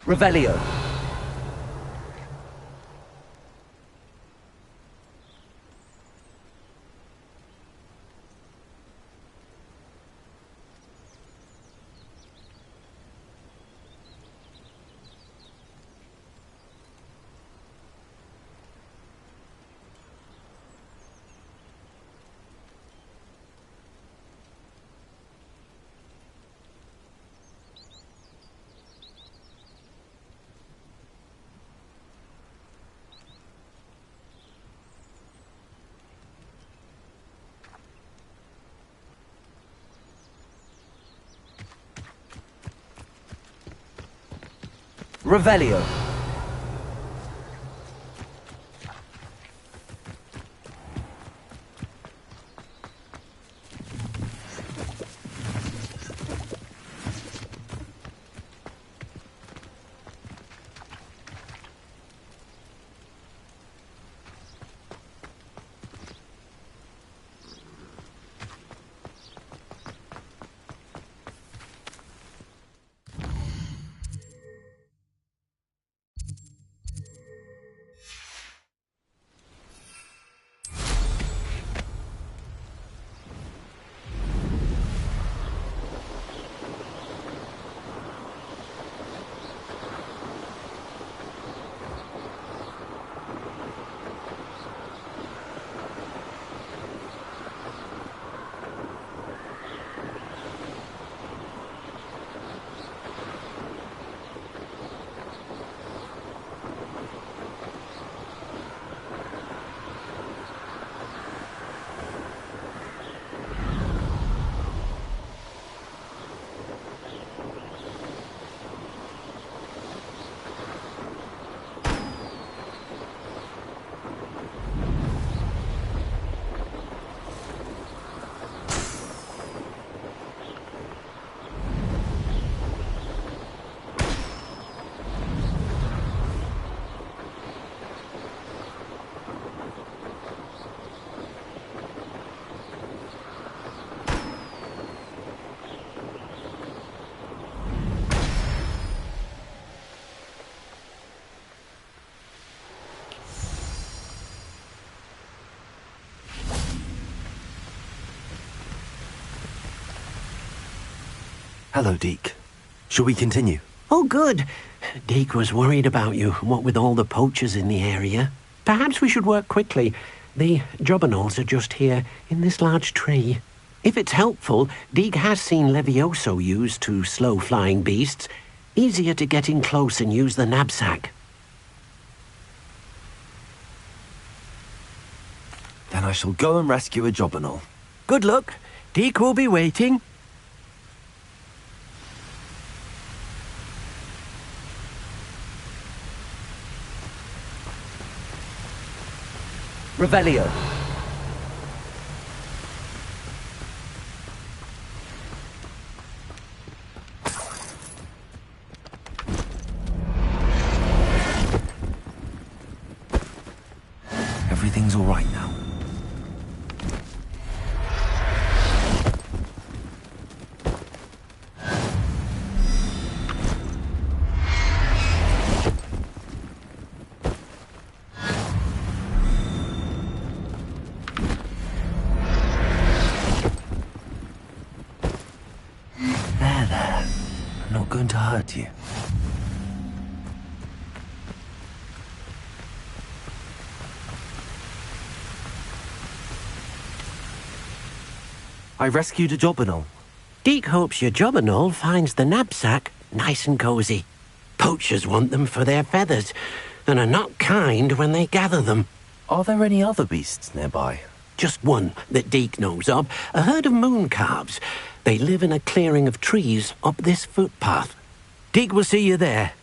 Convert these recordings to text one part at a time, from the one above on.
Revelio. Revelio. Hello, Deke. Shall we continue? Oh, good. Deke was worried about you, what with all the poachers in the area. Perhaps we should work quickly. The jobberknolls are just here, in this large tree. If it's helpful, Deke has seen Levioso used to slow flying beasts. Easier to get in close and use the knapsack. Then I shall go and rescue a jobberknoll. Good luck. Deke will be waiting. Revelio. Everything's all right now. Going to hurt you. I rescued a jobberknoll. Deke hopes your jobberknoll finds the knapsack nice and cozy. Poachers want them for their feathers, and are not kind when they gather them. Are there any other beasts nearby? Just one that Deke knows of, a herd of moon calves. They live in a clearing of trees up this footpath. Deke will see you there.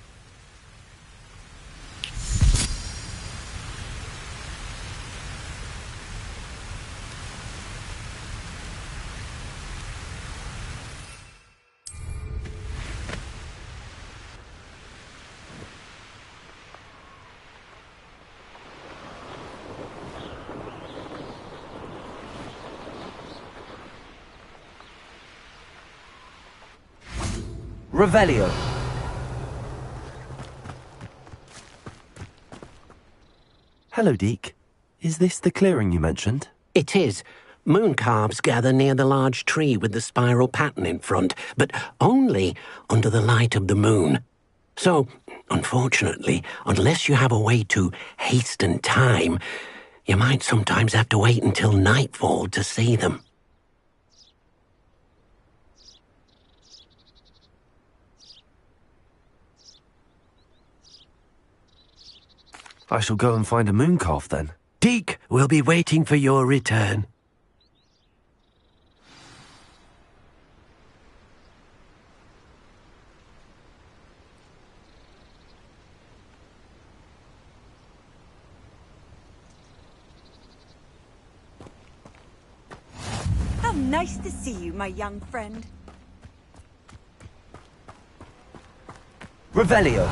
Revelio. Hello, Deke. Is this the clearing you mentioned? It is. Moon calves gather near the large tree with the spiral pattern in front, but only under the light of the moon. So, unfortunately, unless you have a way to hasten time, you might sometimes have to wait until nightfall to see them. I shall go and find a moon calf then. Deke will be waiting for your return. How nice to see you, my young friend. Revelio.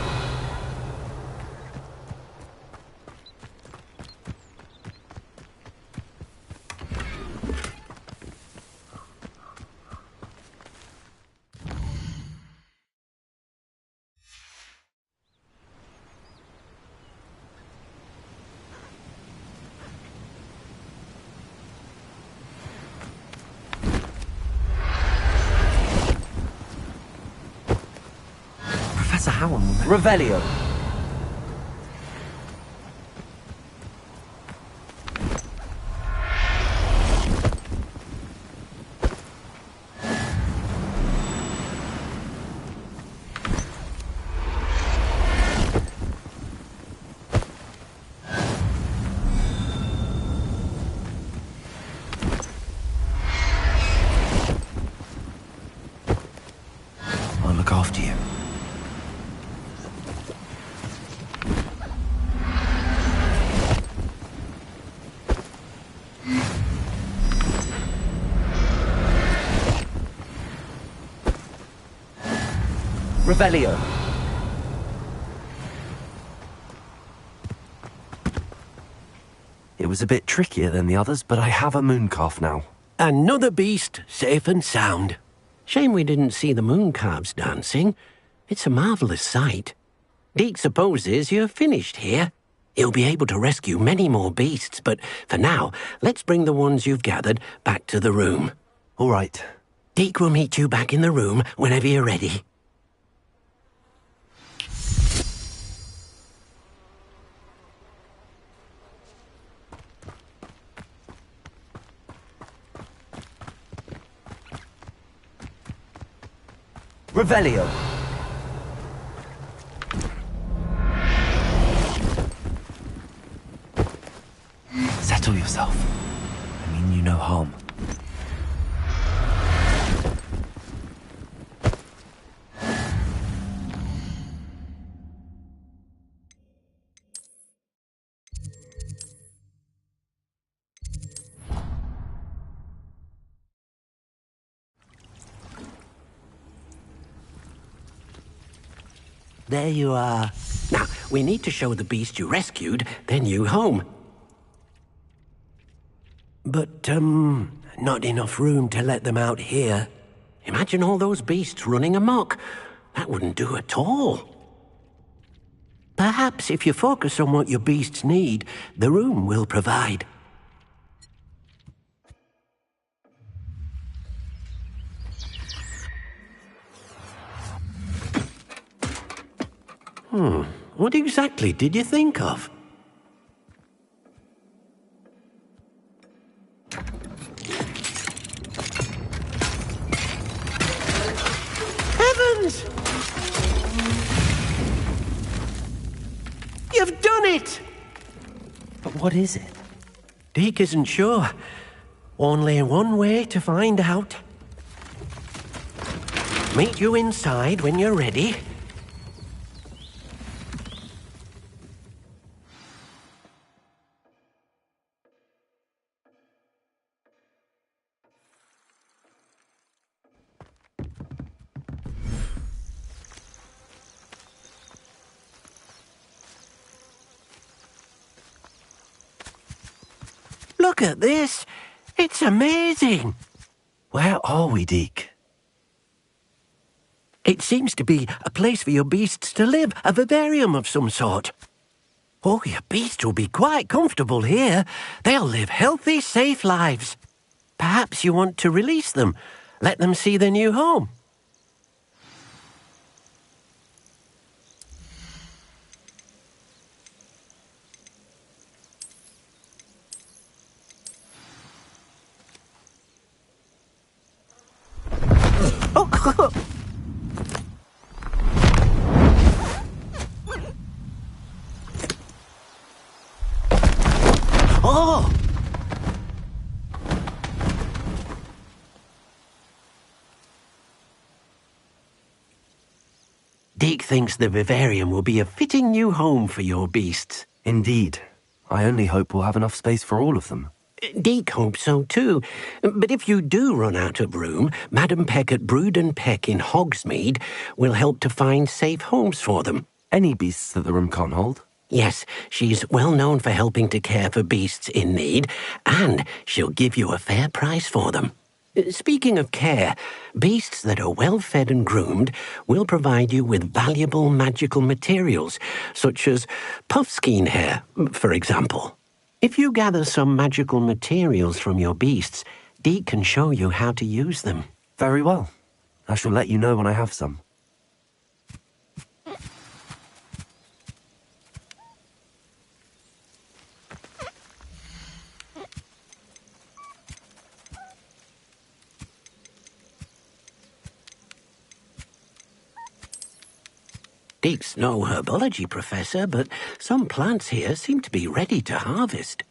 Professor Howard. Revelio. I'll look after you. Revelio. It was a bit trickier than the others, but I have a moon calf now. Another beast, safe and sound. Shame we didn't see the moon calves dancing. It's a marvellous sight. Deke supposes you're finished here. He'll be able to rescue many more beasts, but for now, let's bring the ones you've gathered back to the room. All right. Deke will meet you back in the room whenever you're ready. Revelio. Settle yourself. I mean you no harm. There you are. Now, we need to show the beast you rescued their new home. But, not enough room to let them out here. Imagine all those beasts running amok. That wouldn't do at all. Perhaps if you focus on what your beasts need, the room will provide. What exactly did you think of? Heavens! You've done it! But what is it? Deke isn't sure. Only one way to find out. Meet you inside when you're ready. Look at this. It's amazing. Where are we, Deke? It seems to be a place for your beasts to live, a vivarium of some sort. Oh, your beasts will be quite comfortable here. They'll live healthy, safe lives. Perhaps you want to release them. Let them see their new home. Oh! Deke thinks the vivarium will be a fitting new home for your beasts. Indeed. I only hope we'll have enough space for all of them. Deke hopes so too. But if you do run out of room, Madam Peck at Brood and Peck in Hogsmeade will help to find safe homes for them. Any beasts that the room can't hold? Yes, she's well known for helping to care for beasts in need, and she'll give you a fair price for them. Speaking of care, beasts that are well fed and groomed will provide you with valuable magical materials, such as puffskein hair, for example. If you gather some magical materials from your beasts, Deke can show you how to use them. Very well. I shall let you know when I have some. Deke's no herbology professor, but some plants here seem to be ready to harvest.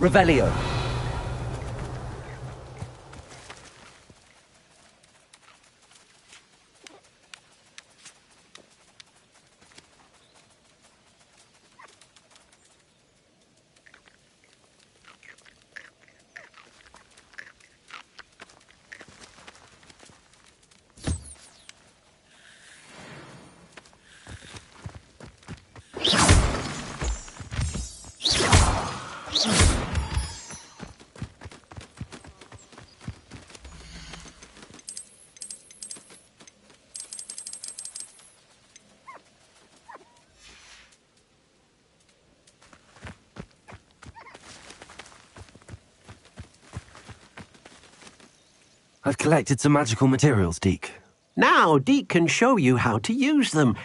Revelio. I've collected some magical materials, Deke. Now Deke can show you how to use them.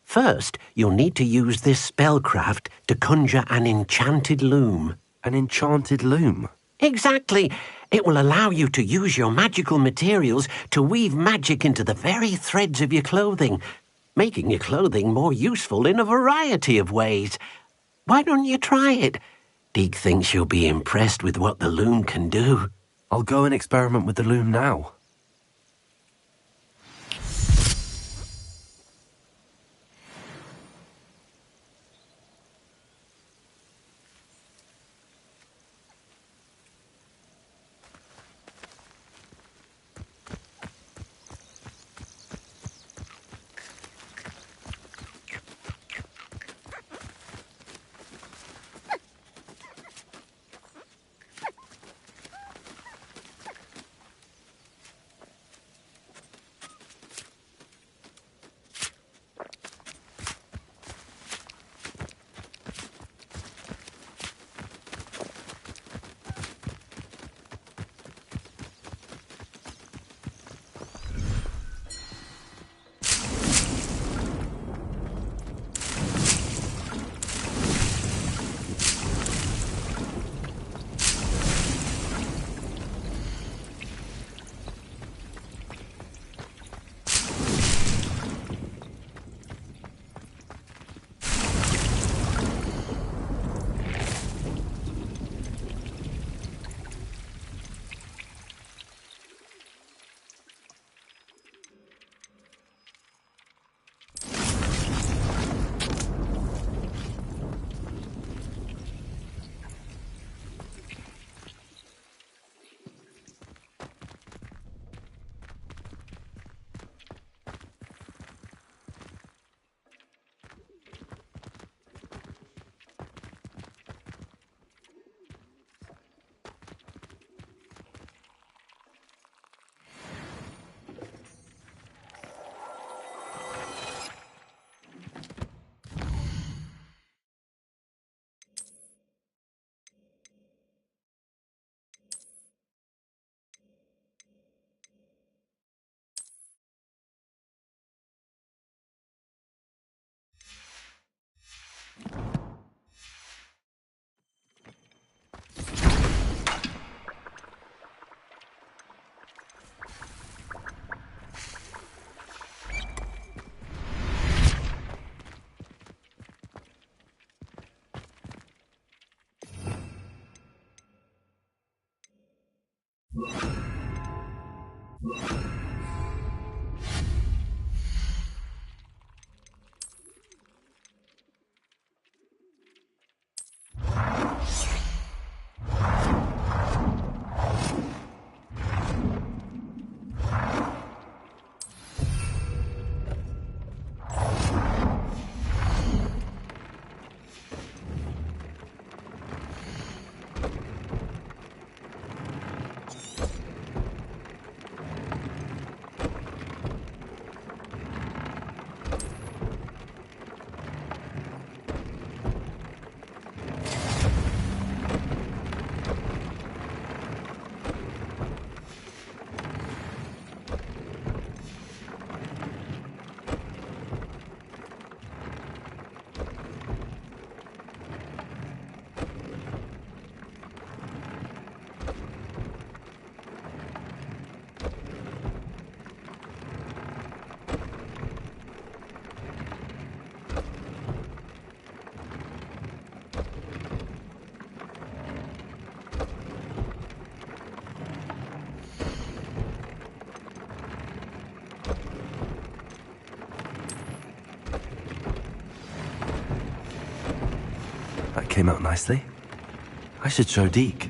First, you'll need to use this spellcraft to conjure an enchanted loom. An enchanted loom? Exactly. It will allow you to use your magical materials to weave magic into the very threads of your clothing, making your clothing more useful in a variety of ways. Why don't you try it? Deke thinks you'll be impressed with what the loom can do. I'll go and experiment with the loom now. came out nicely. I should show Deke.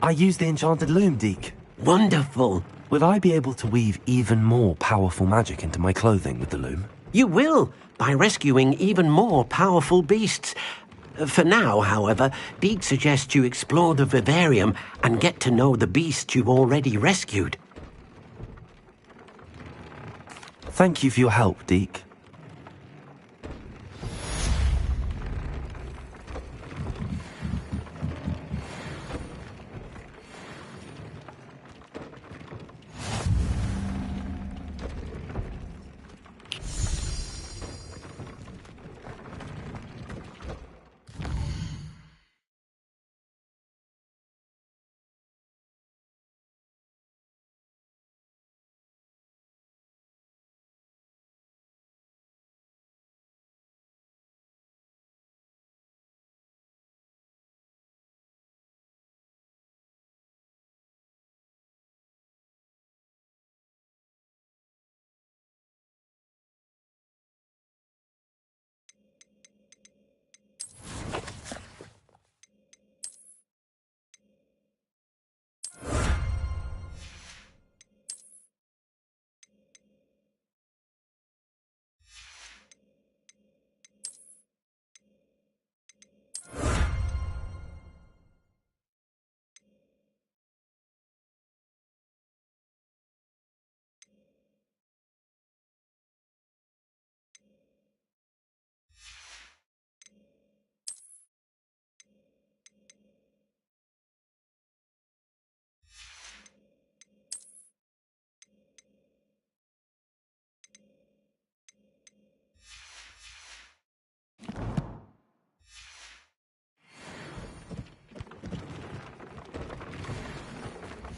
I used the enchanted loom, Deke. Wonderful. Will I be able to weave even more powerful magic into my clothing with the loom? You will, by rescuing even more powerful beasts. For now, however, Deke suggests you explore the vivarium and get to know the beasts you've already rescued. Thank you for your help, Deke.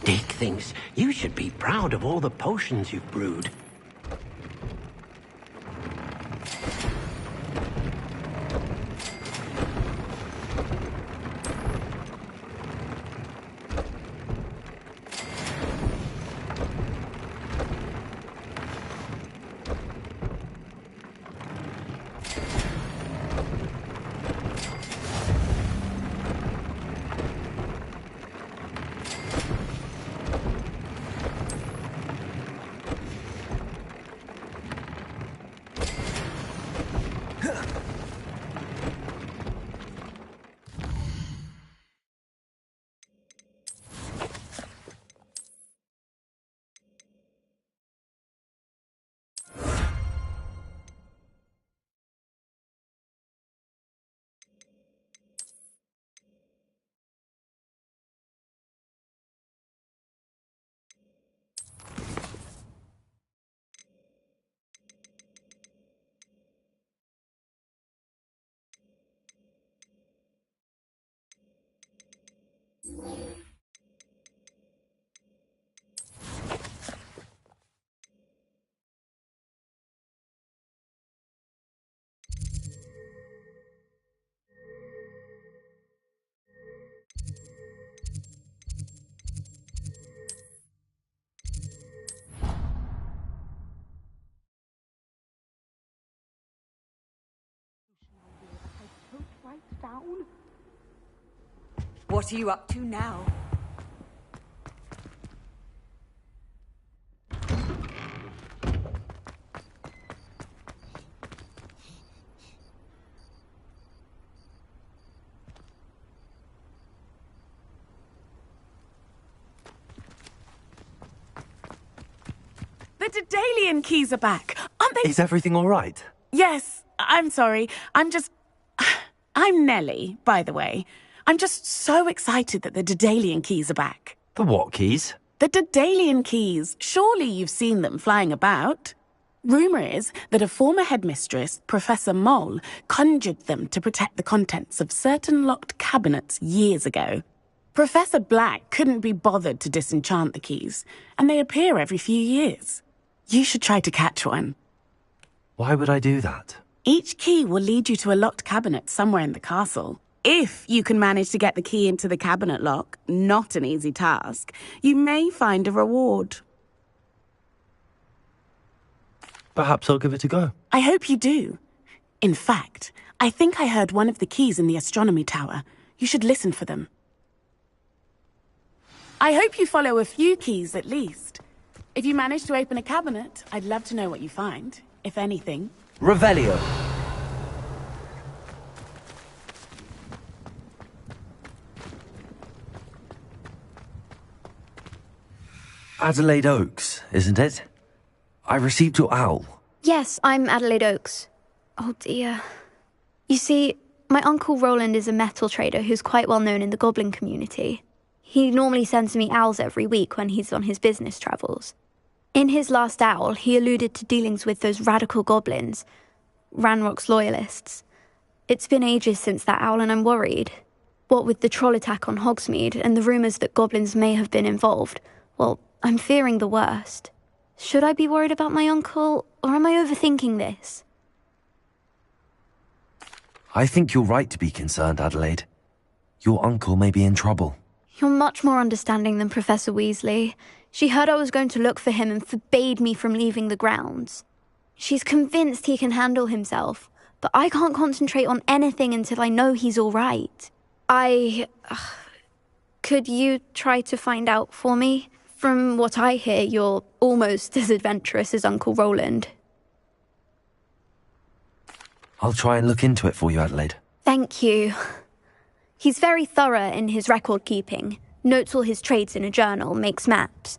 Deke thinks you should be proud of all the potions you've brewed. What are you up to now? The Daedalian keys are back, aren't they? Is everything all right? Yes, I'm sorry. I'm Nellie, by the way. I'm just so excited that the Daedalian keys are back. The what keys? The Daedalian keys. Surely you've seen them flying about. Rumour is that a former headmistress, Professor Moll, conjured them to protect the contents of certain locked cabinets years ago. Professor Black couldn't be bothered to disenchant the keys, and they appear every few years. You should try to catch one. Why would I do that? Each key will lead you to a locked cabinet somewhere in the castle. If you can manage to get the key into the cabinet lock, not an easy task, you may find a reward. Perhaps I'll give it a go. I hope you do. In fact, I think I heard one of the keys in the astronomy tower. You should listen for them. I hope you follow a few keys at least. If you manage to open a cabinet, I'd love to know what you find, if anything. Revelio. Adelaide Oaks, isn't it? I received your owl. Yes, I'm Adelaide Oaks. Oh dear. You see, my Uncle Roland is a metal trader who's quite well known in the goblin community. He normally sends me owls every week when he's on his business travels. In his last owl, he alluded to dealings with those radical goblins, Ranrock's loyalists. It's been ages since that owl and I'm worried. What with the troll attack on Hogsmeade and the rumours that goblins may have been involved, well, I'm fearing the worst. Should I be worried about my uncle, or am I overthinking this? I think you're right to be concerned, Adelaide. Your uncle may be in trouble. You're much more understanding than Professor Weasley. She heard I was going to look for him and forbade me from leaving the grounds. She's convinced he can handle himself, but I can't concentrate on anything until I know he's all right. Could you try to find out for me? From what I hear, you're almost as adventurous as Uncle Roland. I'll try and look into it for you, Adelaide. Thank you. He's very thorough in his record keeping, notes all his trades in a journal, makes maps.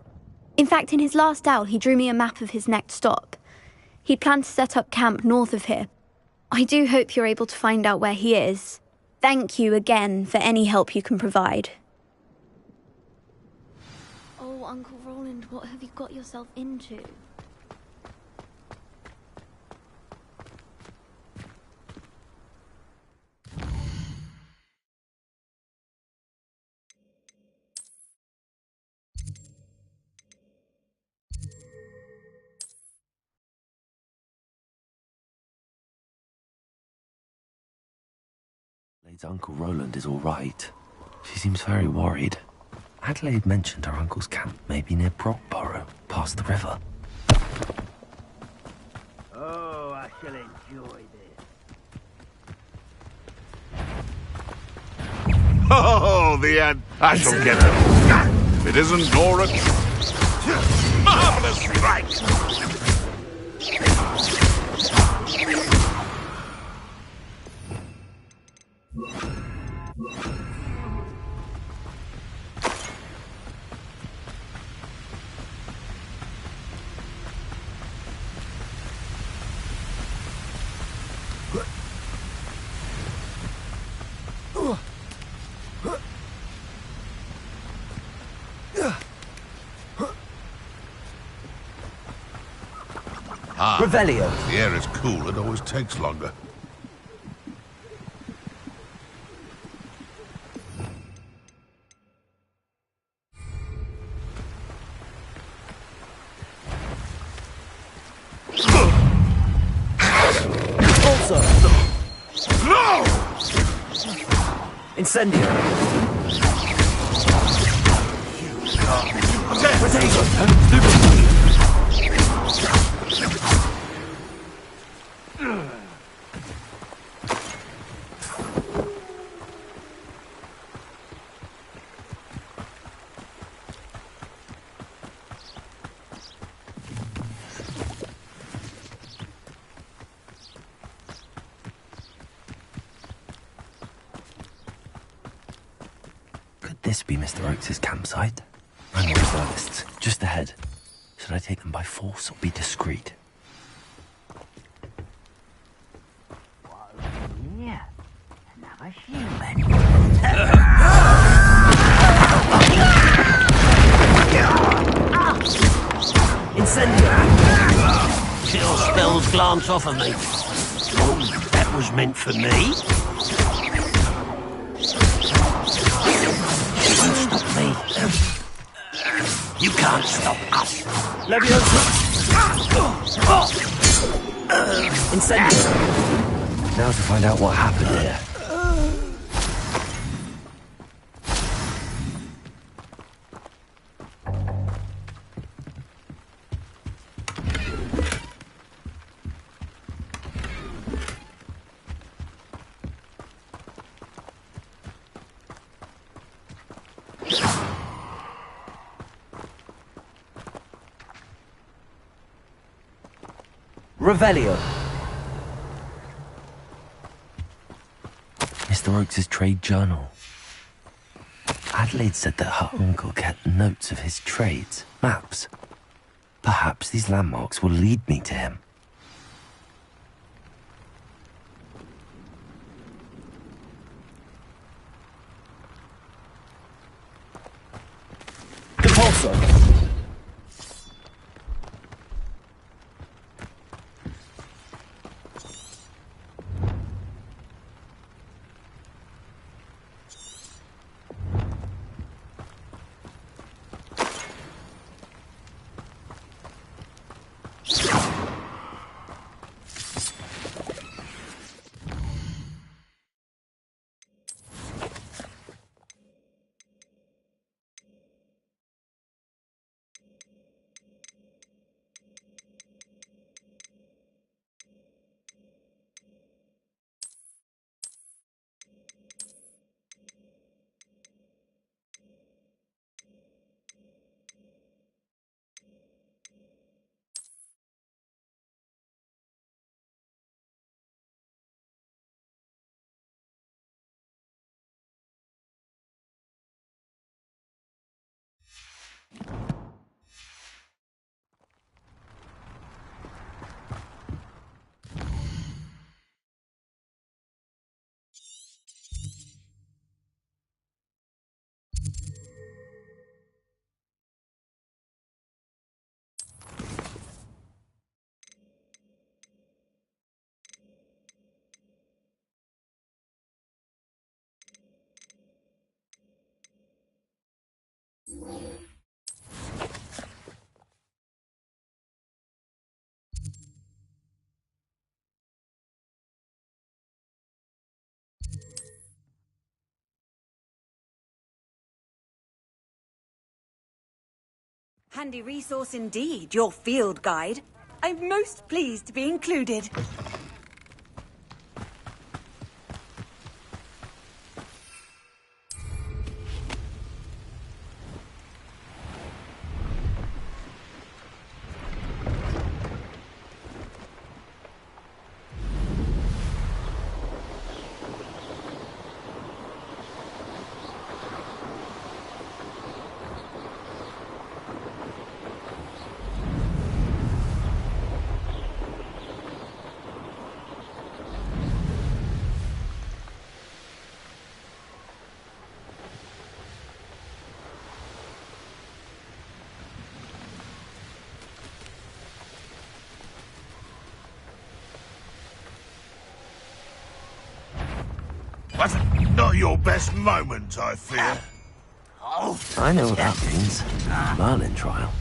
In fact, in his last owl, he drew me a map of his next stop. He planned to set up camp north of here. I do hope you're able to find out where he is. Thank you again for any help you can provide. Oh, Uncle Roland, what have you got yourself into? Adelaide's Uncle Roland is all right. She seems very worried. Adelaide mentioned her uncle's camp may be near Brockborough, past the river. Oh, I shall enjoy this. Oh, the end. I shall get her. If it isn't Nora. Marvelous strike! Revelio. The air is cool, it always takes longer. Also. No! Incendio. Could this be Mr. Oakes' campsite? I'm on reservists, just ahead. Should I take them by force or be discreet? Yeah, another human. Incendio! Chill spells glance off of me. Oh, that was meant for me. You won't stop me. You can't stop us. Leviosa! Incendio! Now to find out what happened here. Revelio. Mr. Oakes' trade journal. Adelaide said that her uncle kept notes of his trades, maps. Perhaps these landmarks will lead me to him. Compulso. Handy resource indeed, your field guide. I'm most pleased to be included. That's not your best moment, I fear. I know what that means. Merlin trial.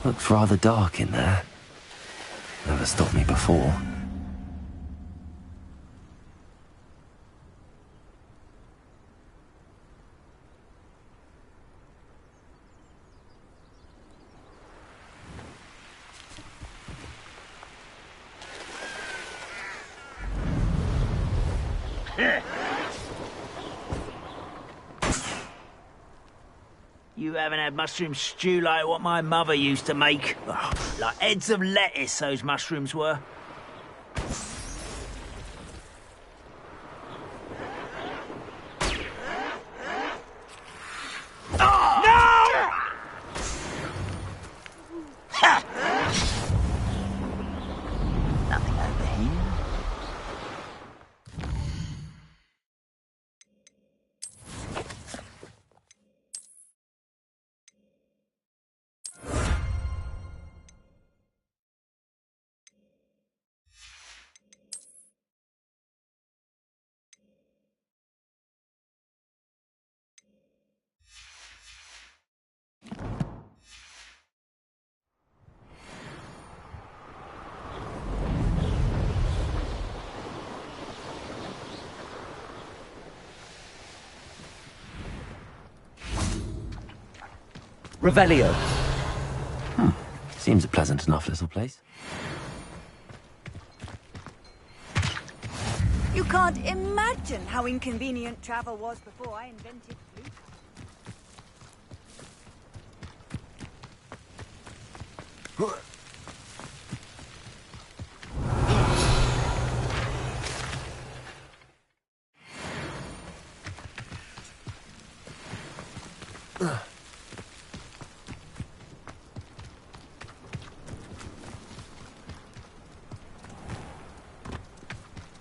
Looks rather dark in there. Never stopped me before. You haven't had mushroom stew like what my mother used to make. Oh, like heads of lettuce, those mushrooms were. Oh! No! Ha! Nothing over here. Revelio. Seems a pleasant enough little place. You can't imagine how inconvenient travel was before I invented Bluetooth.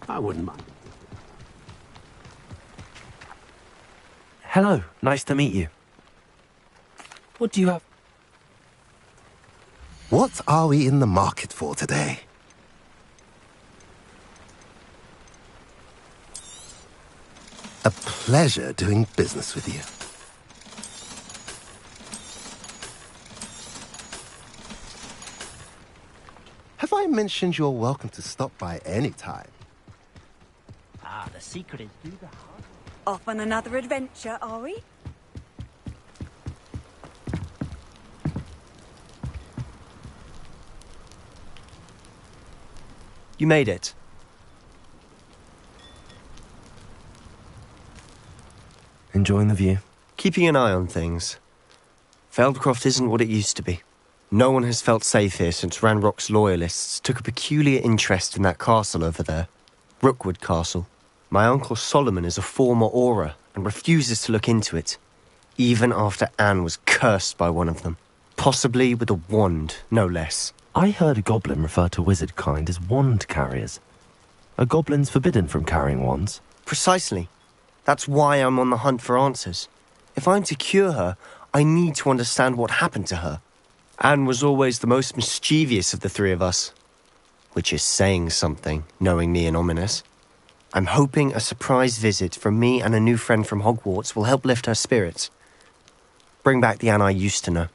I wouldn't mind. Hello, nice to meet you. What do you have? What are we in the market for today? A pleasure doing business with you. Have I mentioned you're welcome to stop by any time? Ah, the secret is do the hard. Off on another adventure, are we? You made it. Enjoying the view? Keeping an eye on things. Feldcroft isn't what it used to be. No one has felt safe here since Ranrock's loyalists took a peculiar interest in that castle over there. Rookwood Castle. My uncle Solomon is a former Auror and refuses to look into it, even after Anne was cursed by one of them. Possibly with a wand, no less. I heard a goblin refer to wizard kind as wand carriers. Are goblins forbidden from carrying wands? Precisely. That's why I'm on the hunt for answers. If I'm to cure her, I need to understand what happened to her. Anne was always the most mischievous of the three of us. Which is saying something, knowing me and Ominous. I'm hoping a surprise visit from me and a new friend from Hogwarts will help lift her spirits. Bring back the Anne I used to know.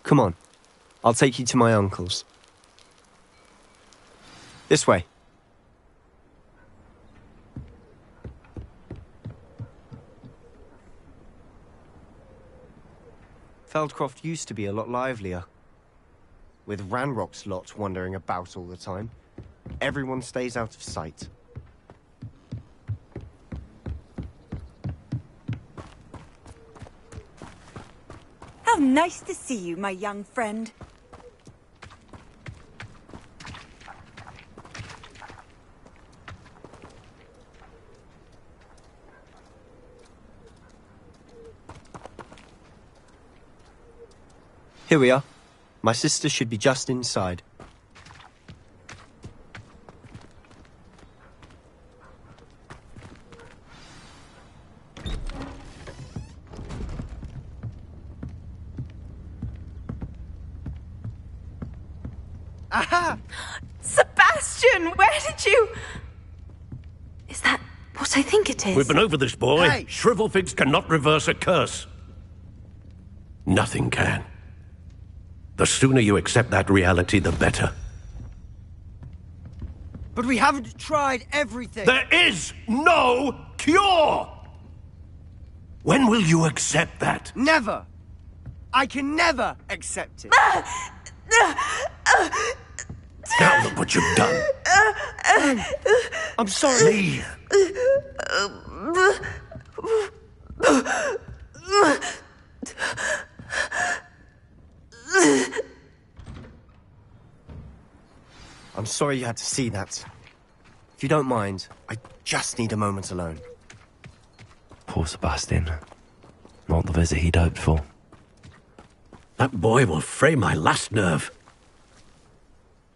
Come on, I'll take you to my uncle's. This way. Feldcroft used to be a lot livelier. With Ranrock's lot wandering about all the time, everyone stays out of sight. How nice to see you, my young friend. Here we are. My sister should be just inside. Aha! Sebastian, where did you... Is that what I think it is? We've been over this, boy. Hey! Shrivelfigs cannot reverse a curse. Nothing can. The sooner you accept that reality, the better. But we haven't tried everything. There is no cure! When will you accept that? Never. I can never accept it. Now look what you've done. I'm sorry. I'm sorry you had to see that. If you don't mind, I just need a moment alone. Poor Sebastian. Not the visit he'd hoped for. That boy will fray my last nerve.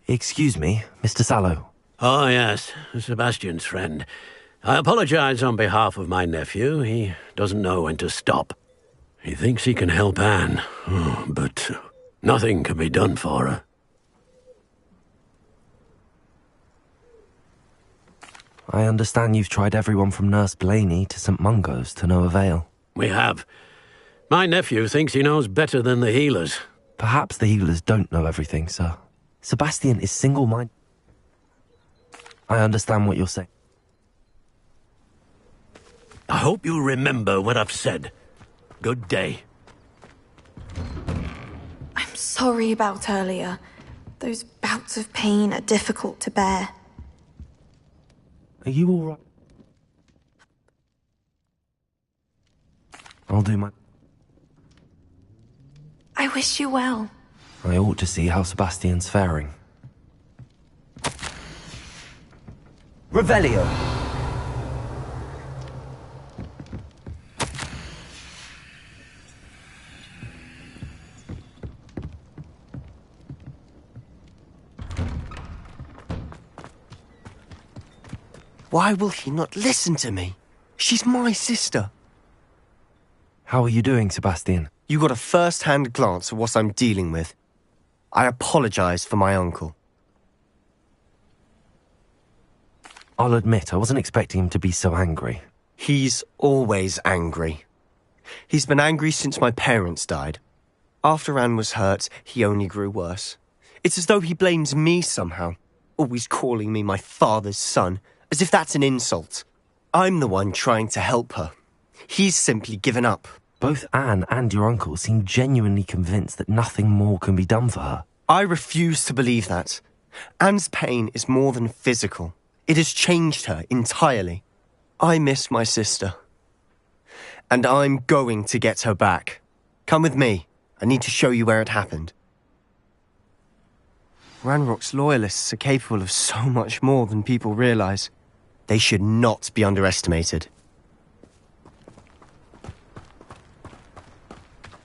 Excuse me, Mr. Sallow. Oh, yes, Sebastian's friend. I apologize on behalf of my nephew. He doesn't know when to stop. He thinks he can help Anne, but nothing can be done for her. I understand you've tried everyone from Nurse Blaney to St. Mungo's to no avail. We have. My nephew thinks he knows better than the healers. Perhaps the healers don't know everything, sir. Sebastian is single-minded. I understand what you're saying. I hope you remember what I've said. Good day. sorry about earlier. Those bouts of pain are difficult to bear. Are you all right? I'll do my... I wish you well. I ought to see how Sebastian's faring. Revelio. Why will he not listen to me? She's my sister. How are you doing, Sebastian? You got a first-hand glance at what I'm dealing with. I apologize for my uncle. I'll admit, I wasn't expecting him to be so angry. He's always angry. He's been angry since my parents died. After Anne was hurt, he only grew worse. It's as though he blames me somehow, always calling me my father's son, as if that's an insult. I'm the one trying to help her. He's simply given up. Both Anne and your uncle seem genuinely convinced that nothing more can be done for her. I refuse to believe that. Anne's pain is more than physical. It has changed her entirely. I miss my sister. And I'm going to get her back. Come with me. I need to show you where it happened. Ranrock's loyalists are capable of so much more than people realize. They should not be underestimated.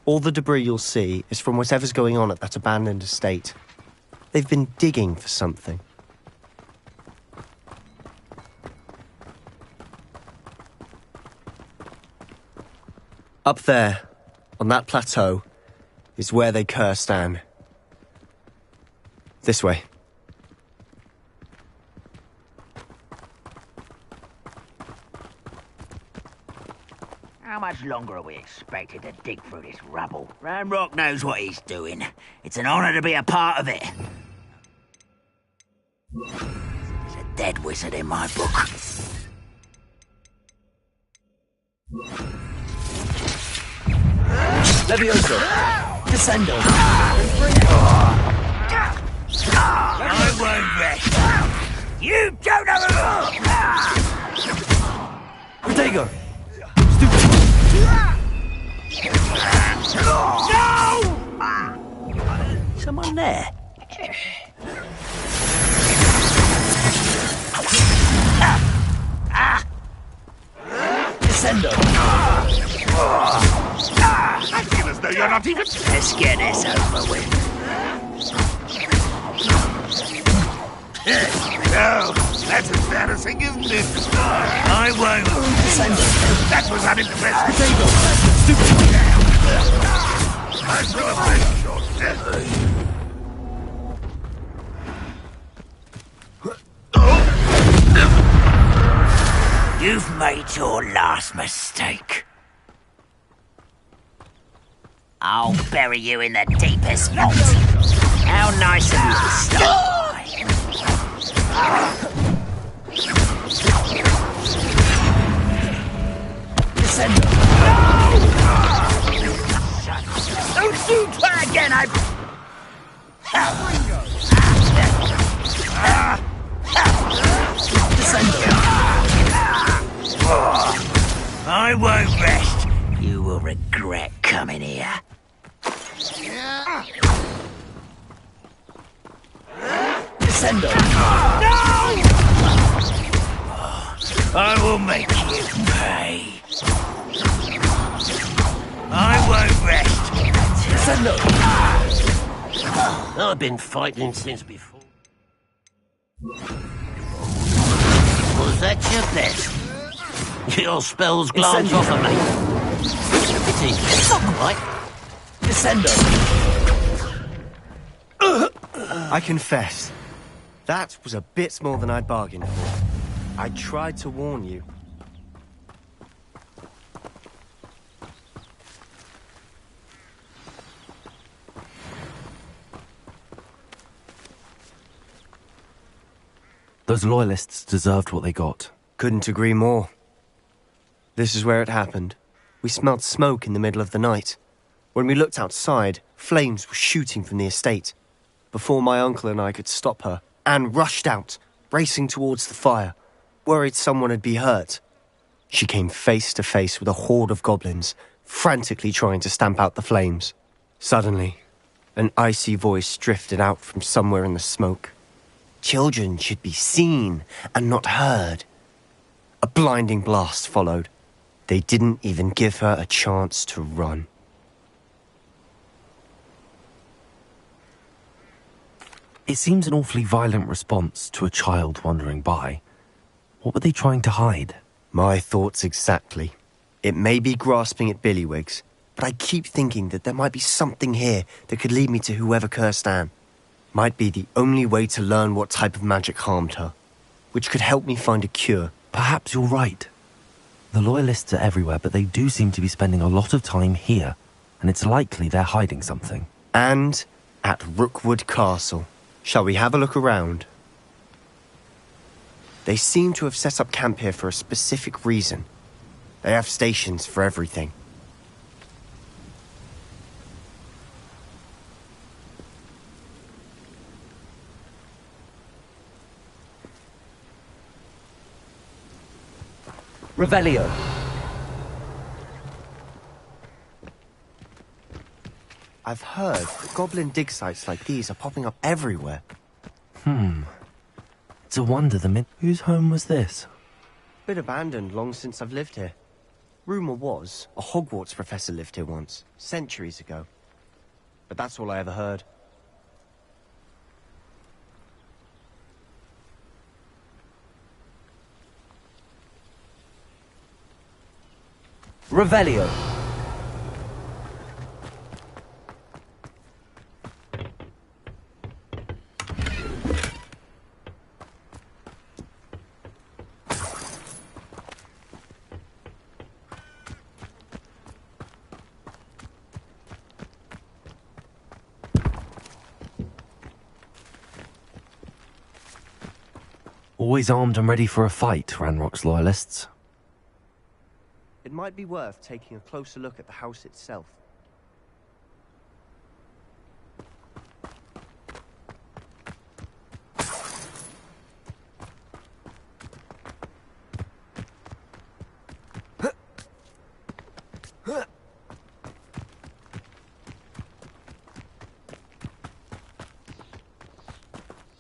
All the debris you'll see is from whatever's going on at that abandoned estate. They've been digging for something. Up there, on that plateau, is where they cursed Anne. This way. How much longer are we expected to dig through this rubble? Ranrock knows what he's doing. It's an honor to be a part of it. He's a dead wizard in my book. Levioso! Descendo! I won't rest! You don't have a... Protego! No! Someone there? Descendo! I feel as though you're not even... Let's get this over with. No, that's embarrassing, isn't it? I won't. That was unimpressive. I'm to avenge your death. You've made your last mistake. I'll bury you in the deepest vault. How nice of you to stop by. Descendo! Don't you try again, I won't rest. You will regret coming here. Descendo! No! I will make you pay. I won't rest. Descendo! I've been fighting since before. Was that your best? Your spells glance off of me. It's all right. Descendo! I confess, that was a bit more than I'd bargained for. I tried to warn you. Those loyalists deserved what they got. Couldn't agree more. This is where it happened. We smelled smoke in the middle of the night. When we looked outside, Flames were shooting from the estate. Before my uncle and I could stop her, Anne rushed out, racing towards the fire, worried someone had been hurt. She came face to face with a horde of goblins, frantically trying to stamp out the flames. Suddenly, an icy voice drifted out from somewhere in the smoke. Children should be seen and not heard. A blinding blast followed. They didn't even give her a chance to run. It seems an awfully violent response to a child wandering by. What were they trying to hide? My thoughts exactly. It may be grasping at Billywigs, but I keep thinking that there might be something here that could lead me to whoever cursed Anne. Might be the only way to learn what type of magic harmed her, which could help me find a cure. Perhaps you're right. The Loyalists are everywhere, but they do seem to be spending a lot of time here, and it's likely they're hiding something. And at Rookwood Castle. Shall we have a look around? They seem to have set up camp here for a specific reason. They have stations for everything. Revelio. I've heard that goblin dig sites like these are popping up everywhere. It's a wonder Whose home was this? Been abandoned long since I've lived here. Rumour was a Hogwarts professor lived here once, centuries ago. But that's all I ever heard. Revelio. Always armed and ready for a fight, Ranrock's Loyalists. It might be worth taking a closer look at the house itself.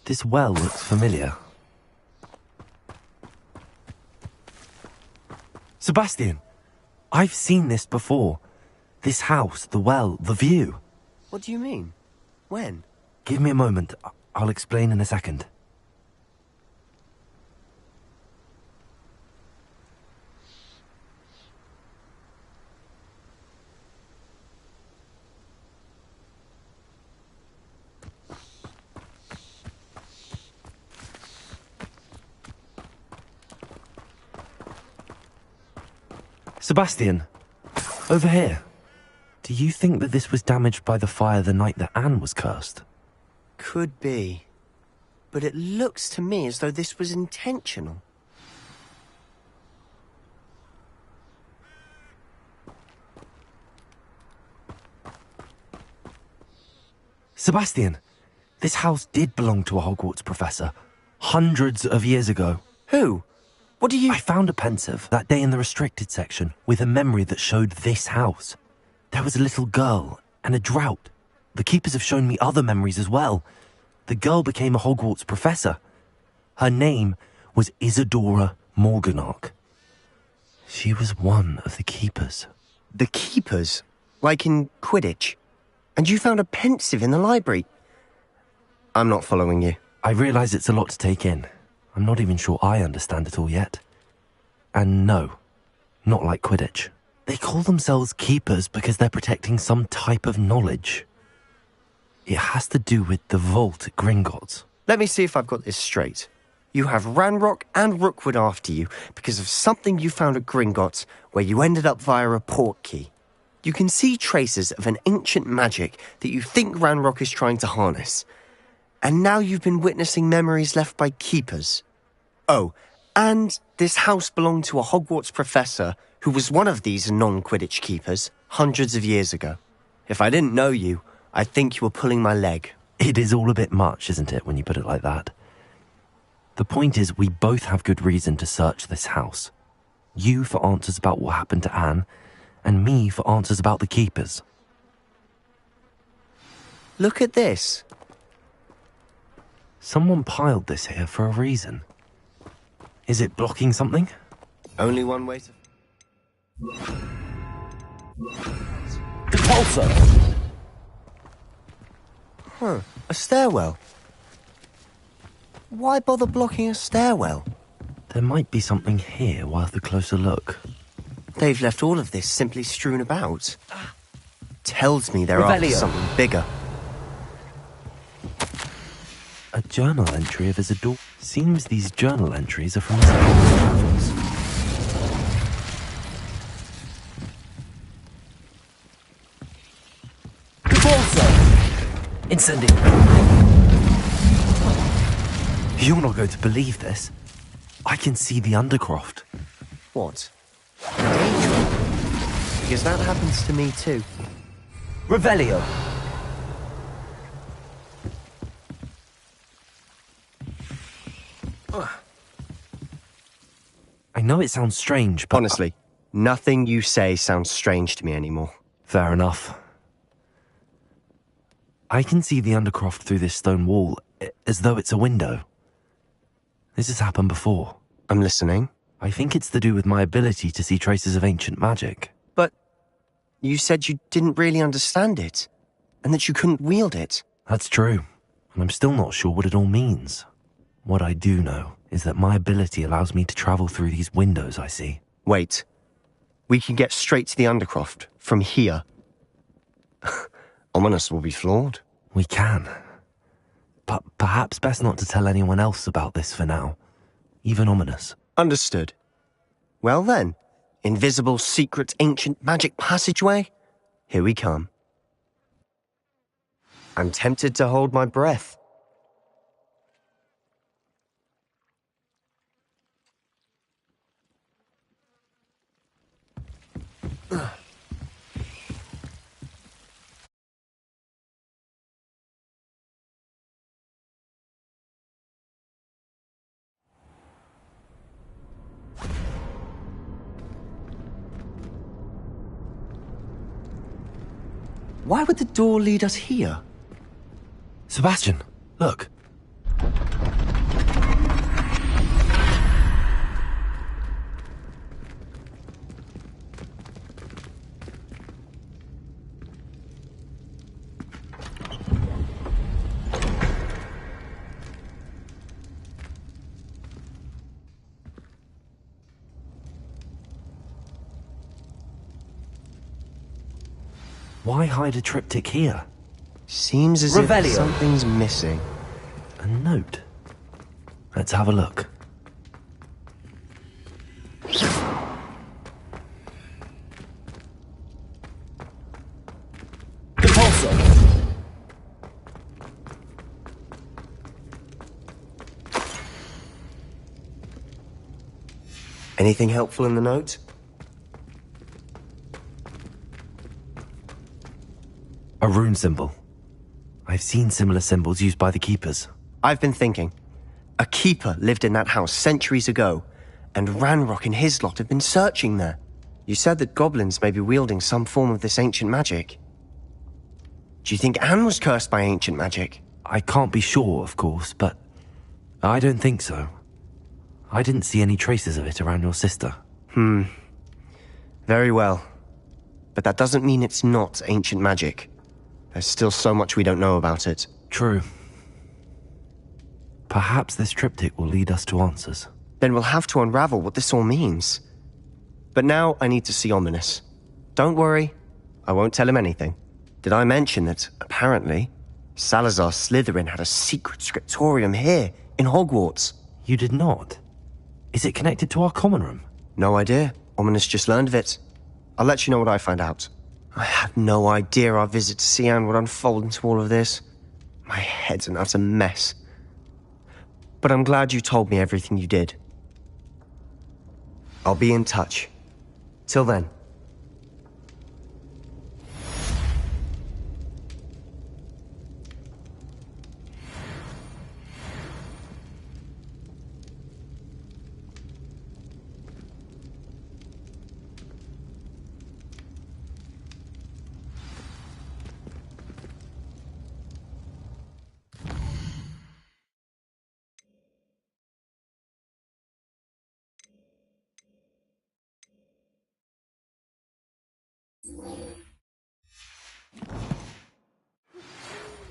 This well looks familiar. Sebastian, I've seen this before. This house, the well, the view. What do you mean? When? Give me a moment. I'll explain in a second. Sebastian, over here. Do you think that this was damaged by the fire the night that Anne was cursed? Could be. But it looks to me as though this was intentional. Sebastian, this house did belong to a Hogwarts professor. Hundreds of years ago. Who? What do you... I found a pensive that day in the restricted section with a memory that showed this house. There was a little girl and a drought. The keepers have shown me other memories as well. The girl became a Hogwarts professor. Her name was Isadora Morganach. She was one of the keepers. The keepers? Like in Quidditch? And you found a pensive in the library? I'm not following you. I realise it's a lot to take in. I'm not even sure I understand it all yet. And no, not like Quidditch. They call themselves keepers because they're protecting some type of knowledge. It has to do with the vault at Gringotts. Let me see if I've got this straight. You have Ranrock and Rookwood after you because of something you found at Gringotts where you ended up via a portkey. You can see traces of an ancient magic that you think Ranrock is trying to harness. And now you've been witnessing memories left by keepers. Oh, and this house belonged to a Hogwarts professor who was one of these non-Quidditch keepers hundreds of years ago. If I didn't know you, I think you were pulling my leg. It is all a bit much, isn't it, when you put it like that? The point is, we both have good reason to search this house. You for answers about what happened to Anne, and me for answers about the keepers. Look at this. Someone piled this here for a reason. Is it blocking something? Only one way to... Repulsor! Huh, a stairwell. Why bother blocking a stairwell? There might be something here worth a closer look. They've left all of this simply strewn about. Tells me they're after something bigger. A journal entry of Isidore. Seems these journal entries are from his travels. Repulsor! Incendiary! You're not going to believe this. I can see the Undercroft. What? Danger? Because that happens to me too. Revelio! I know it sounds strange, but... Honestly, nothing you say sounds strange to me anymore. Fair enough. I can see the Undercroft through this stone wall, as though it's a window. This has happened before. I'm listening. I think it's to do with my ability to see traces of ancient magic. But you said you didn't really understand it, and that you couldn't wield it. That's true, and I'm still not sure what it all means. What I do know is that my ability allows me to travel through these windows I see. Wait. We can get straight to the Undercroft from here. Ominous will be flawed. We can. But perhaps best not to tell anyone else about this for now. Even Ominous. Understood. Well then, invisible, secret, ancient magic passageway? Here we come. I'm tempted to hold my breath. Why would the door lead us here? Sebastian, look. Why hide a triptych here? Seems as if something's missing. A note. Let's have a look. Repulsor! Anything helpful in the note? A rune symbol. I've seen similar symbols used by the keepers. I've been thinking. A keeper lived in that house centuries ago, and Ranrock and his lot have been searching there. You said that goblins may be wielding some form of this ancient magic. Do you think Anne was cursed by ancient magic? I can't be sure, of course, but I don't think so. I didn't see any traces of it around your sister. Very well. But that doesn't mean it's not ancient magic. There's still so much we don't know about it. True. Perhaps this triptych will lead us to answers. Then we'll have to unravel what this all means. But now I need to see Ominous. Don't worry, I won't tell him anything. Did I mention that, apparently, Salazar Slytherin had a secret scriptorium here, in Hogwarts? You did not? Is it connected to our common room? No idea. Ominous just learned of it. I'll let you know what I find out. I had no idea our visit to see Anne would unfold into all of this. My head's an utter mess. But I'm glad you told me everything you did. I'll be in touch. Till then.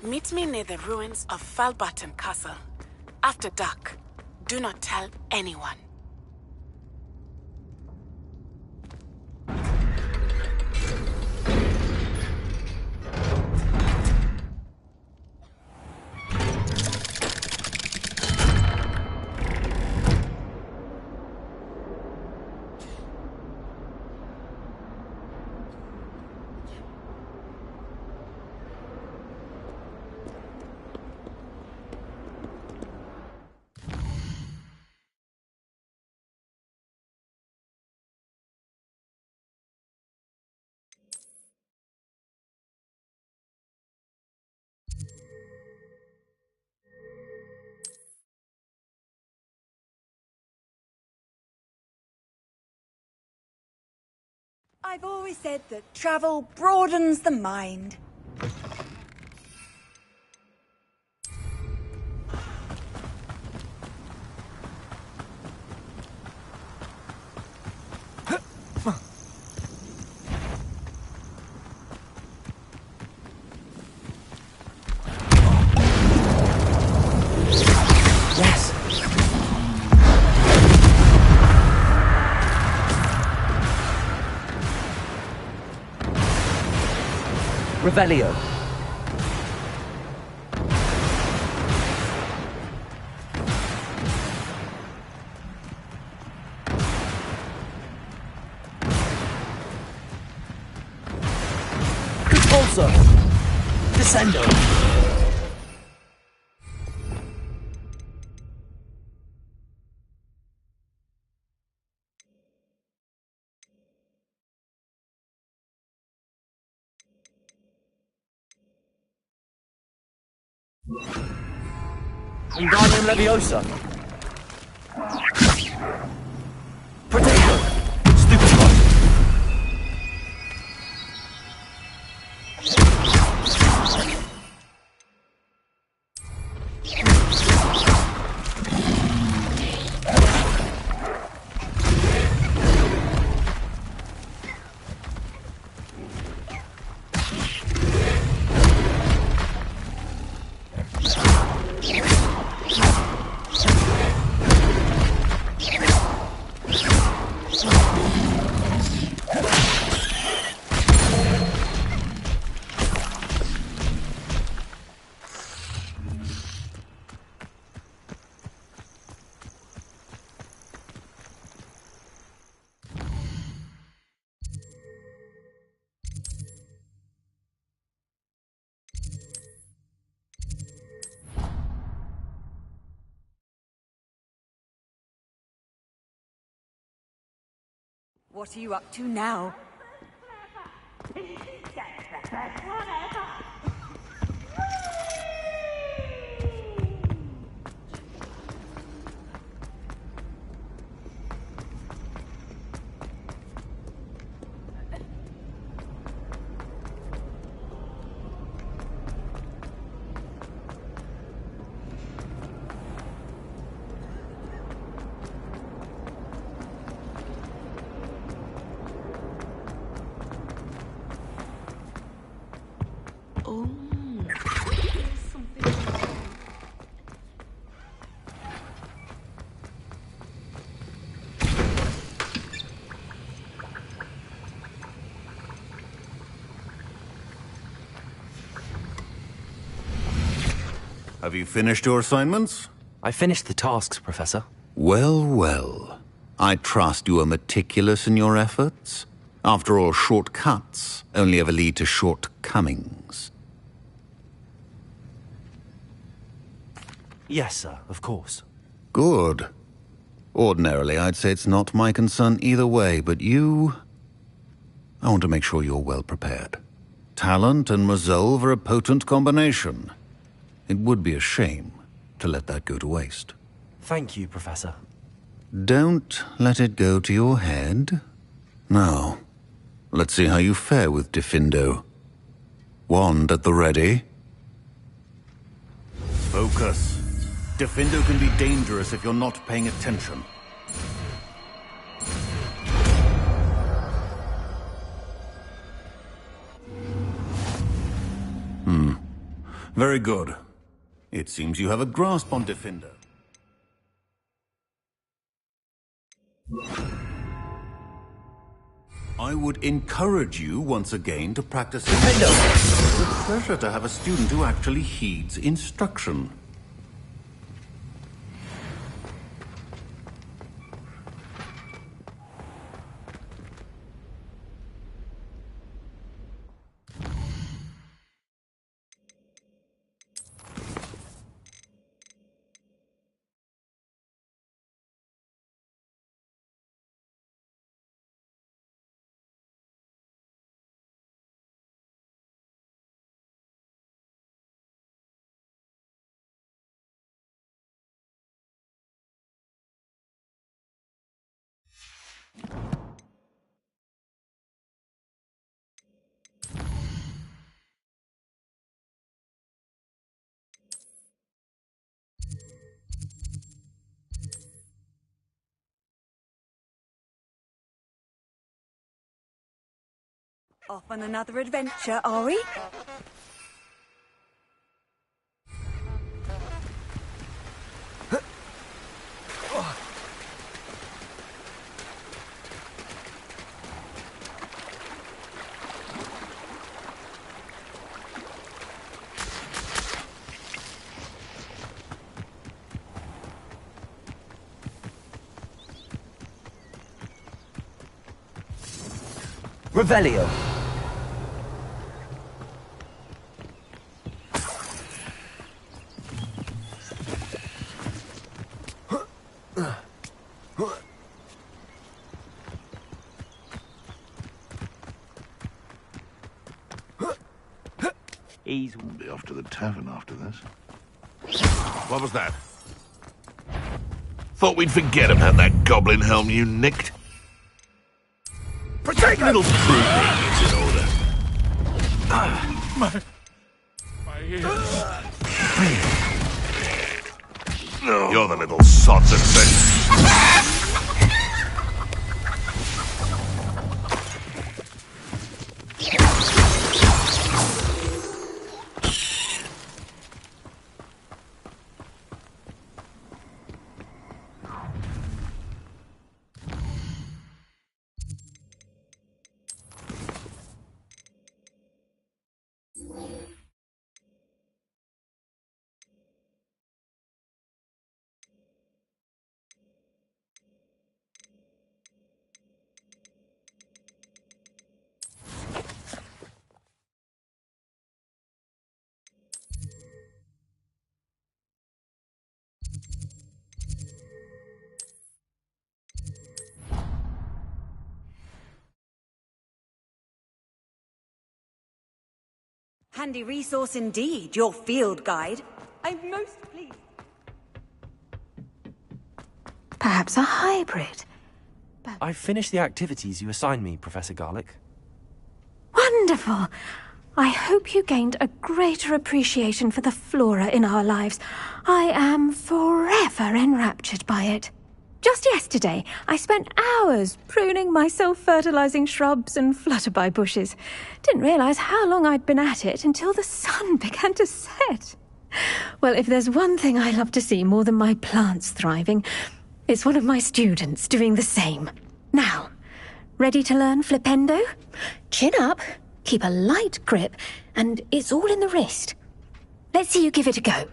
Meet me near the ruins of Falbutton Castle. After dark. Do not tell anyone. I've always said that travel broadens the mind. Yes. Revelio. Repulsor. Descendo. Wingardium Leviosa. Protego. Stupid Spot. What are you up to now? Have you finished your assignments? I finished the tasks, Professor. Well, well. I trust you are meticulous in your efforts. After all, shortcuts only ever lead to shortcomings. Yes, sir, of course. Good. Ordinarily, I'd say it's not my concern either way, but you... I want to make sure you're well prepared. Talent and resolve are a potent combination. It would be a shame to let that go to waste. Thank you, Professor. Don't let it go to your head. Now, let's see how you fare with Diffindo. Wand at the ready. Focus. Diffindo can be dangerous if you're not paying attention. Very good. It seems you have a grasp on Defender. I would encourage you once again to practice Defender. It's a pleasure to have a student who actually heeds instruction. Off on another adventure, are we? Revelio. He's be off to the tavern after this. What was that? Thought we'd forget about that goblin helm you nicked. Protect little pruning is in order. My ears. You're the little sod that said. Handy resource indeed, your field guide. I'm most pleased. Perhaps a hybrid. I've finished the activities you assigned me, Professor Garlick. Wonderful! I hope you gained a greater appreciation for the flora in our lives. I am forever enraptured by it. Just yesterday, I spent hours pruning my self-fertilizing shrubs and flutterby bushes. Didn't realize how long I'd been at it until the sun began to set. Well, if there's one thing I love to see more than my plants thriving, it's one of my students doing the same. Now, ready to learn Flipendo? Chin up, keep a light grip, and it's all in the wrist. Let's see you give it a go.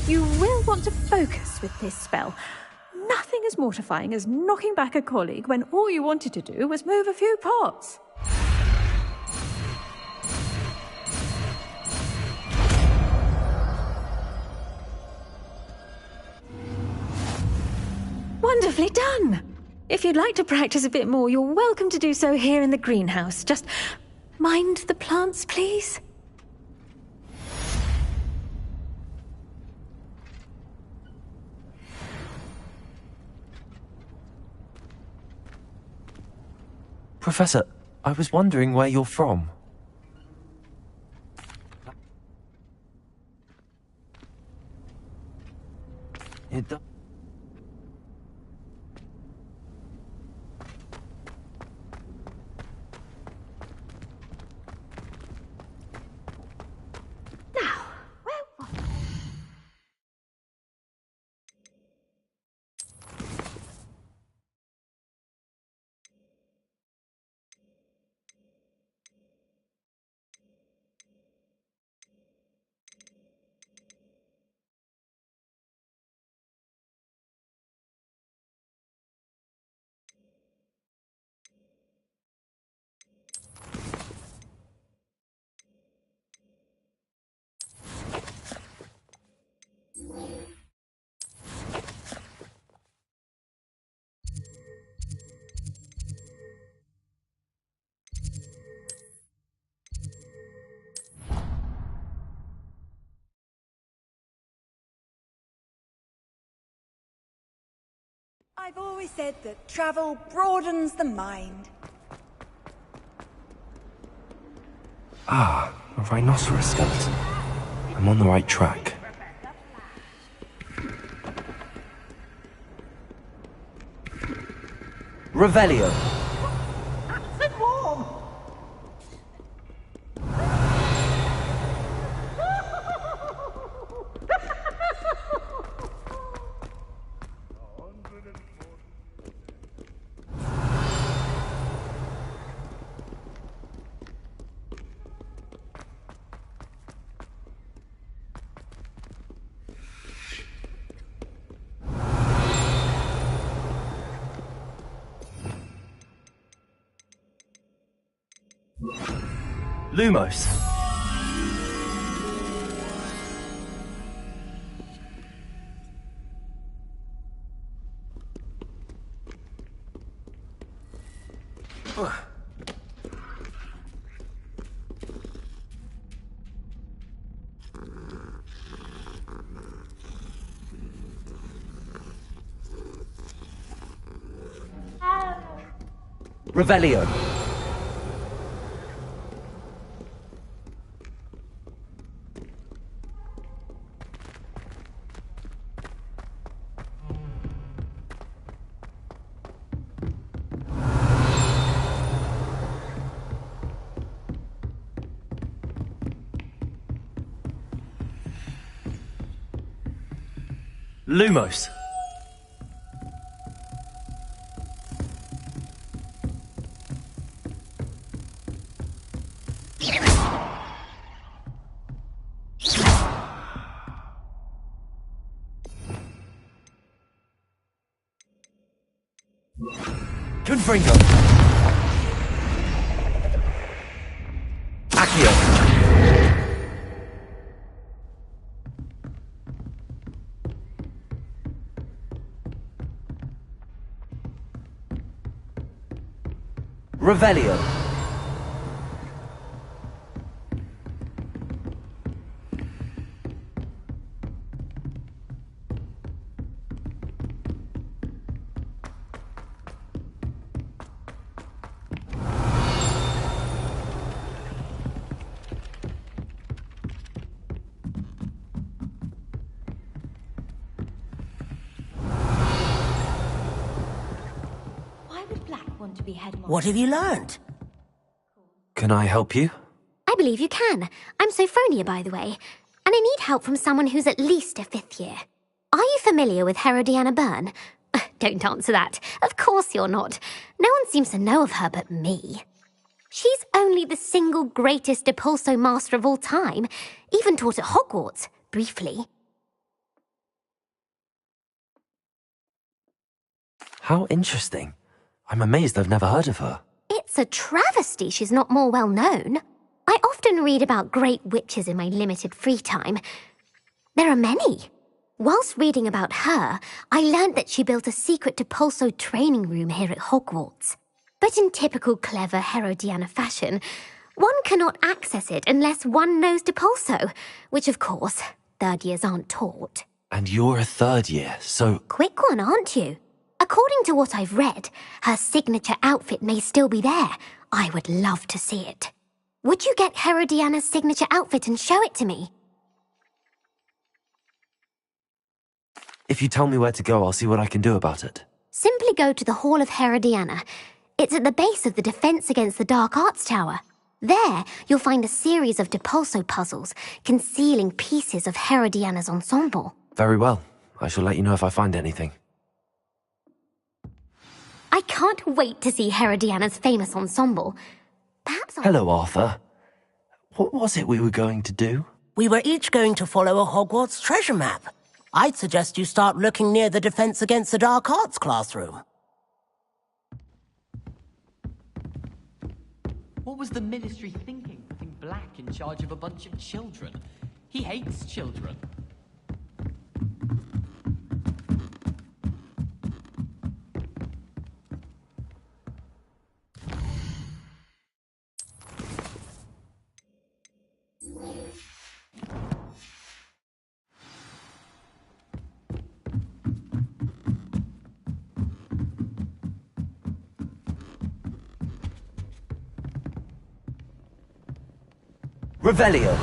You will want to focus with this spell. Nothing as mortifying as knocking back a colleague when all you wanted to do was move a few pots. Wonderfully done! If you'd like to practice a bit more, you're welcome to do so here in the greenhouse. Just mind the plants, please. Professor, I was wondering where you're from. I've always said that travel broadens the mind. Ah, a rhinoceros skeleton. I'm on the right track. Revelio. Sit warm! Lumos. Revelio. Lumos. Confringo. Accio. Revelio. Why would Black want to be headmaster? What have you learned? Can I help you? I believe you can. I'm Sophronia, by the way, and I need help from someone who's at least a 5th year. Are you familiar with Herodiana Byrne? Don't answer that. Of course you're not. No one seems to know of her but me. She's only the single greatest Depulso master of all time, even taught at Hogwarts, briefly. How interesting. I'm amazed I've never heard of her. It's a travesty she's not more well known. I often read about great witches in my limited free time. There are many. Whilst reading about her, I learnt that she built a secret Depulso training room here at Hogwarts. But in typical clever Herodiana fashion, one cannot access it unless one knows Depulso, which of course, 3rd years aren't taught. And you're a 3rd year, so... Quick one, aren't you? According to what I've read, her signature outfit may still be there. I would love to see it. Would you get Herodiana's signature outfit and show it to me? If you tell me where to go, I'll see what I can do about it. Simply go to the Hall of Herodiana. It's at the base of the Defense Against the Dark Arts Tower. There, you'll find a series of Depulso puzzles concealing pieces of Herodiana's ensemble. Very well. I shall let you know if I find anything. I can't wait to see Herodiana's famous ensemble. Perhaps Hello, Arthur. What was it we were going to do? We were each going to follow a Hogwarts treasure map. I'd suggest you start looking near the Defense Against the Dark Arts classroom. What was the Ministry thinking, putting Black in charge of a bunch of children? He hates children. Revelio.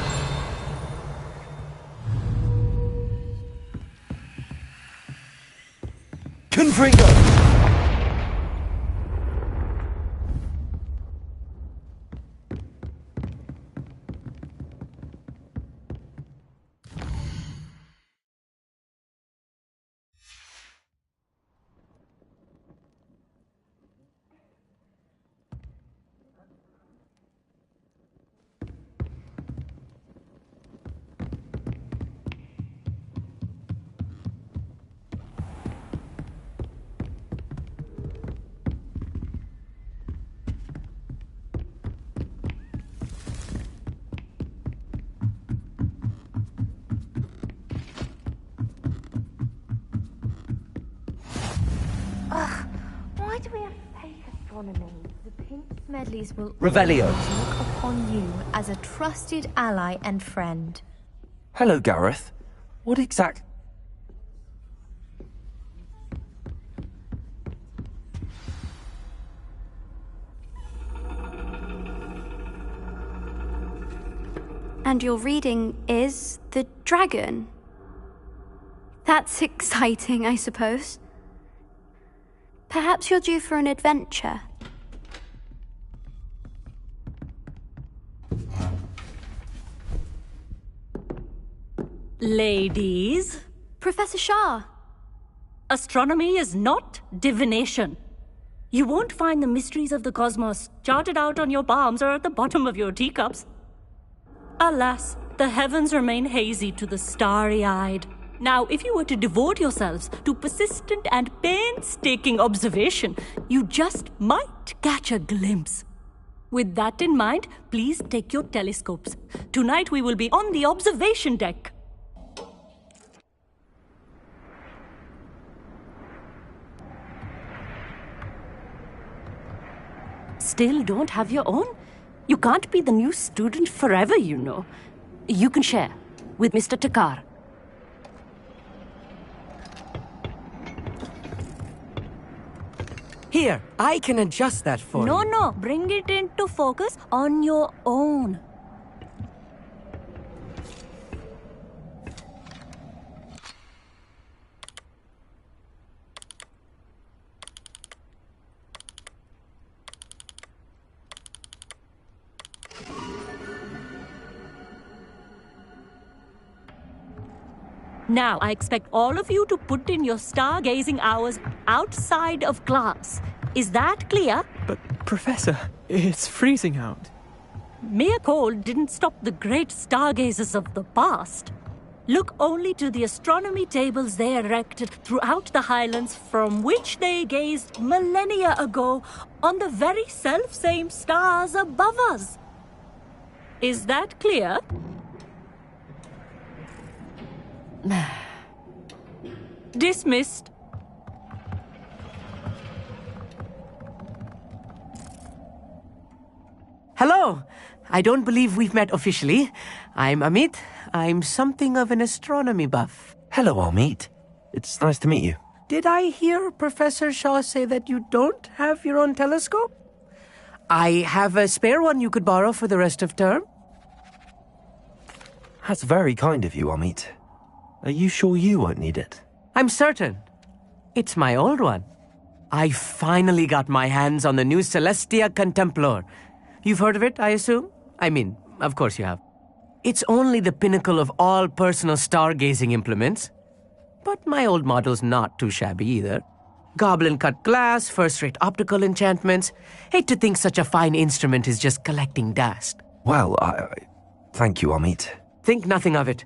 Confringo. Why do we have to take astronomy? The pink medleys will Revelio. always look upon you as a trusted ally and friend. Hello, Gareth. What exact... And your reading is the dragon. That's exciting, I suppose. Perhaps you're due for an adventure. Ladies. Professor Shah. Astronomy is not divination. You won't find the mysteries of the cosmos charted out on your palms or at the bottom of your teacups. Alas, the heavens remain hazy to the starry-eyed. Now, if you were to devote yourselves to persistent and painstaking observation, you just might catch a glimpse. With that in mind, please take your telescopes. Tonight we will be on the observation deck. Still don't have your own? You can't be the new student forever, you know. You can share with Mr. Takar. Here, I can adjust that for you. No, bring it into focus on your own. Now, I expect all of you to put in your stargazing hours outside of class. Is that clear? But, Professor, it's freezing out. Mere cold didn't stop the great stargazers of the past. Look only to the astronomy tables they erected throughout the Highlands from which they gazed millennia ago on the very self-same stars above us. Is that clear? Dismissed. Hello! I don't believe we've met officially. I'm Amit. I'm something of an astronomy buff. Hello, Amit. It's nice to meet you. Did I hear Professor Shaw say that you don't have your own telescope? I have a spare one you could borrow for the rest of term. That's very kind of you, Amit. Are you sure you won't need it? I'm certain. It's my old one. I finally got my hands on the new Celestia Contemplar. You've heard of it, I assume? I mean, of course you have. It's only the pinnacle of all personal stargazing implements. But my old model's not too shabby either. Goblin-cut glass, first-rate optical enchantments. Hate to think such a fine instrument is just collecting dust. Well, thank you, Amit. Think nothing of it.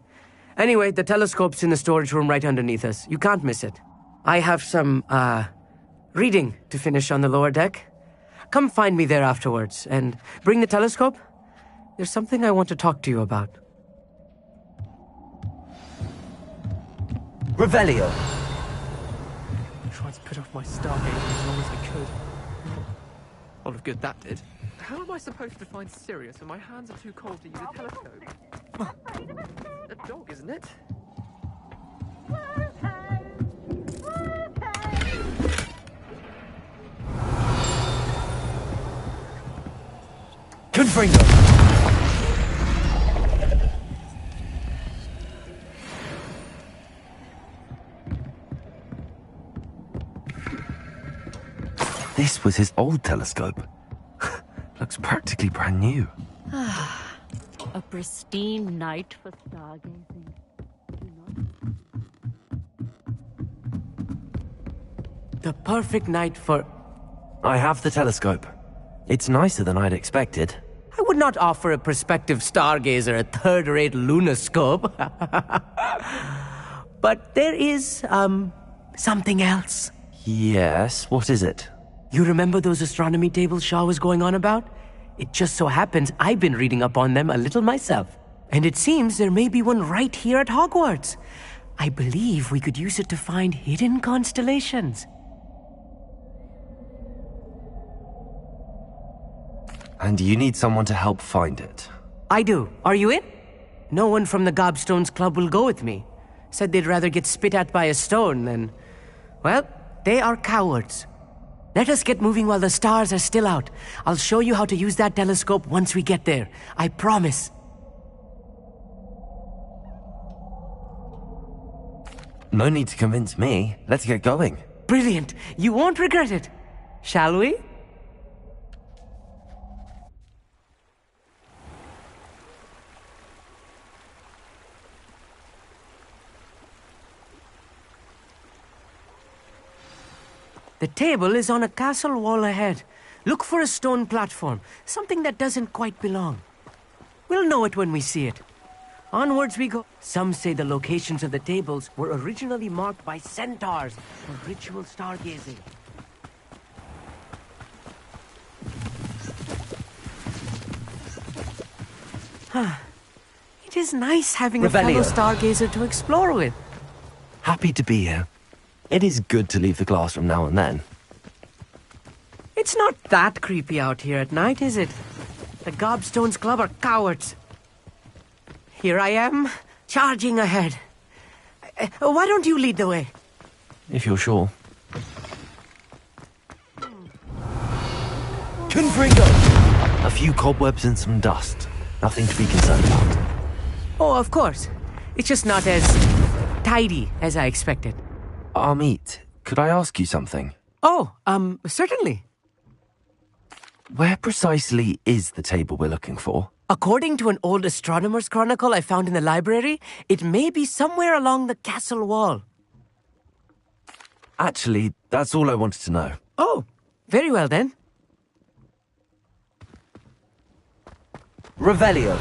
Anyway, the telescope's in the storage room right underneath us. You can't miss it. I have some, reading to finish on the lower deck. Come find me there afterwards, and bring the telescope. There's something I want to talk to you about. Revelio. I tried to put off my stargazing as long as I could. A lot of good that did. How am I supposed to find Sirius when my hands are too cold to use a telescope? A dog, isn't it? Confringo. this was his old telescope. Looks practically brand new. A pristine night for stargazing. The perfect night for... I have the telescope. It's nicer than I'd expected. I would not offer a prospective stargazer a third-rate lunoscope. But there is, something else. Yes, what is it? You remember those astronomy tables Shaw was going on about? It just so happens I've been reading up on them a little myself. And it seems there may be one right here at Hogwarts. I believe we could use it to find hidden constellations. And you need someone to help find it. I do. Are you in? No one from the Gobstones Club will go with me. Said they'd rather get spit at by a stone than... Well, they are cowards. Let us get moving while the stars are still out. I'll show you how to use that telescope once we get there. I promise. No need to convince me. Let's get going. Brilliant. You won't regret it. Shall we? The table is on a castle wall ahead. Look for a stone platform, something that doesn't quite belong. We'll know it when we see it. Onwards we go. Some say the locations of the tables were originally marked by centaurs for ritual stargazing. It is nice having Revelio. a fellow stargazer to explore with. Happy to be here. It is good to leave the classroom now and then. It's not that creepy out here at night, is it? The Gobstones Club are cowards. Here I am, charging ahead. Why don't you lead the way? If you're sure. Confringo! A few cobwebs and some dust. Nothing to be concerned about. Oh, of course. It's just not as tidy as I expected. Amit, could I ask you something? Oh, certainly. Where precisely is the table we're looking for? According to an old astronomer's chronicle I found in the library, it may be somewhere along the castle wall. Actually, that's all I wanted to know. Oh, very well then. Revelio.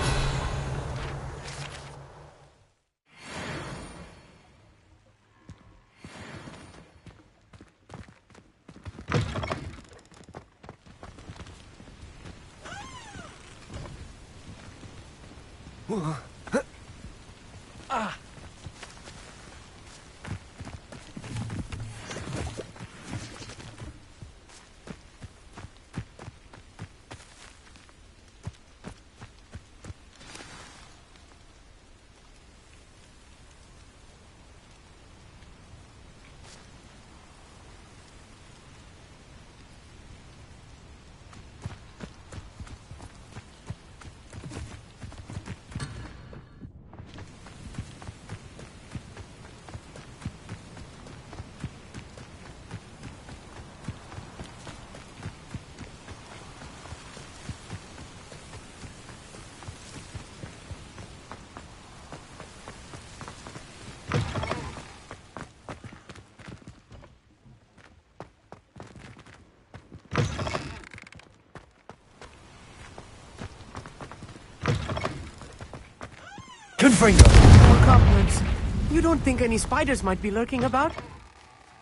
Confringo! More cobwebs. You don't think any spiders might be lurking about?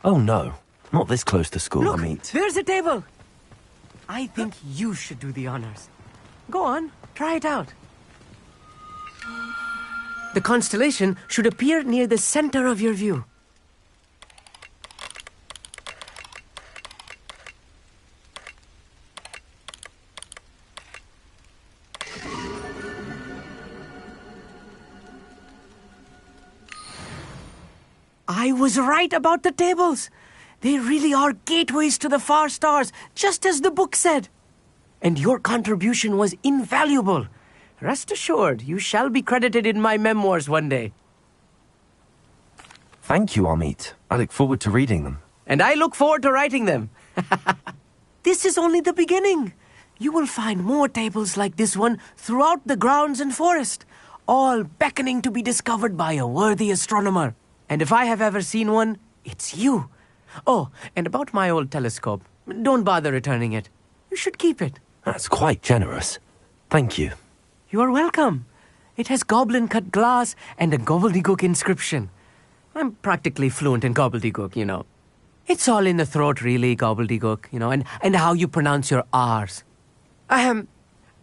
Oh no, not this close to school, Look, Amit. there's a table. I think you should do the honors. Go on, try it out. The constellation should appear near the center of your view. I was right about the tables. They really are gateways to the far stars, just as the book said. And your contribution was invaluable. Rest assured, you shall be credited in my memoirs one day. Thank you, Amit. I look forward to reading them. And I look forward to writing them. This is only the beginning. You will find more tables like this one throughout the grounds and forest, all beckoning to be discovered by a worthy astronomer. And if I have ever seen one, it's you. Oh, and about my old telescope, don't bother returning it. You should keep it. That's quite generous. Thank you. You are welcome. It has goblin-cut glass and a gobbledygook inscription. I'm practically fluent in gobbledygook, you know. It's all in the throat, really, gobbledygook, you know, and how you pronounce your R's.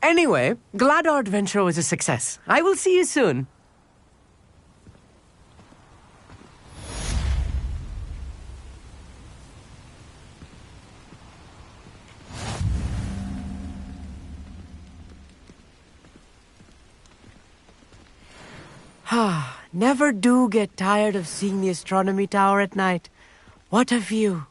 Anyway, glad our adventure was a success. I will see you soon. Never do get tired of seeing the astronomy tower at night. What a view.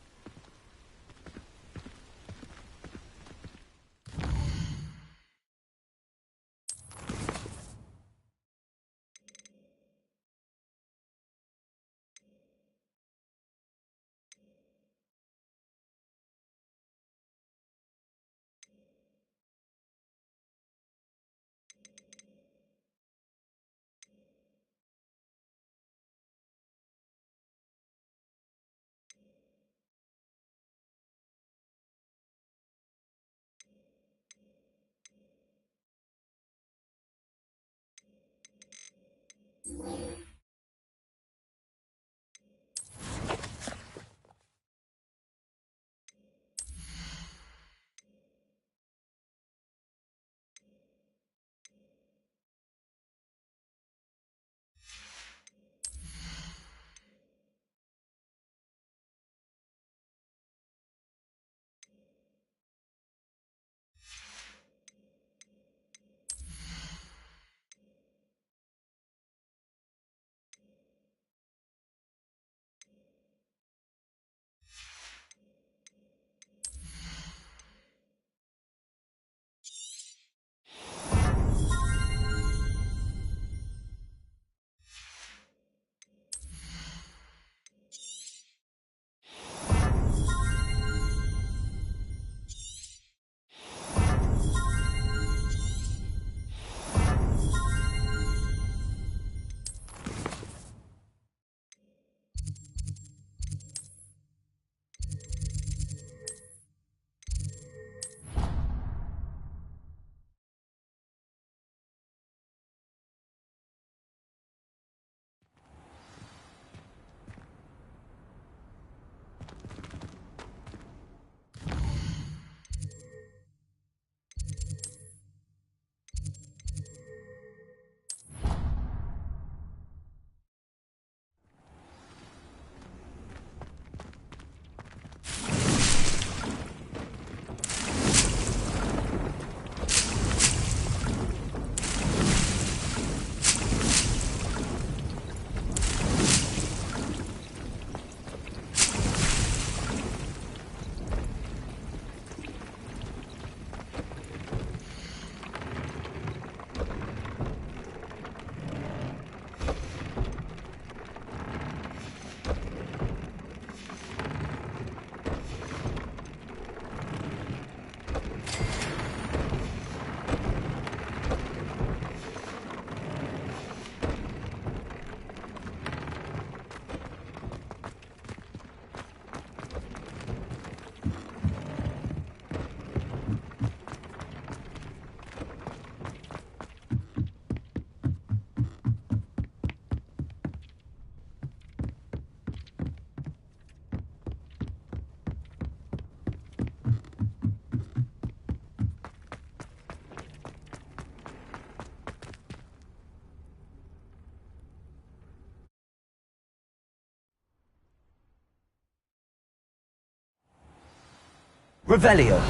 Revelio.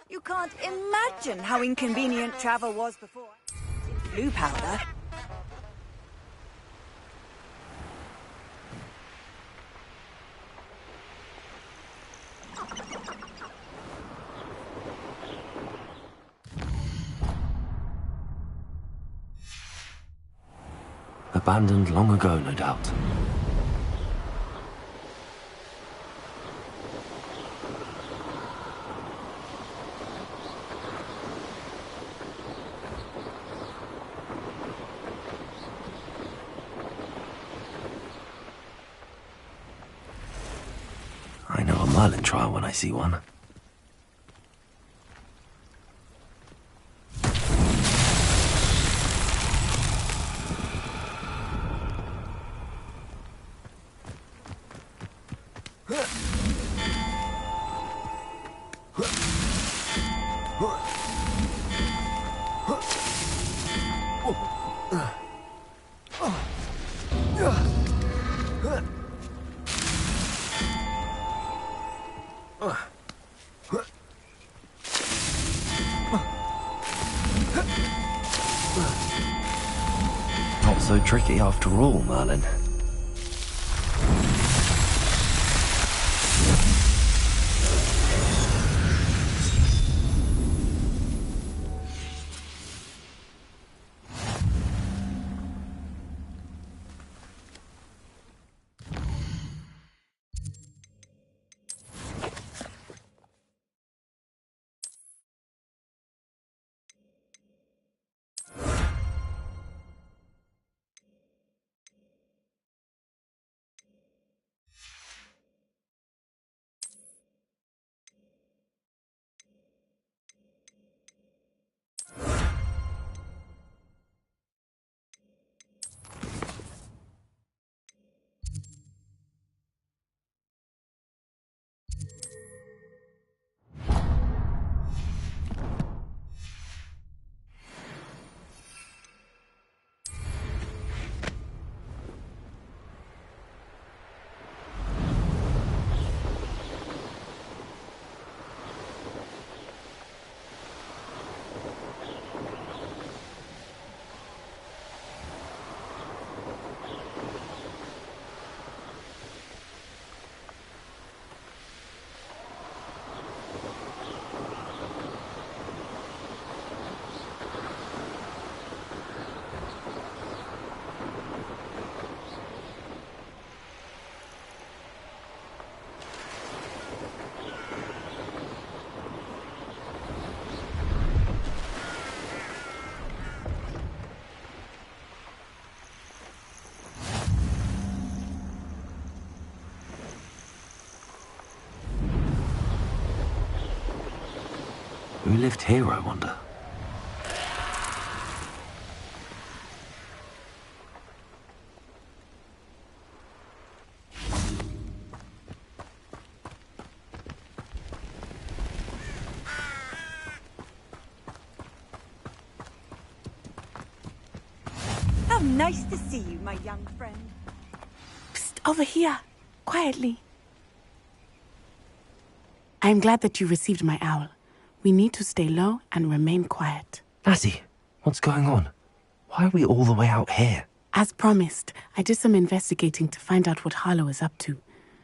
You can't imagine how inconvenient travel was before. Blue powder. Abandoned long ago, no doubt. I know a Merlin trial when I see one. Not so tricky after all, Merlin. Who lived here, I wonder? How nice to see you, my young friend. Psst, over here. Quietly. I am glad that you received my owl. We need to stay low and remain quiet. Natty, what's going on? Why are we all the way out here? As promised, I did some investigating to find out what Harlow is up to.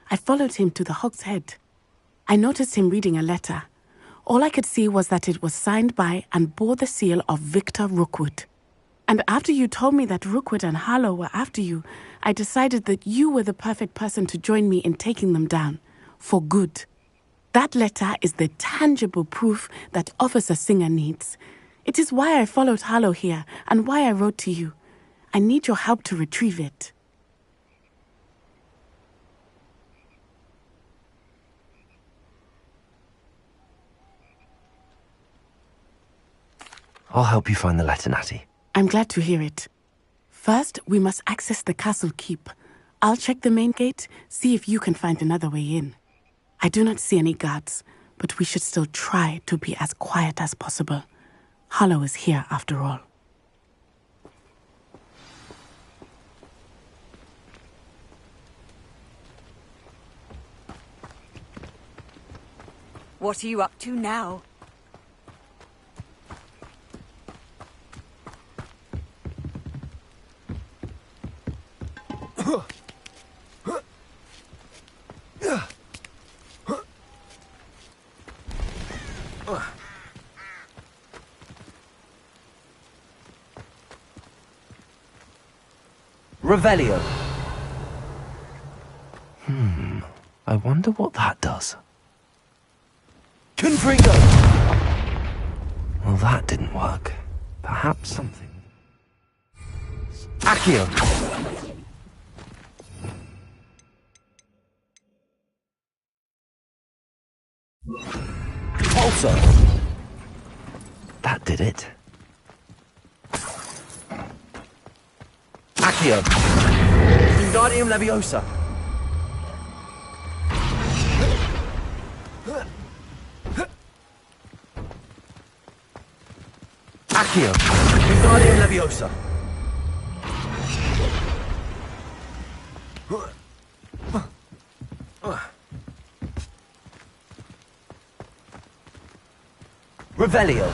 I followed him to the Hog's Head. I noticed him reading a letter. All I could see was that it was signed by and bore the seal of Victor Rookwood. And after you told me that Rookwood and Harlow were after you, I decided that you were the perfect person to join me in taking them down. For good. That letter is the tangible proof that Officer Singer needs. It is why I followed Harlow here and why I wrote to you. I need your help to retrieve it. I'll help you find the letter, Natty. I'm glad to hear it. First, we must access the castle keep. I'll check the main gate, see if you can find another way in. I do not see any guards, but we should still try to be as quiet as possible. Harlow is here after all. What are you up to now? Revelio. I wonder what that does. Confringo! Well, that didn't work. Perhaps something. Accio! Pulsar! That did it. Accio! Wingardium Leviosa! Accio! Wingardium Leviosa! Revelio!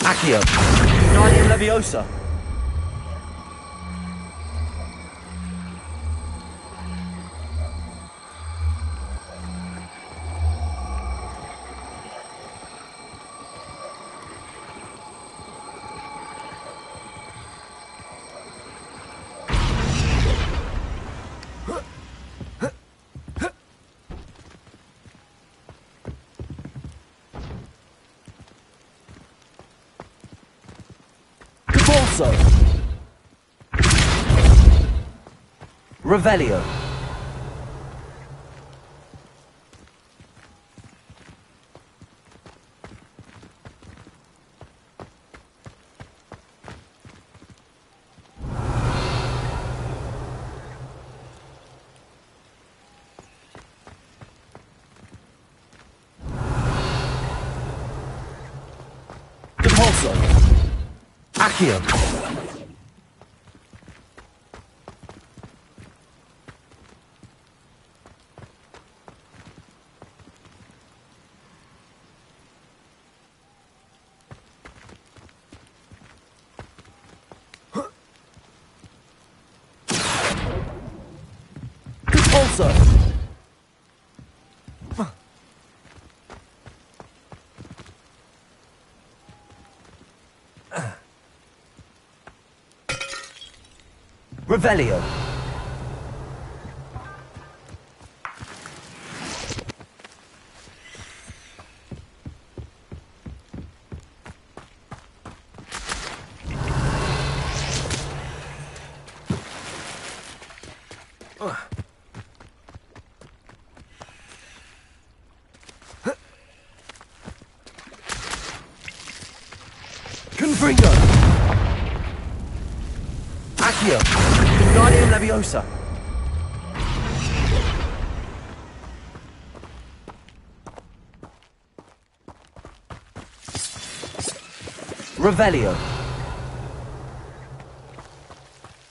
Accio! Wingardium Leviosa! Revelio. Depulso. Accio. Depulso. Revelio. Confringo. Accio. Wingardium Leviosa. Revelio.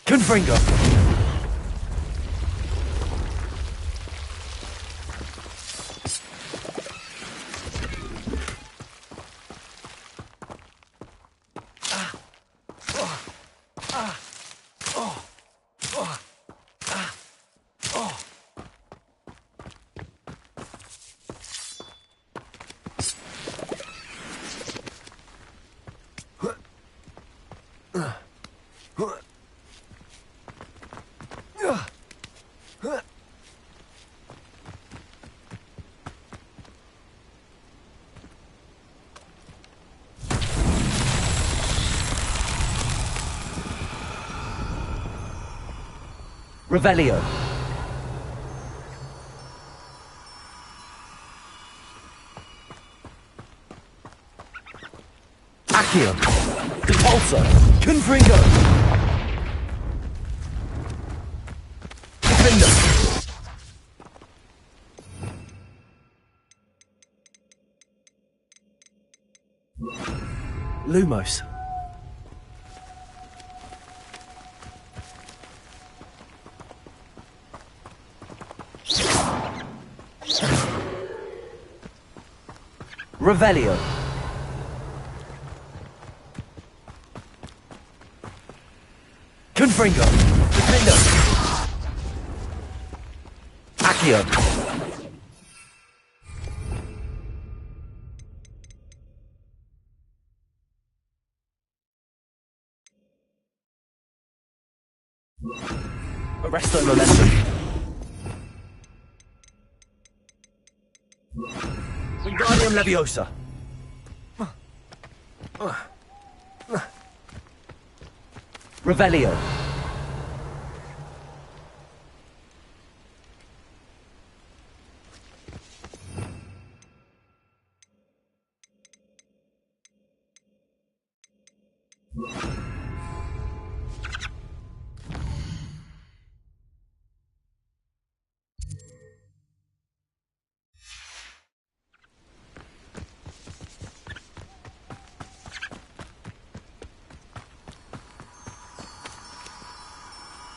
Confringo. Revelio. Accio. Depulso. Confringo. Defender. Lumos. Revelio. Confringo. Defendo. Accio. Arresto Momentum. Wingardium Leviosa. Revelio.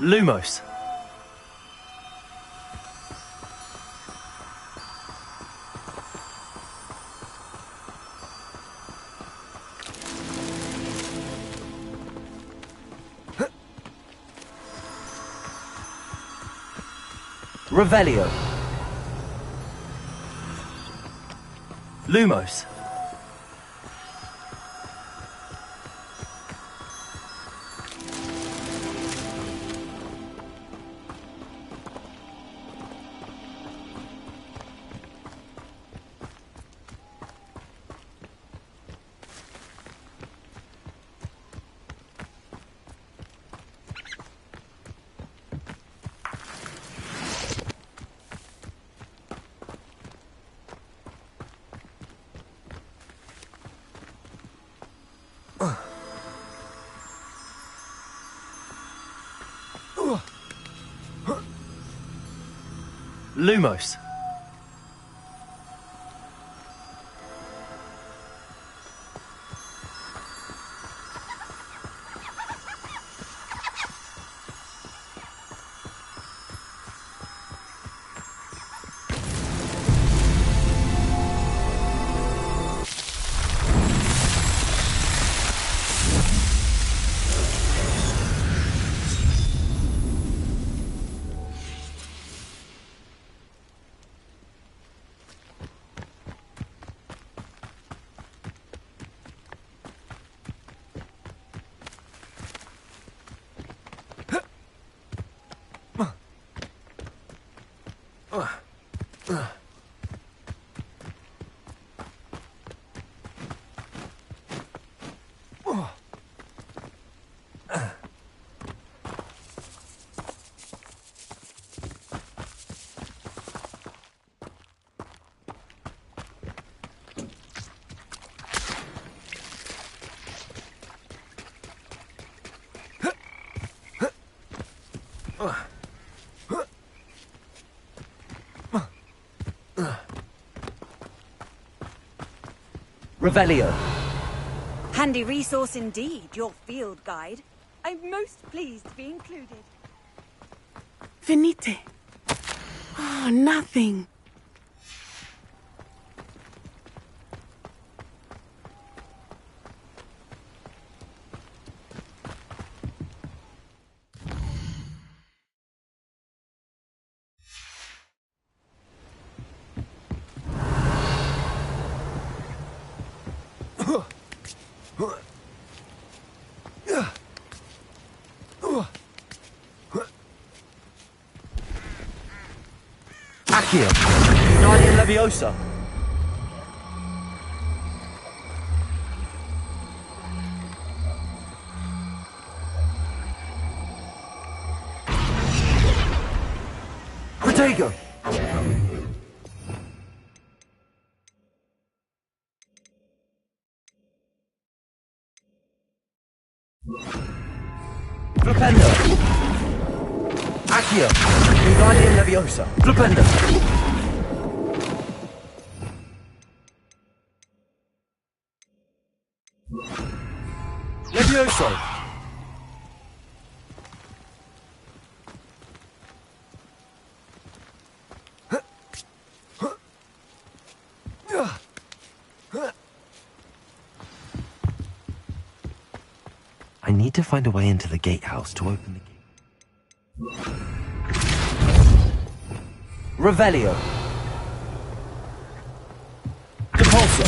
Lumos. Revelio. Lumos. Lumos. Revelio. Handy resource indeed, your field guide. I'm most pleased to be included. Venite. Oh, nothing. Accio. Wingardium Leviosa. Protego. Flipendo. Accio. Wingardium Leviosa. Flipendo. Levioso. I need to find a way into the gatehouse to open the gate. Revelio. Depulso.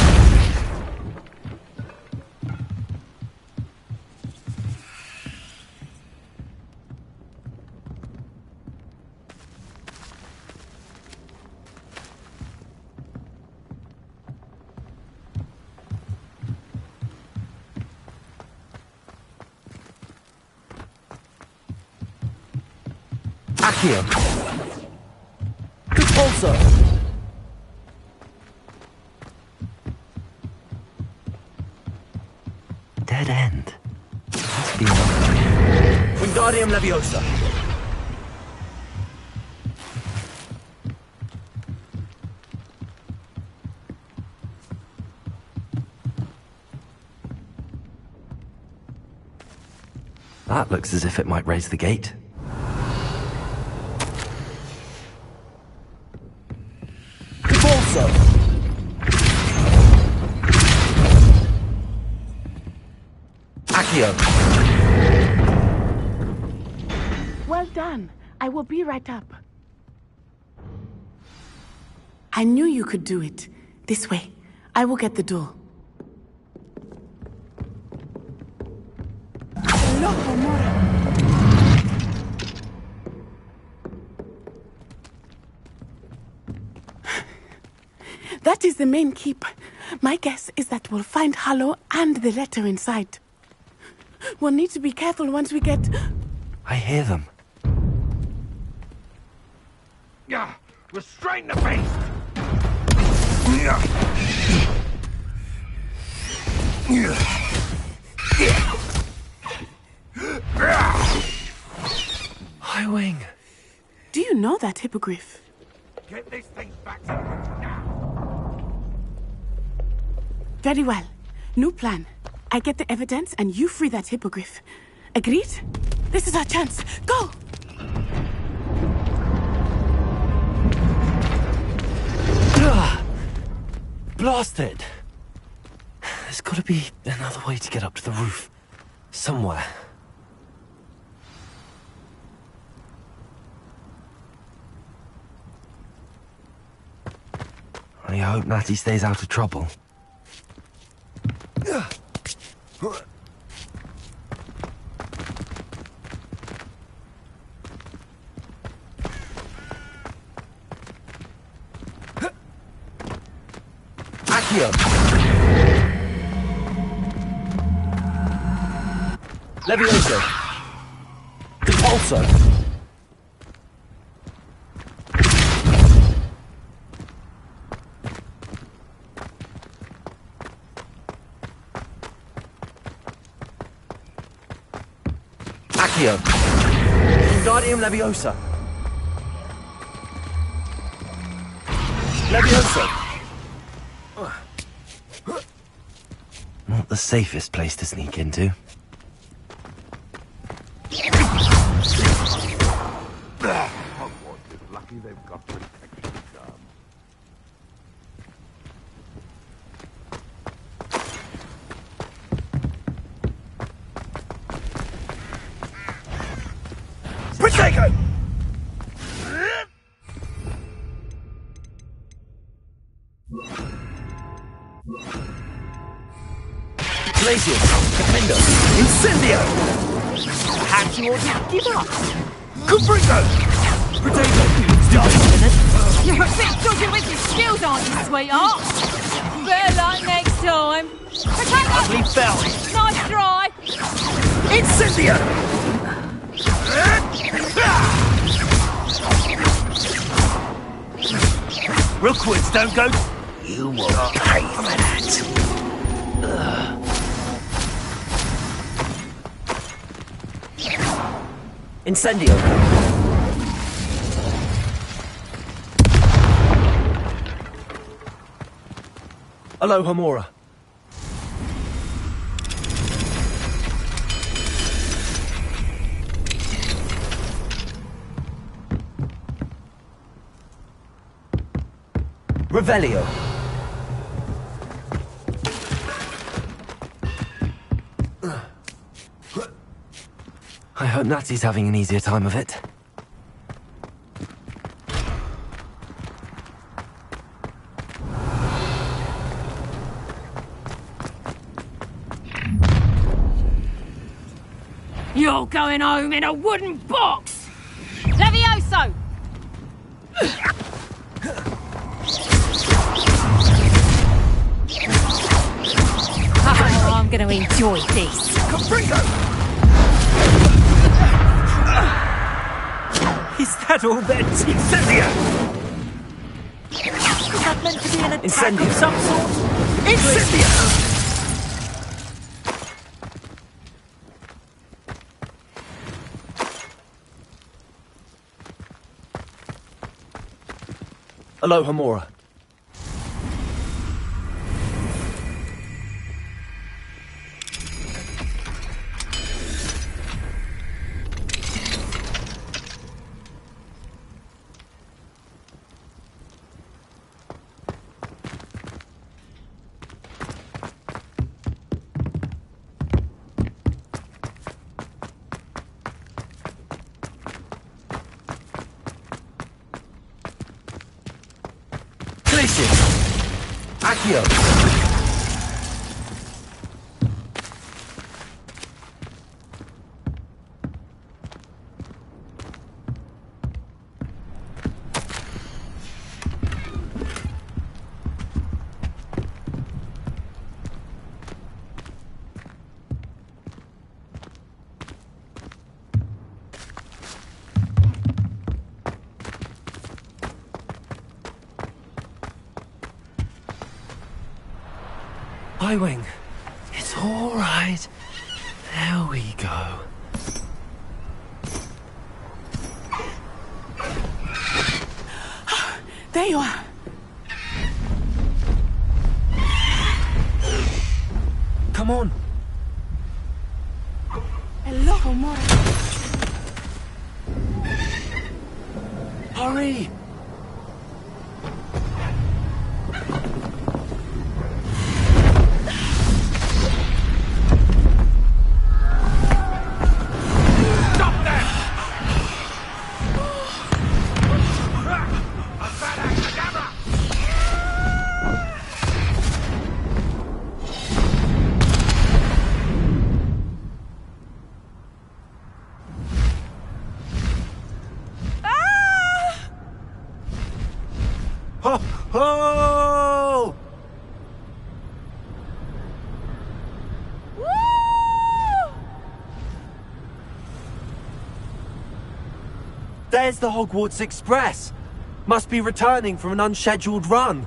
Accio. Depulso. Dead end. Must be Wingardium Leviosa. That looks as if it might raise the gate. Depulso. Accio. Well done. I will be right up. I knew you could do it. This way. I will get the door. Loco, Mora. That is the main keep. My guess is that we'll find Hallow and the letter inside. We'll need to be careful once we get... I hear them. Yeah, restrain the beast! High Wing. Do you know that hippogriff? Get this thing back to me now! Very well. New plan. I get the evidence and you free that hippogriff. Agreed? This is our chance. Go! Blasted! There's gotta be another way to get up to the roof. Somewhere. I hope Natty stays out of trouble. Accio. Levioso. Depulso. Accio. Wingardium Leviosa. Levioso. Not the safest place to sneak into. Hogwarts is lucky they've got protection done. Protego! Glacius, Defender, Incendio! Perhaps you ought to give up! Cuprico! Potato! Stop a minute! You're a bit dodgy with your skills, aren't you, sweetheart? Better luck next time. Potato! Ugly fell! Nice try! Incendio! Rookwoods don't go... You will pay for that! Incendio. Aloha Mora. Revelio. hope Natty's having an easier time of it. You're going home in a wooden box! Levioso! Oh, I'm going to enjoy this. Is that all that? Incendia! Is that meant to be an attack Incendia. of some sort? Incendia! Aloha, Mora. Accio! Wing. It's all right. There we go. There you are. Come on. Hello, Mora. Hurry! Oh! There's the Hogwarts Express. Must be returning from an unscheduled run.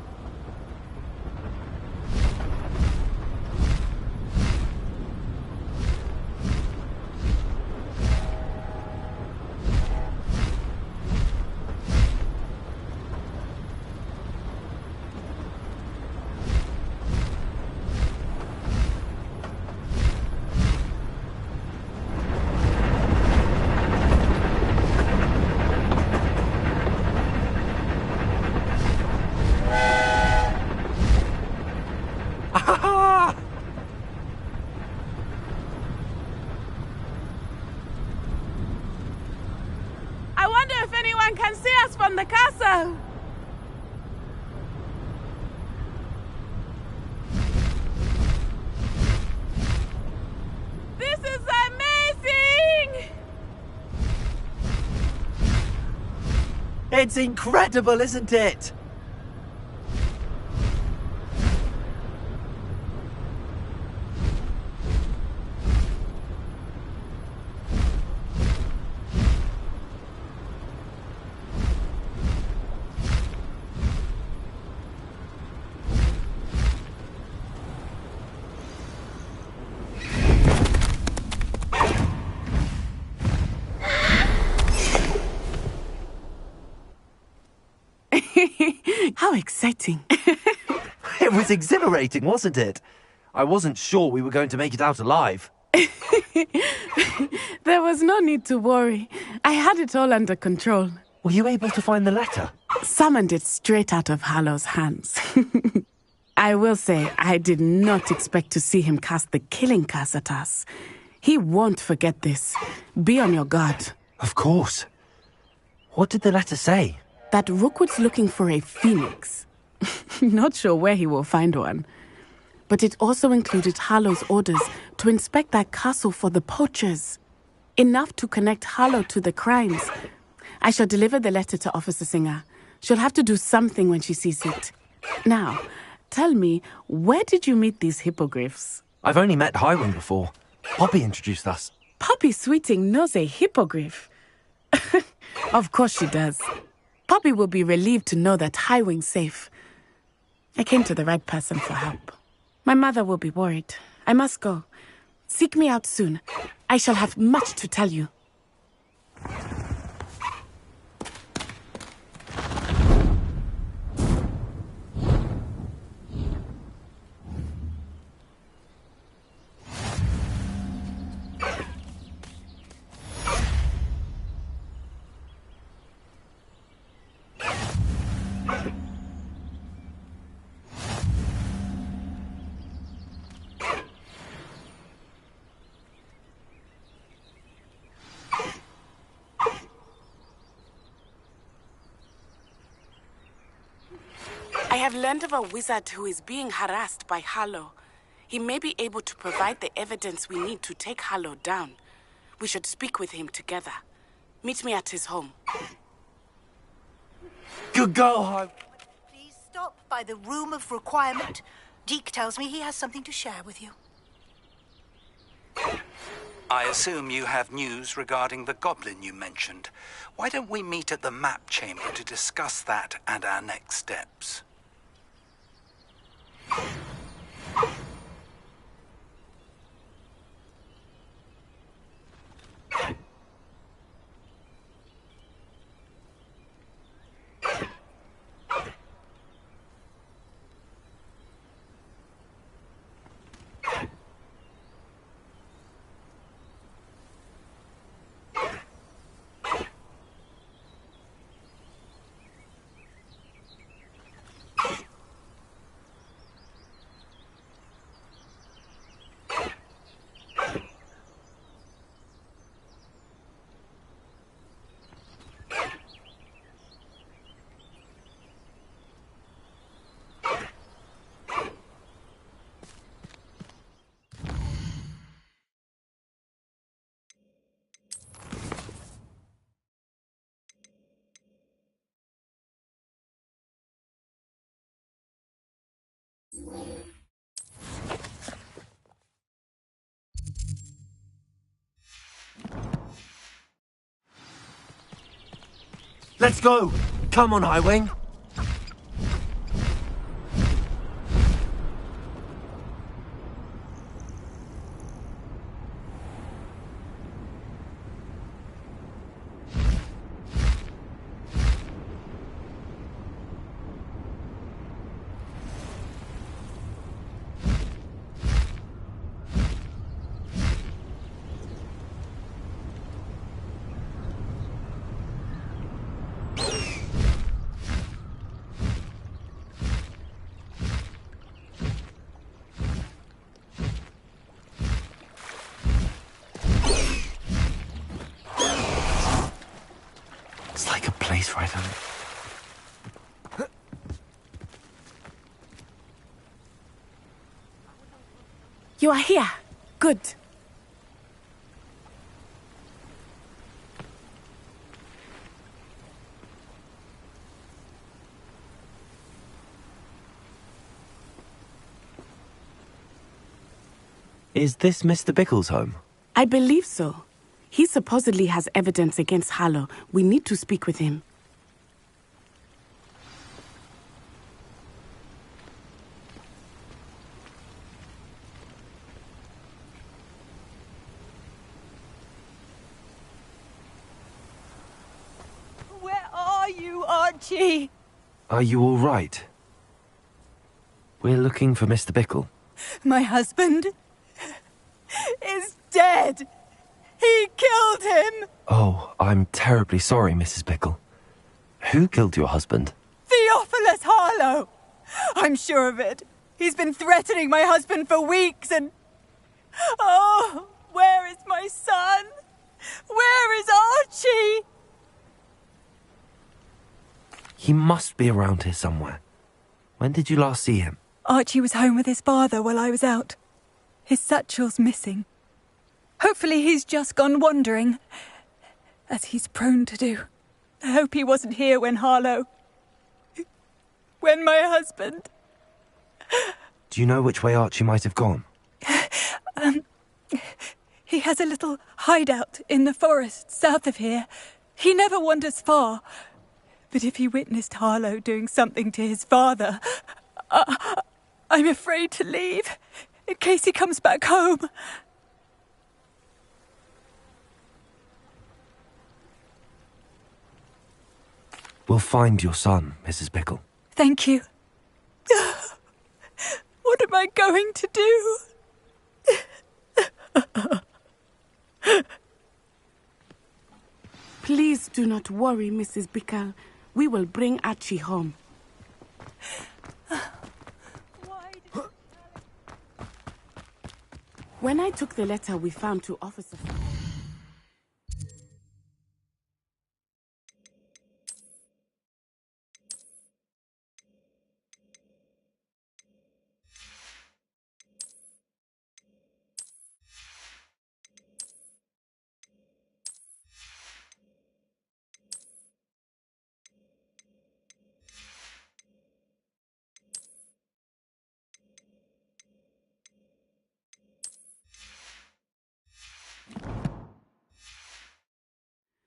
I wonder if anyone can see us from the castle. This is amazing! It's incredible, isn't it? How exciting. It was exhilarating, wasn't it? I wasn't sure we were going to make it out alive. There was no need to worry. I had it all under control. Were you able to find the letter? Summoned it straight out of Hallow's hands. I will say, I did not expect to see him cast the killing curse at us. He won't forget this. Be on your guard. Of course. What did the letter say? That Rookwood's looking for a phoenix. Not sure where he will find one. But it also included Harlow's orders to inspect that castle for the poachers. Enough to connect Harlow to the crimes. I shall deliver the letter to Officer Singer. She'll have to do something when she sees it. Now, tell me, where did you meet these hippogriffs? I've only met Highwing before. Poppy introduced us. Poppy Sweeting knows a hippogriff. Of course she does. Poppy will be relieved to know that Highwing's safe. I came to the right person for help. My mother will be worried. I must go. Seek me out soon. I shall have much to tell you. I have learned of a wizard who is being harassed by Harlow. He may be able to provide the evidence we need to take Harlow down. We should speak with him together. Meet me at his home. Good girl, Highwing. Please stop by the room of requirement. Deke tells me he has something to share with you. I assume you have news regarding the goblin you mentioned. Why don't we meet at the map chamber to discuss that and our next steps? Let's go! Come on, Highwing. Right on it. You are here. Good. Is this Mr. Bickle's home? I believe so. He supposedly has evidence against Harlow. We need to speak with him. Where are you, Archie? Are you all right? We're looking for Mr. Bickle. My husband is dead. He killed him. Oh, I'm terribly sorry, Mrs. Bickle. Who killed your husband? Theophilus Harlow. I'm sure of it. He's been threatening my husband for weeks and... Oh, Where is my son? Where is Archie? He must be around here somewhere. When did you last see him? Archie was home with his father while I was out. His satchel's missing. Hopefully he's just gone wandering, as he's prone to do. I hope he wasn't here when Harlow... when my husband... Do you know which way Archie might have gone? He has a little hideout in the forest south of here. He never wanders far. But if he witnessed Harlow doing something to his father, I'm afraid to leave, in case he comes back home. We'll find your son, Mrs. Pickle. Thank you. What am I going to do? Please do not worry, Mrs. Bickle. We will bring Archie home. When I took the letter we found to Officer...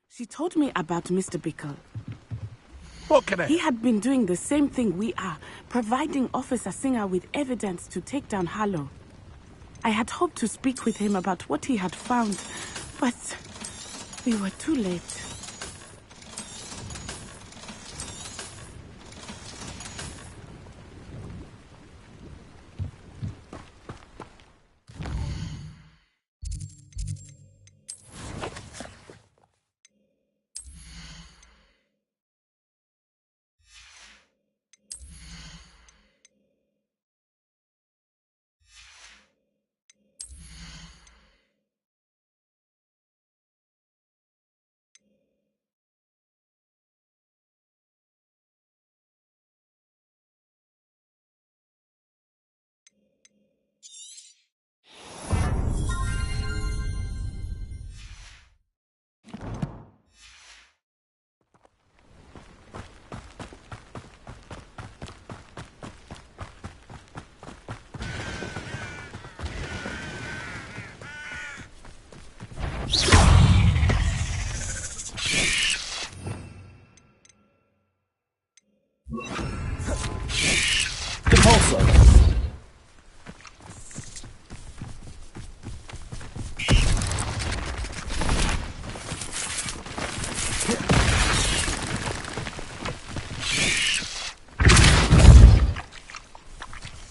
She told me about Mr. Bickle. What can I... He had been doing the same thing we are, providing Officer Singer with evidence to take down Harlow. I had hoped to speak with him about what he had found, but we were too late.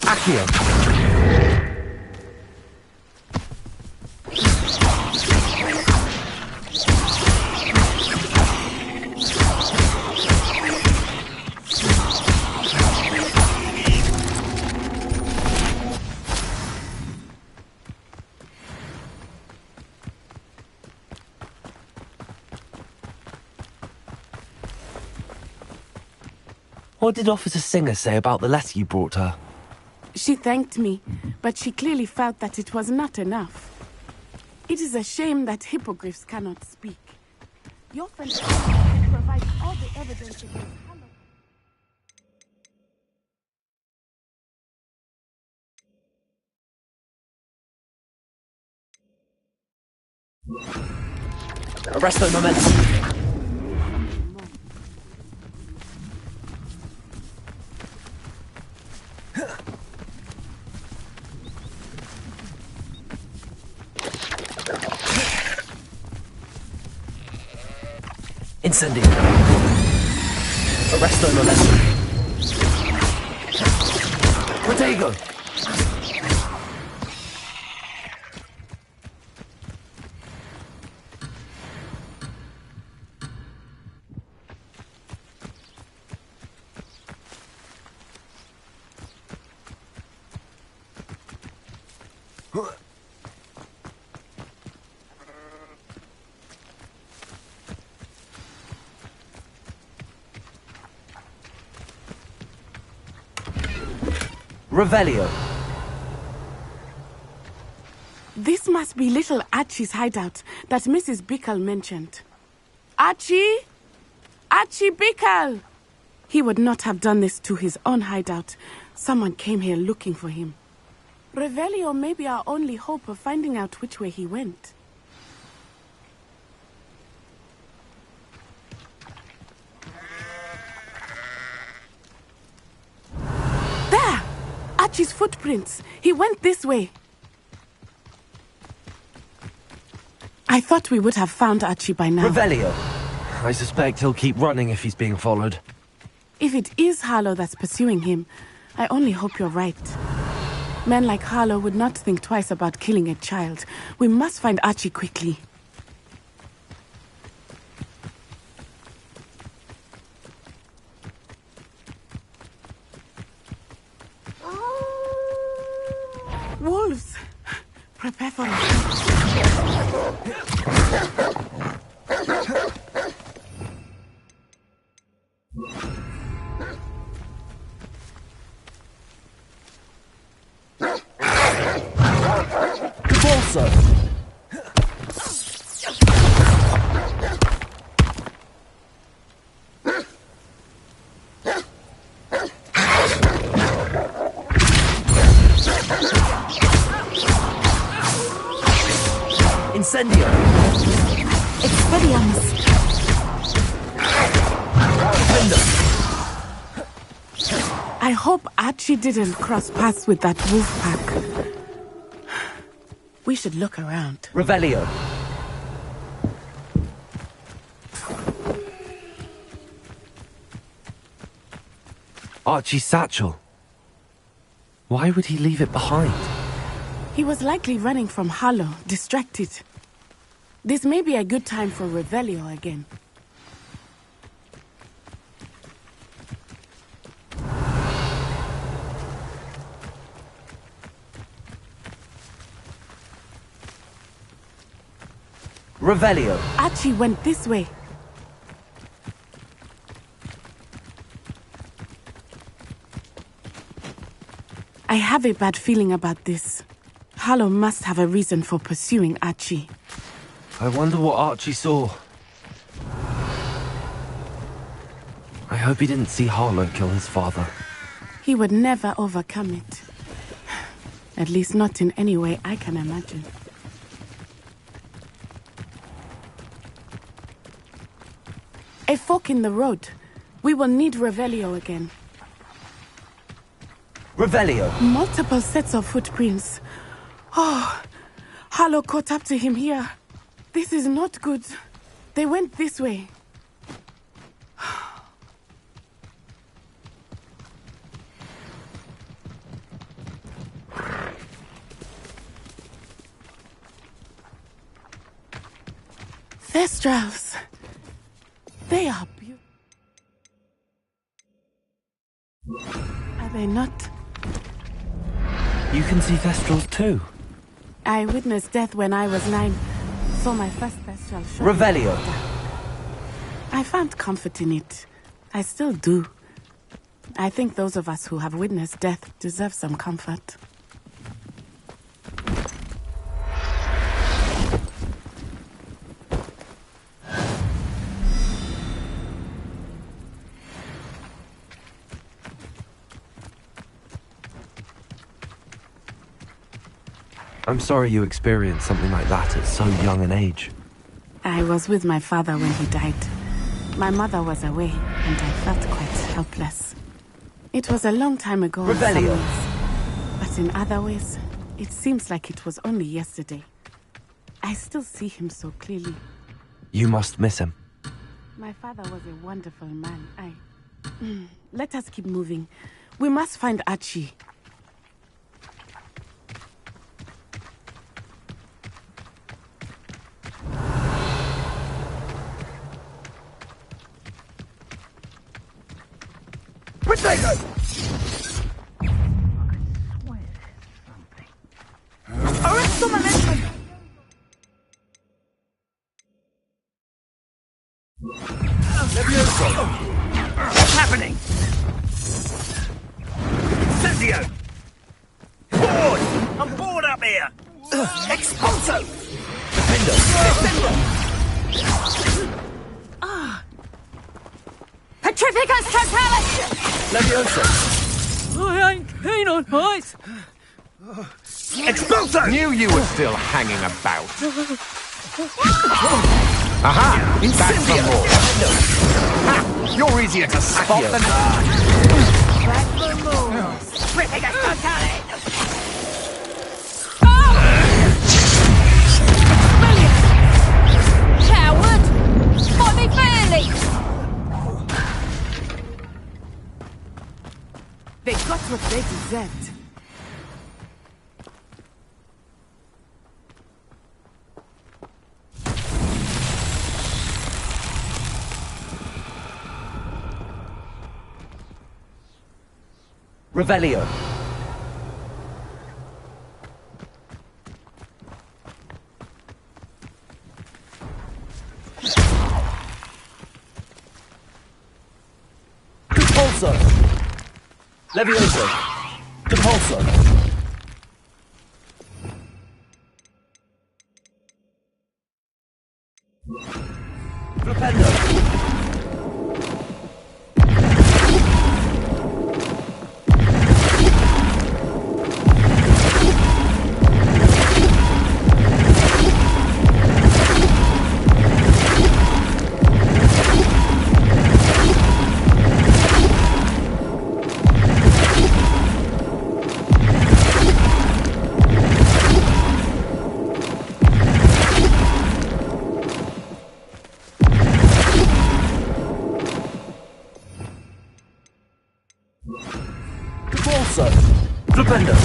Accio. What did Officer Singer say about the letter you brought her? She thanked me, but she clearly felt that it was not enough. It is a shame that hippogriffs cannot speak. Your friend provides all the evidence against Harlow. Arresto momentum. Incendio. Arresto momentum. Protego. Revelio. This must be little Archie's hideout that Mrs. Bickle mentioned. Archie? Archie Bickle! He would not have done this to his own hideout. Someone came here looking for him. Revelio may be our only hope of finding out which way he went. There! Archie's footprints. He went this way. I thought we would have found Archie by now. Revelio. I suspect he'll keep running if he's being followed. If it is Harlow that's pursuing him, I only hope you're right. Men like Harlow would not think twice about killing a child. We must find Archie quickly. Wolves! Prepare for us. Bolsa! Incendio! Expelliarmus! I hope Archie didn't cross paths with that wolf pack. We should look around. Revelio. Archie's satchel. Why would he leave it behind? He was likely running from Harlow, distracted. This may be a good time for Revelio again. Revelio. Archie went this way. I have a bad feeling about this. Harlow must have a reason for pursuing Archie. I wonder what Archie saw. I hope he didn't see Harlow kill his father. He would never overcome it. At least not in any way I can imagine. A fork in the road. We will need Revelio again. Revelio. Multiple sets of footprints. Oh, Harlow caught up to him here. This is not good. They went this way. Thestrals. They are beautiful. Are they not? You can see Thestrals too. I witnessed death when I was 9. Saw my first Thestral shot. Revelio. I found comfort in it. I still do. I think those of us who have witnessed death deserve some comfort. I'm sorry you experienced something like that at so young an age. I was with my father when he died. My mother was away, and I felt quite helpless. It was a long time ago in some ways, but in other ways, it seems like it was only yesterday. I still see him so clearly. You must miss him. My father was a wonderful man. Let us keep moving. We must find Archie. What's happening? Incendio! here! Expulso! Petrificus Totalis! Leviosa! I ain't keen on heights. Expulso! Knew you were still hanging about. Aha! Back for more. Ha! You're easier to spot than... Back for more. Petrificus Totalis! Coward! Fight me fairly! They got what they deserved. Revelio. Depulso. Levioso. Depulso. Flipendo. Flipendo.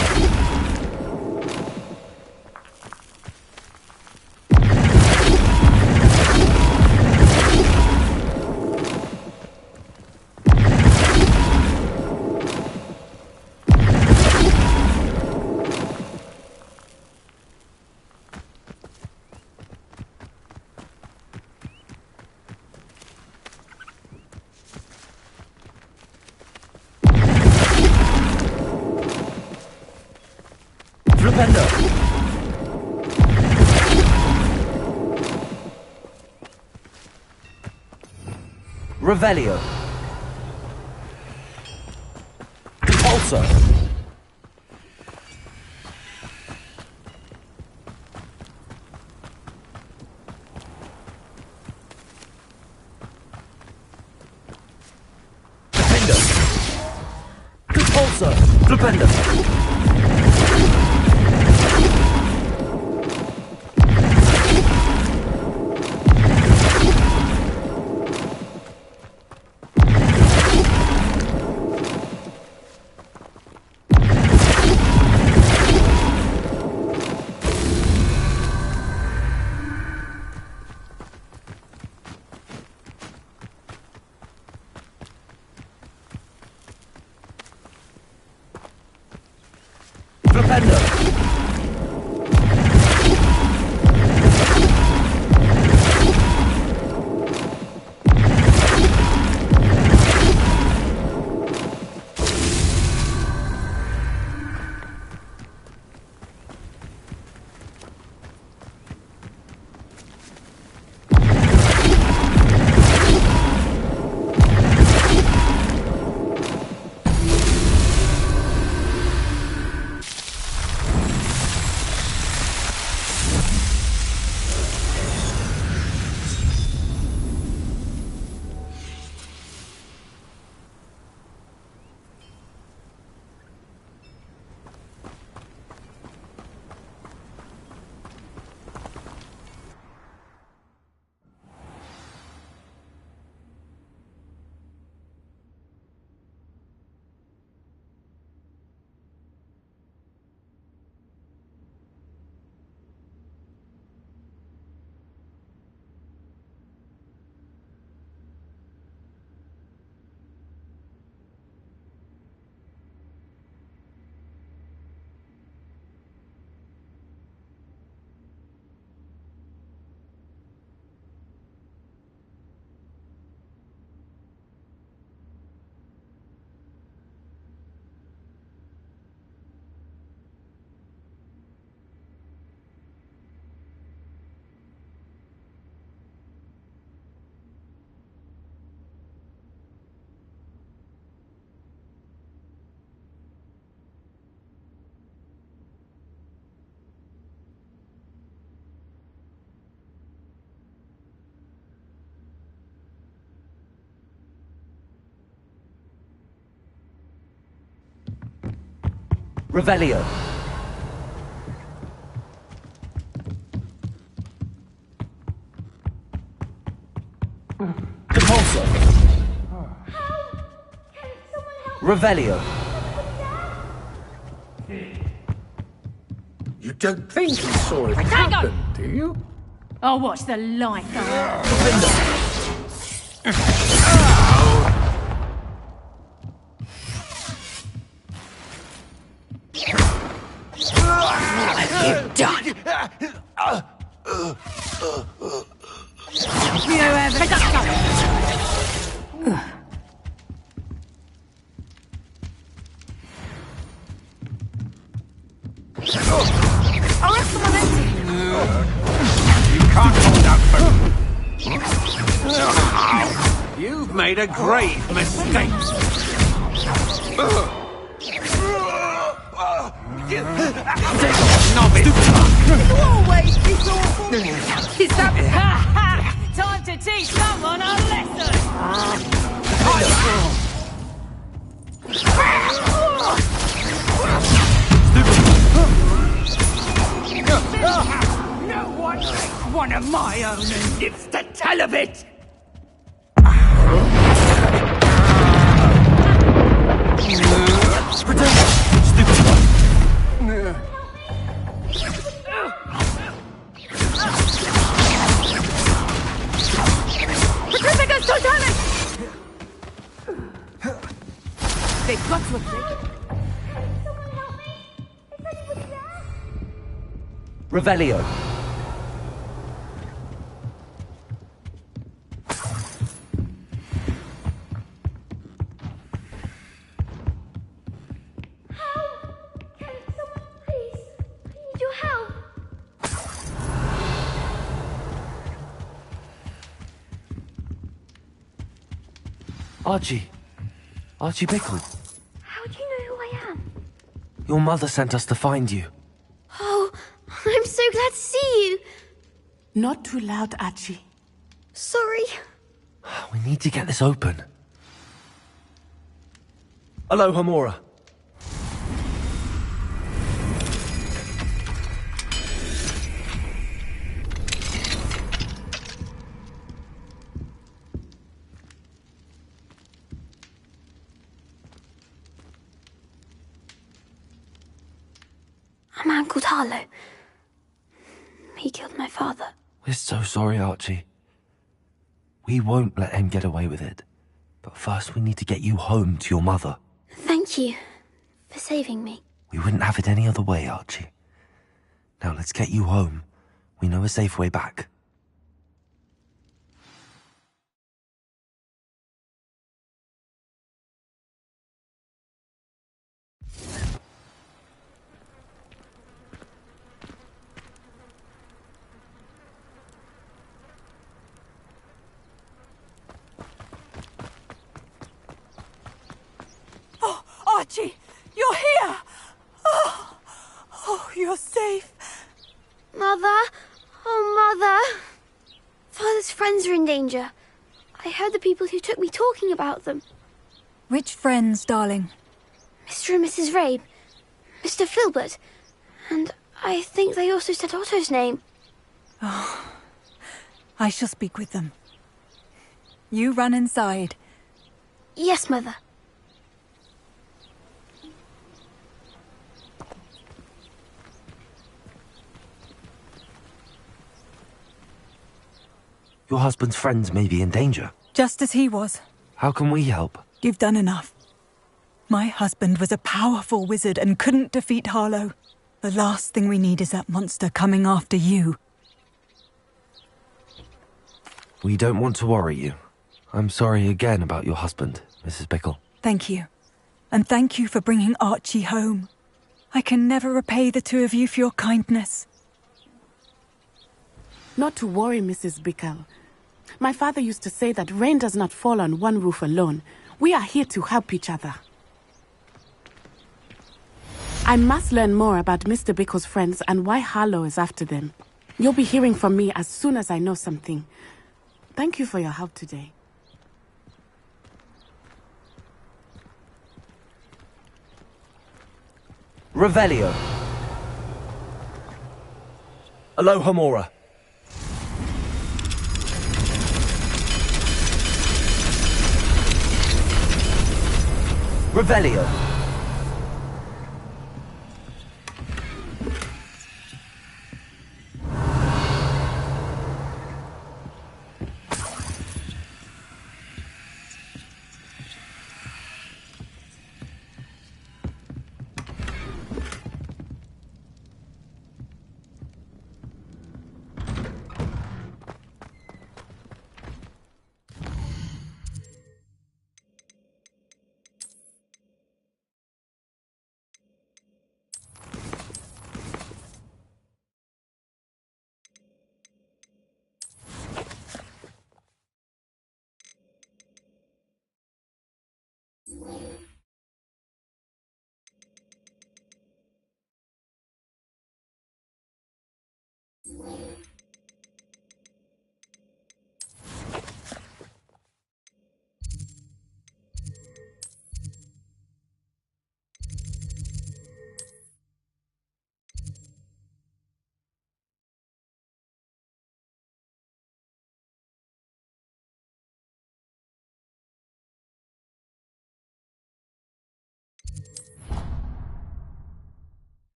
Flipendo. Revelio. Depulso. Flipendo. Depulso. Flipendo. Flipendo. Revelio. Depulso. Revelio. You don't think you saw it happen, do you? I'll watch the light go out. What have you done? You have You can't hold out for... You've made a grave mistake. always this awful. Is that time to teach someone a lesson? No one makes one of my own and lives to tell of it. They've got to have... Revelio. Your help. Archie. Archie Bickle. How do you know who I am? Your mother sent us to find you. Oh, I'm so glad to see you. Not too loud, Archie. Sorry. We need to get this open. Hello, Hamora. A man called Harlow. He killed my father. We're so sorry, Archie. We won't let him get away with it. But first we need to get you home to your mother. Thank you for saving me. We wouldn't have it any other way, Archie. Now let's get you home. We know a safe way back. Archie, you're here! Oh, you're safe. Mother? Oh, Mother. Father's friends are in danger. I heard the people who took me talking about them. Which friends, darling? Mr. and Mrs. Rabe, Mr. Filbert, and I think they also said Otto's name. Oh, I shall speak with them. You run inside. Yes, Mother. Your husband's friends may be in danger. Just as he was. How can we help? You've done enough. My husband was a powerful wizard and couldn't defeat Harlow. The last thing we need is that monster coming after you. We don't want to worry you. I'm sorry again about your husband, Mrs. Bickle. Thank you. And thank you for bringing Archie home. I can never repay the two of you for your kindness. Not to worry, Mrs. Bickle. My father used to say that rain does not fall on one roof alone. We are here to help each other. I must learn more about Mr. Bickle's friends and why Harlow is after them. You'll be hearing from me as soon as I know something. Thank you for your help today. Revelio. Alohomora. Revelio.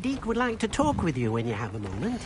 Deke would like to talk with you when you have a moment.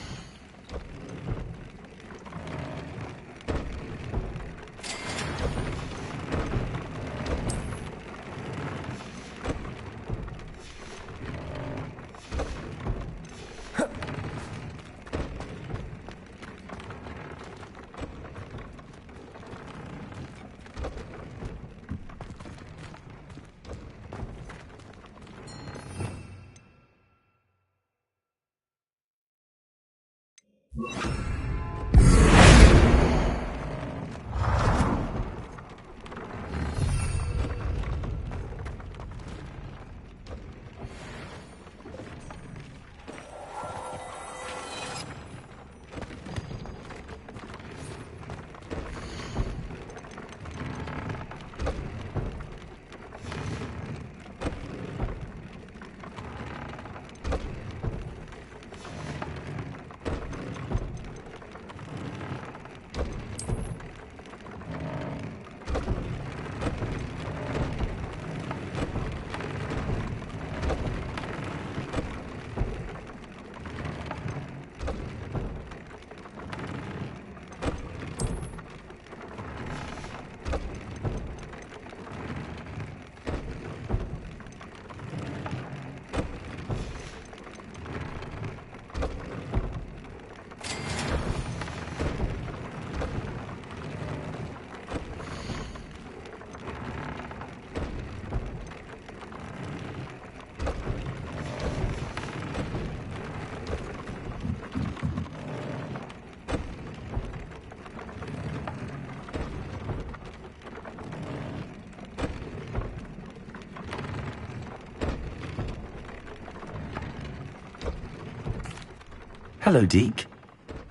Hello, Deke.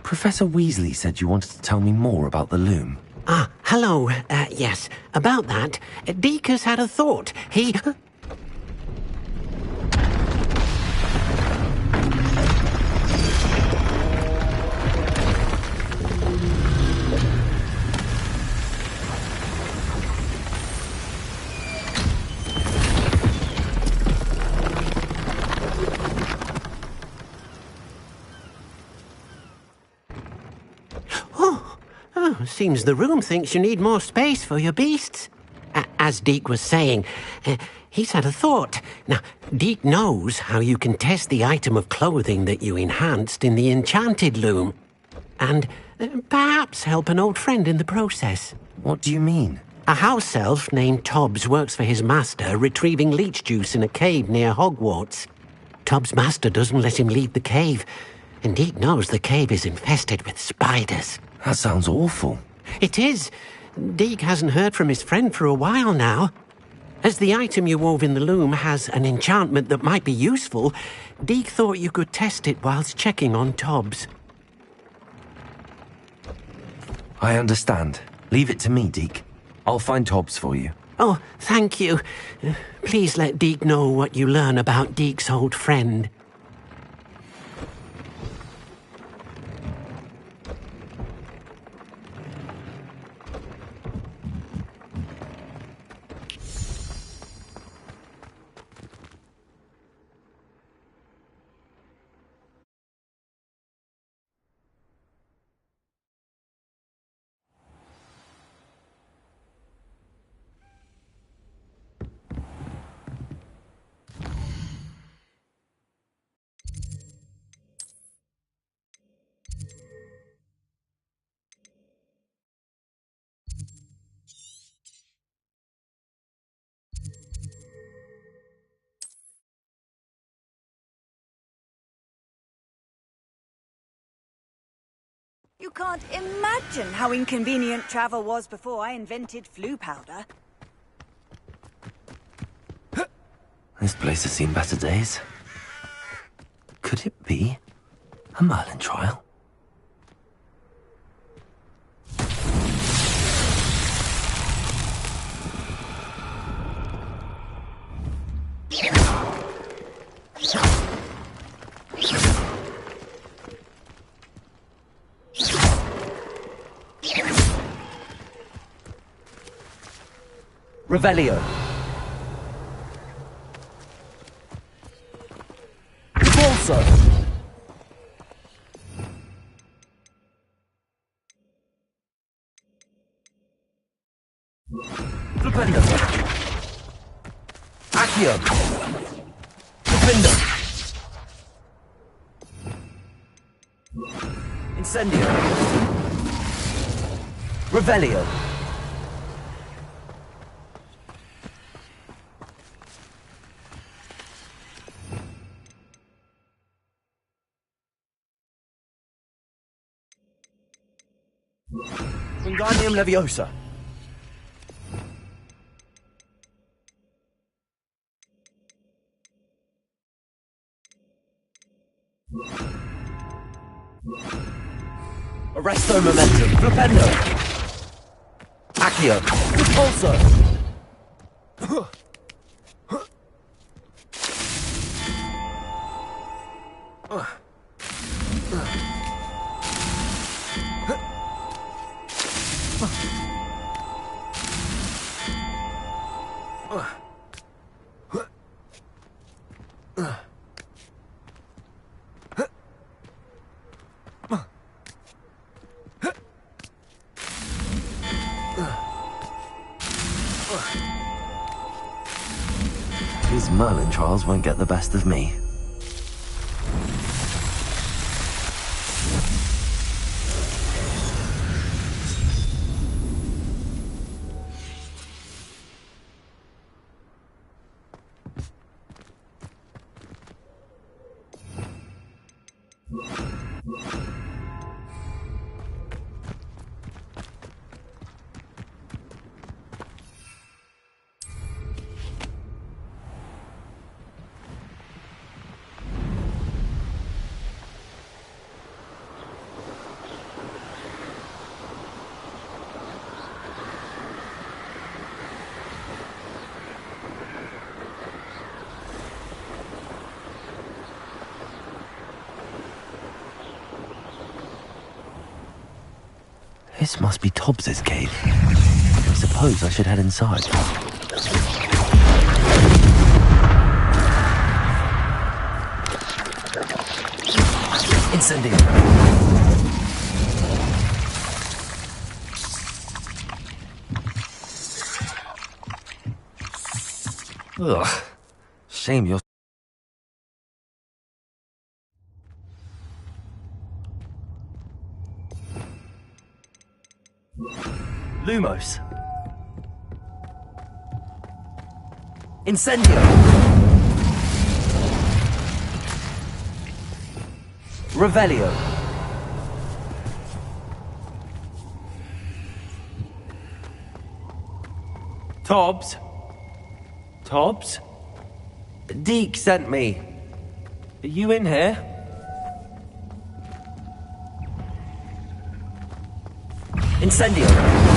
Professor Weasley said you wanted to tell me more about the loom. Ah, hello. Yes, about that. Deke has had a thought. He... Seems the room thinks you need more space for your beasts. As Deke was saying, he's had a thought. Now, Deke knows how you can test the item of clothing that you enhanced in the enchanted loom. And perhaps help an old friend in the process. What do you mean? A house elf named Tobbs works for his master retrieving leech juice in a cave near Hogwarts. Tobbs' master doesn't let him leave the cave, and Deke knows the cave is infested with spiders. That sounds awful. It is. Deke hasn't heard from his friend for a while now. As the item you wove in the loom has an enchantment that might be useful, Deke thought you could test it whilst checking on Tobbs. I understand. Leave it to me, Deke. I'll find Tobbs for you. Oh, thank you. Please let Deke know what you learn about Deke's old friend. You can't imagine how inconvenient travel was before I invented flu powder. This place has seen better days. Could it be a Merlin trial? Revelio. Repulsor. Flipendo. Accio. Flipendo. Incendio. Revelio. Wingardium Leviosa. Arresto Momentum. Flipendo. Accio. Repulsor. These Merlin trials won't get the best of me. This must be Tobbs's cave. I suppose I should head inside. Incendio. Ugh. Shame you're... Lumos. Incendio. Revelio. Tobbs? Tobbs? Deke sent me. Are you in here? Incendio!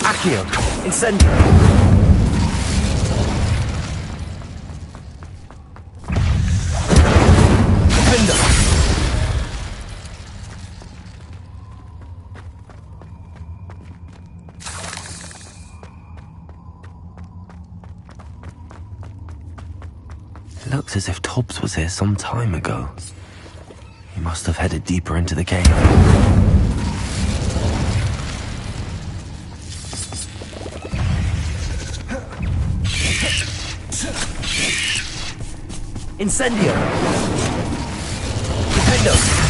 Accio! Incendio! Defender! It looks as if Tobbs was here some time ago. He must have headed deeper into the cave. Incendio! Defendo!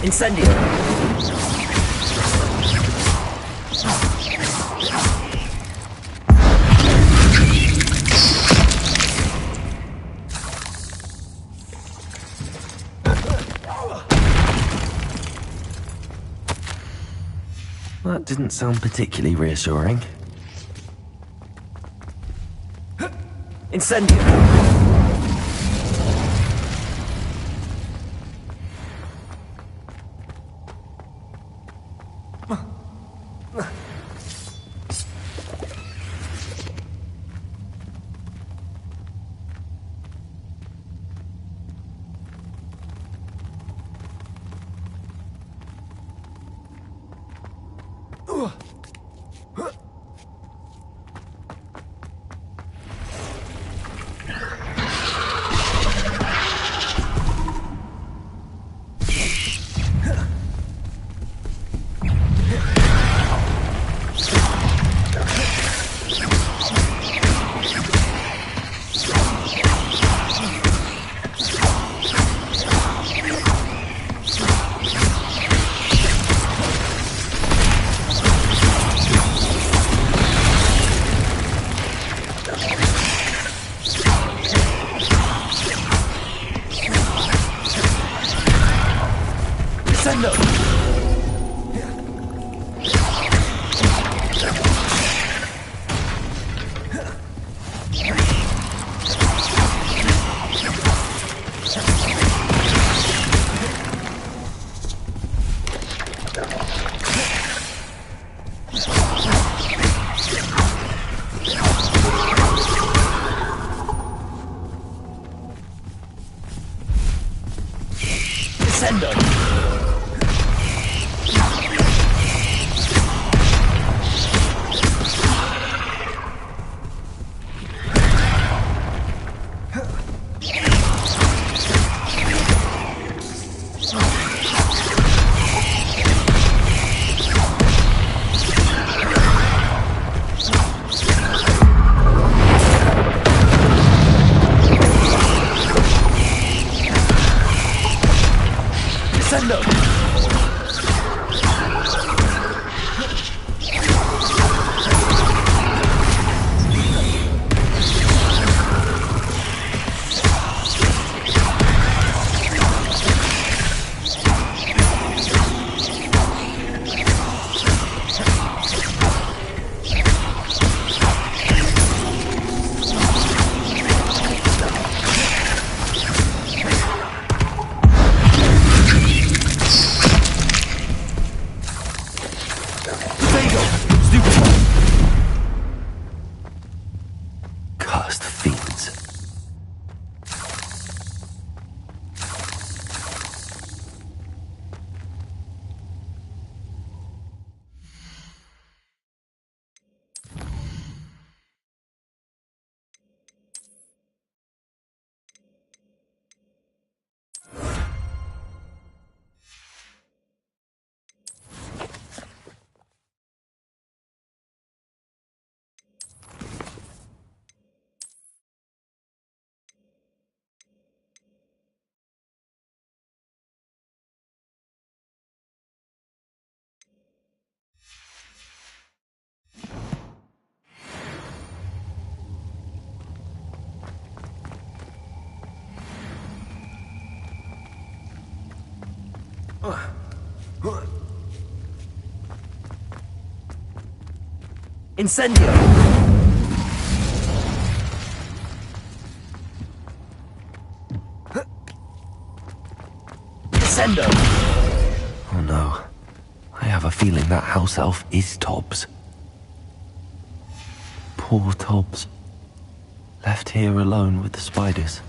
Incendio! That didn't sound particularly reassuring. Incendio! Incendio! Cursed fiends. Incendio! Descendo! Oh no. I have a feeling that house elf is Tobbs. Poor Tobbs. Left here alone with the spiders.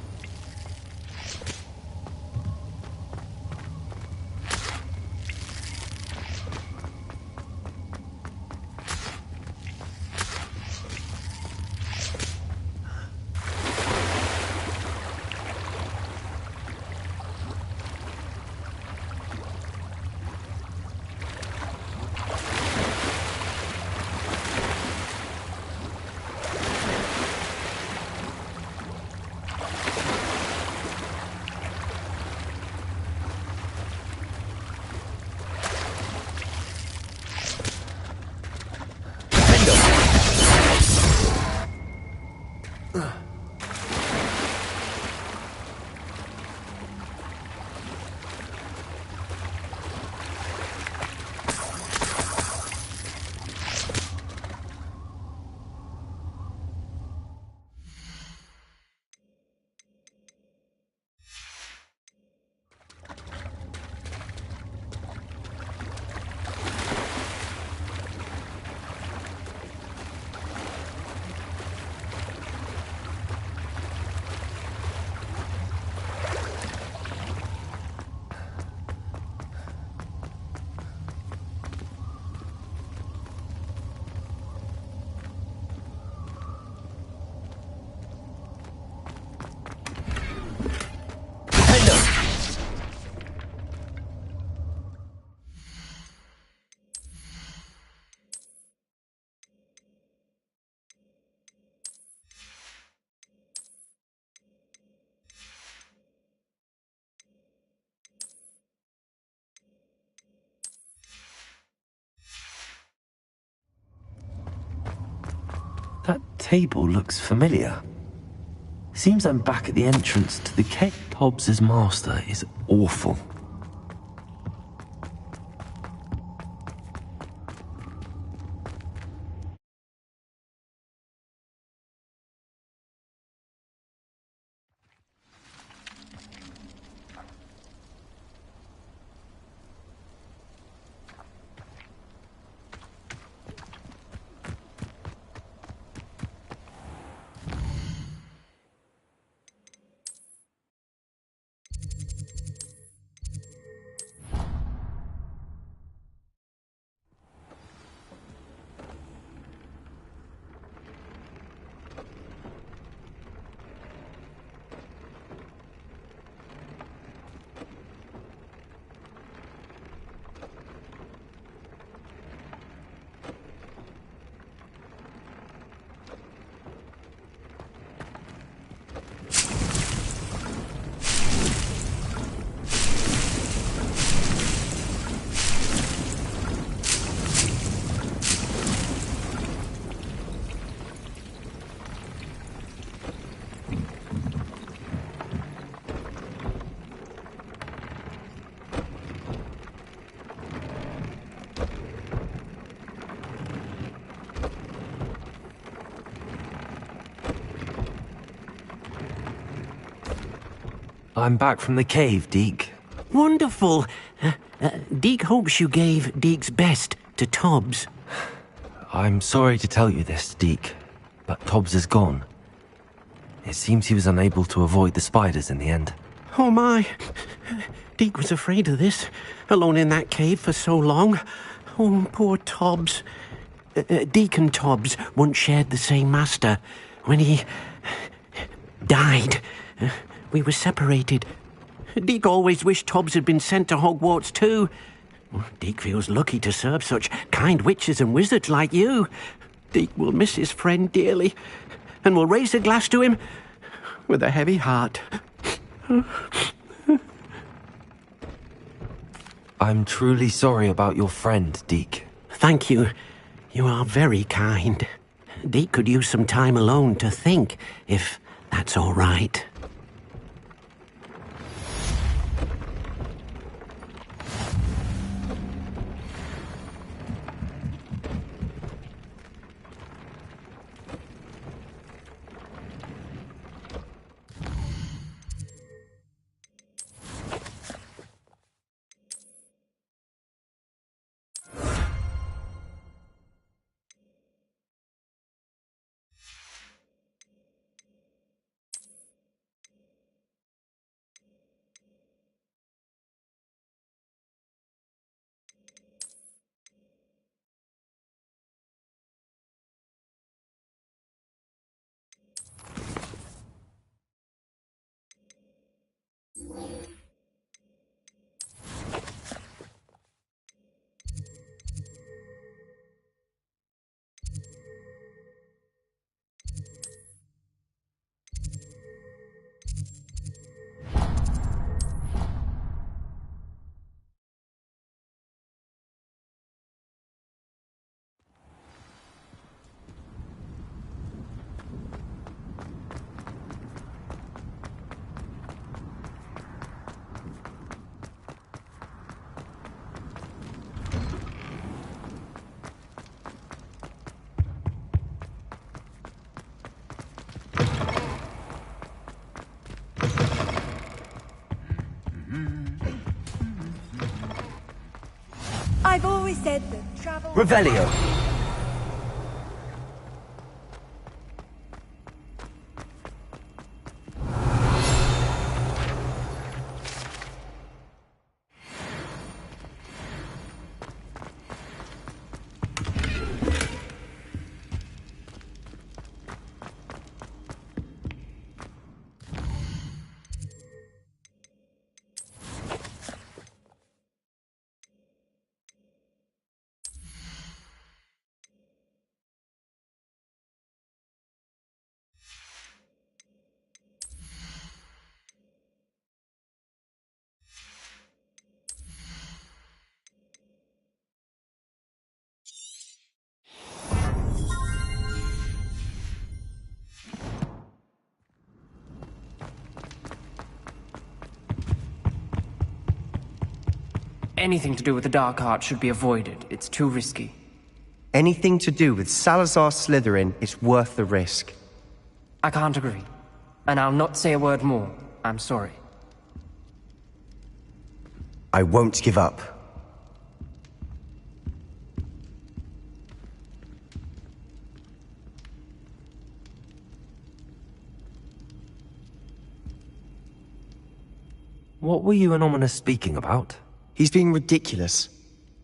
That table looks familiar. Seems I'm back at the entrance to the cave. Tobbs's master is awful. I'm back from the cave, Deke. Wonderful. Deke hopes you gave Deke's best to Tobbs. I'm sorry to tell you this, Deke, but Tobbs is gone. It seems he was unable to avoid the spiders in the end. Oh my. Deke was afraid of this, alone in that cave for so long. Oh, poor Tobbs. Deke and Tobbs once shared the same master. When he died, we were separated. Deke always wished Tobbs had been sent to Hogwarts too. Deke feels lucky to serve such kind witches and wizards like you. Deke will miss his friend dearly, and will raise a glass to him with a heavy heart. I'm truly sorry about your friend, Deke. Thank you. You are very kind. Deke could use some time alone to think, if that's all right. I've always said that travel... Revelio. Anything to do with the dark art should be avoided. It's too risky. Anything to do with Salazar Slytherin is worth the risk. I can't agree. And I'll not say a word more. I'm sorry. I won't give up. What were you and Ominous speaking about? He's being ridiculous.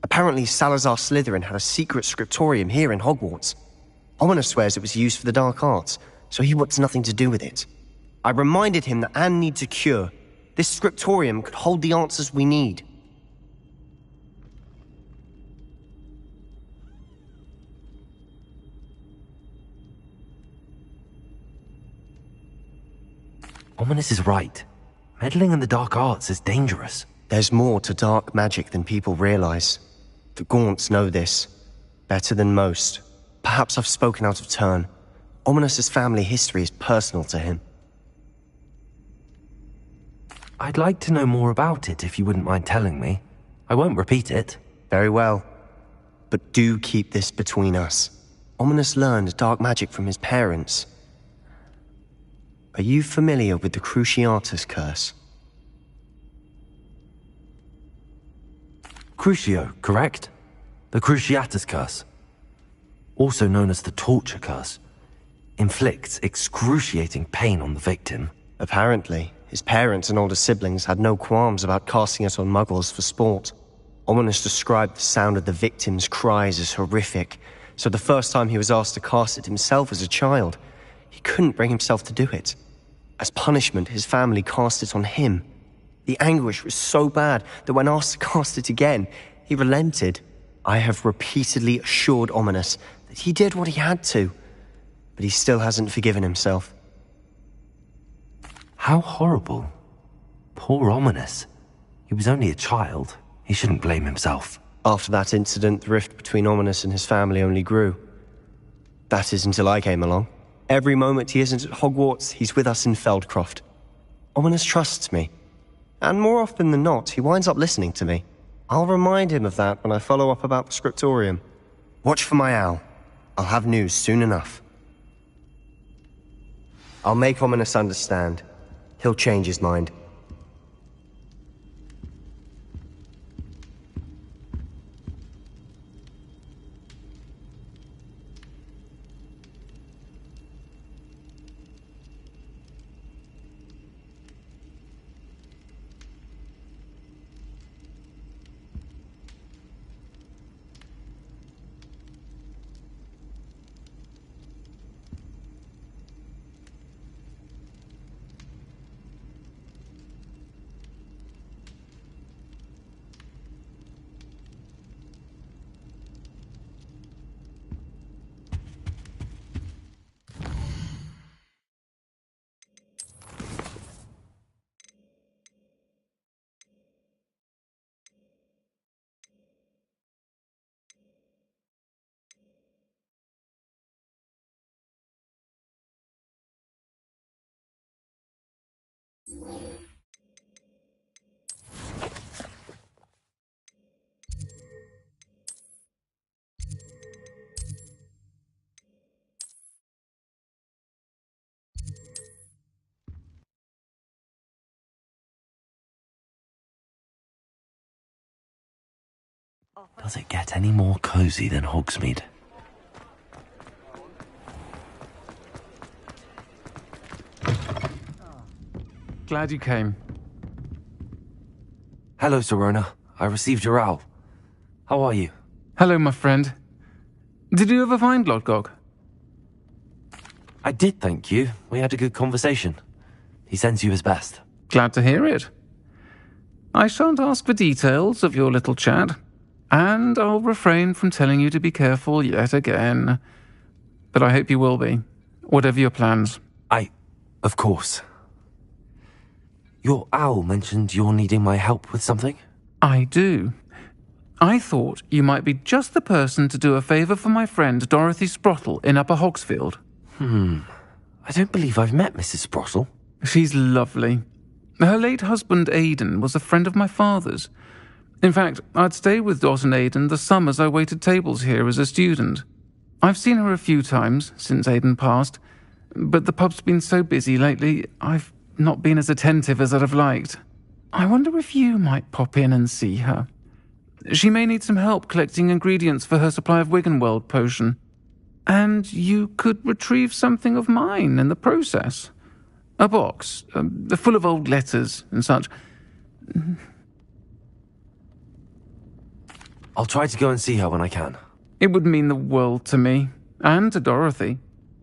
Apparently Salazar Slytherin had a secret scriptorium here in Hogwarts. Ominous swears it was used for the dark arts, so he wants nothing to do with it. I reminded him that Anne needs a cure. This scriptorium could hold the answers we need. Ominous is right. Meddling in the dark arts is dangerous. There's more to dark magic than people realize. The Gaunts know this. Better than most. Perhaps I've spoken out of turn. Ominous's family history is personal to him. I'd like to know more about it if you wouldn't mind telling me. I won't repeat it. Very well. But do keep this between us. Ominous learned dark magic from his parents. Are you familiar with the Cruciatus curse? Crucio, correct? The Cruciatus curse. Also known as the torture curse. Inflicts excruciating pain on the victim. Apparently, his parents and older siblings had no qualms about casting it on muggles for sport. Ominous described the sound of the victim's cries as horrific, so the first time he was asked to cast it himself as a child, he couldn't bring himself to do it. As punishment, his family cast it on him. The anguish was so bad that when asked to cast it again, he relented. I have repeatedly assured Ominous that he did what he had to, but he still hasn't forgiven himself. How horrible. Poor Ominous. He was only a child. He shouldn't blame himself. After that incident, the rift between Ominous and his family only grew. That is until I came along. Every moment he isn't at Hogwarts, he's with us in Feldcroft. Ominous trusts me. And more often than not, he winds up listening to me. I'll remind him of that when I follow up about the scriptorium. Watch for my owl. I'll have news soon enough. I'll make Ominous understand. He'll change his mind. Does it get any more cozy than Hogsmeade? Glad you came. Hello, Serona. I received your owl. How are you? Hello, my friend. Did you ever find Lodgok? I did, thank you. We had a good conversation. He sends you his best. Glad to hear it. I shan't ask for details of your little chat, and I'll refrain from telling you to be careful yet again. But I hope you will be, whatever your plans. Of course. Your owl mentioned you're needing my help with something? I do. I thought you might be just the person to do a favour for my friend Dorothy Sprottle in Upper Hogsfield. I don't believe I've met Mrs. Sprottle. She's lovely. Her late husband Aidan was a friend of my father's. In fact, I'd stay with Dot and Aidan the summers I waited tables here as a student. I've seen her a few times since Aidan passed, but the pub's been so busy lately, I've not been as attentive as I'd have liked. I wonder if you might pop in and see her. She may need some help collecting ingredients for her supply of Wiggenweld potion. And you could retrieve something of mine in the process. A box, full of old letters and such. I'll try to go and see her when I can. It would mean the world to me, and to Dorothy.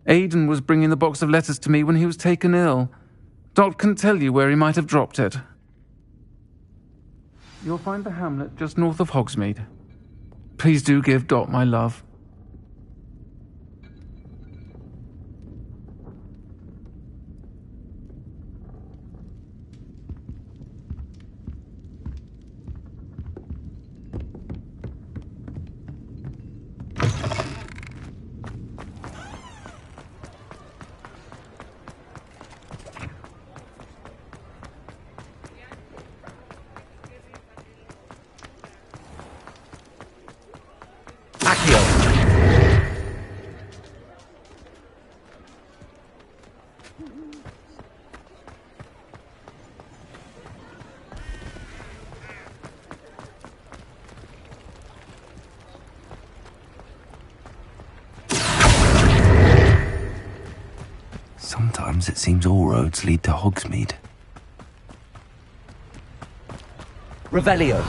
Aidan was bringing the box of letters to me when he was taken ill. Dot can tell you where he might have dropped it. You'll find the hamlet just north of Hogsmeade. Please do give Dot my love. Accio! It seems all roads lead to Hogsmeade. Revelio.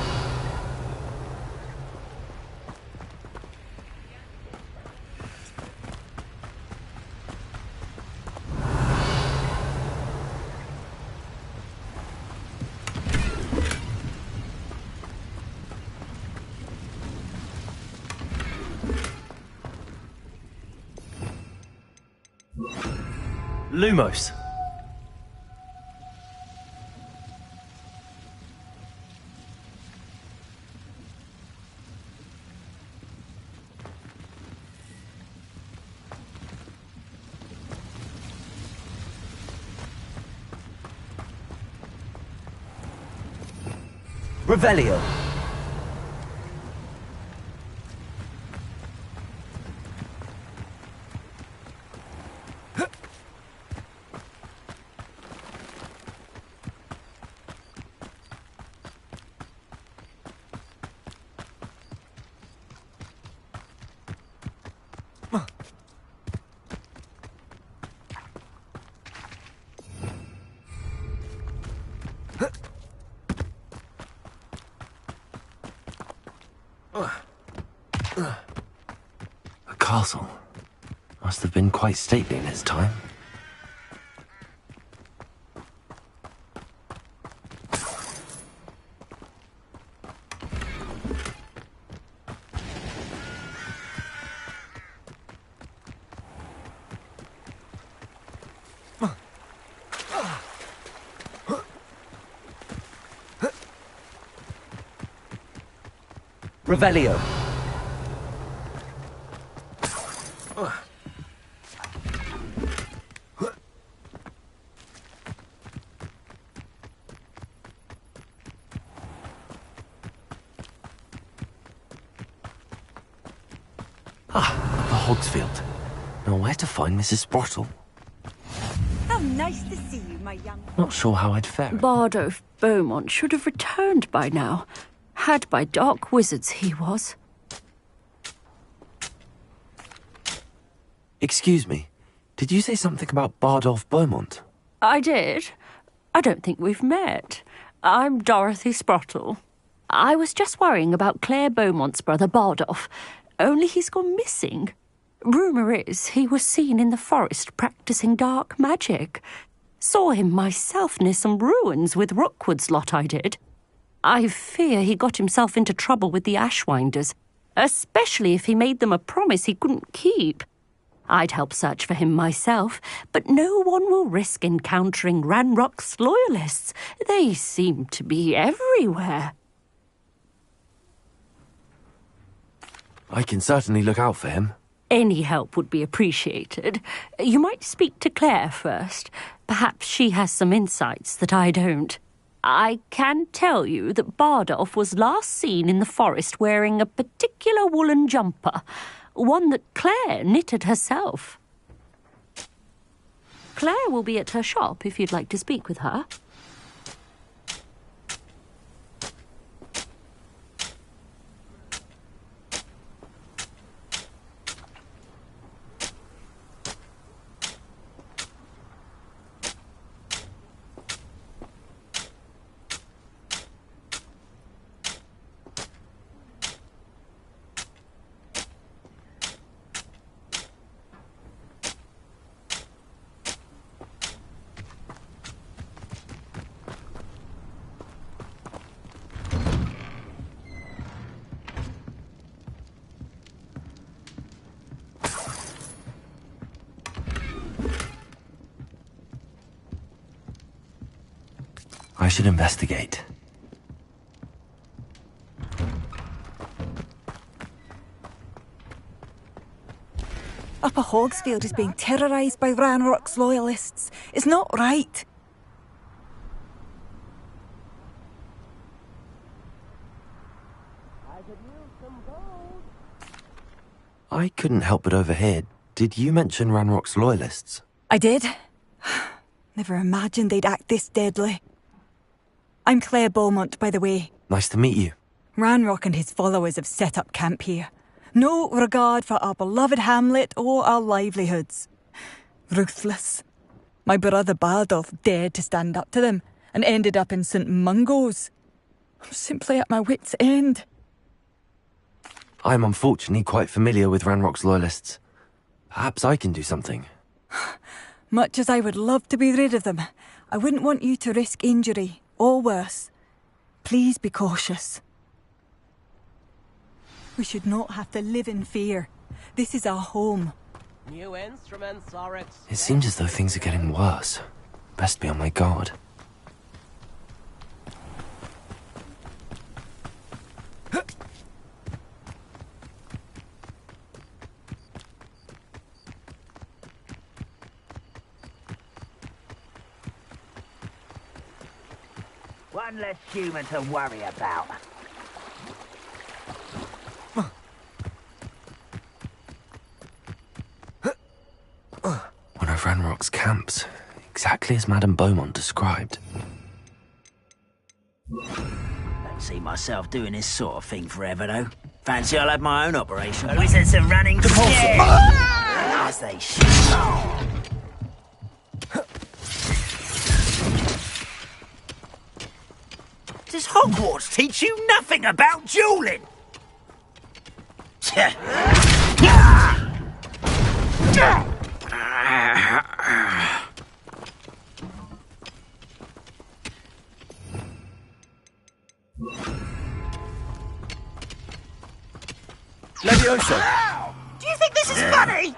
Lumos. Revelio. A castle. Must have been quite stately in its time. Revelio. The Hogsfield. Now where to find Mrs. Sprottle? How nice to see you, my young... Not sure how I'd fare. Bardolph Beaumont should have returned by now. Had by dark wizards he was. Excuse me, did you say something about Bardolph Beaumont? I did. I don't think we've met. I'm Dorothy Sprottle. I was just worrying about Claire Beaumont's brother Bardolph, only he's gone missing. Rumour is he was seen in the forest practising dark magic. Saw him myself near some ruins with Rookwood's lot I did. I fear he got himself into trouble with the Ashwinders, especially if he made them a promise he couldn't keep. I'd help search for him myself, but no one will risk encountering Ranrock's loyalists. They seem to be everywhere. I can certainly look out for him. Any help would be appreciated. You might speak to Claire first. Perhaps she has some insights that I don't. I can tell you that Bardolph was last seen in the forest wearing a particular woolen jumper, one that Claire knitted herself. Claire will be at her shop if you'd like to speak with her. I should investigate. Upper Hogsfield is being terrorised by Ranrock's loyalists. It's not right. I couldn't help but overhear. Did you mention Ranrock's loyalists? I did. Never imagined they'd act this deadly. I'm Claire Beaumont, by the way. Nice to meet you. Ranrock and his followers have set up camp here. No regard for our beloved hamlet or our livelihoods. Ruthless. My brother Bardolph dared to stand up to them and ended up in St. Mungo's. I'm simply at my wit's end. I'm unfortunately quite familiar with Ranrock's loyalists. Perhaps I can do something. Much as I would love to be rid of them, I wouldn't want you to risk injury, or worse. Please be cautious. We should not have to live in fear. This is our home. New instruments are It seems as though things are getting worse. Best be on my guard. One less human to worry about. One of Ranrock's camps, exactly as Madame Beaumont described. Don't see myself doing this sort of thing forever, though. Fancy I'll have my own operation. Wizards are running scared. As they should. Does Hogwarts teach you nothing about dueling? Levioso! Do you think this is funny?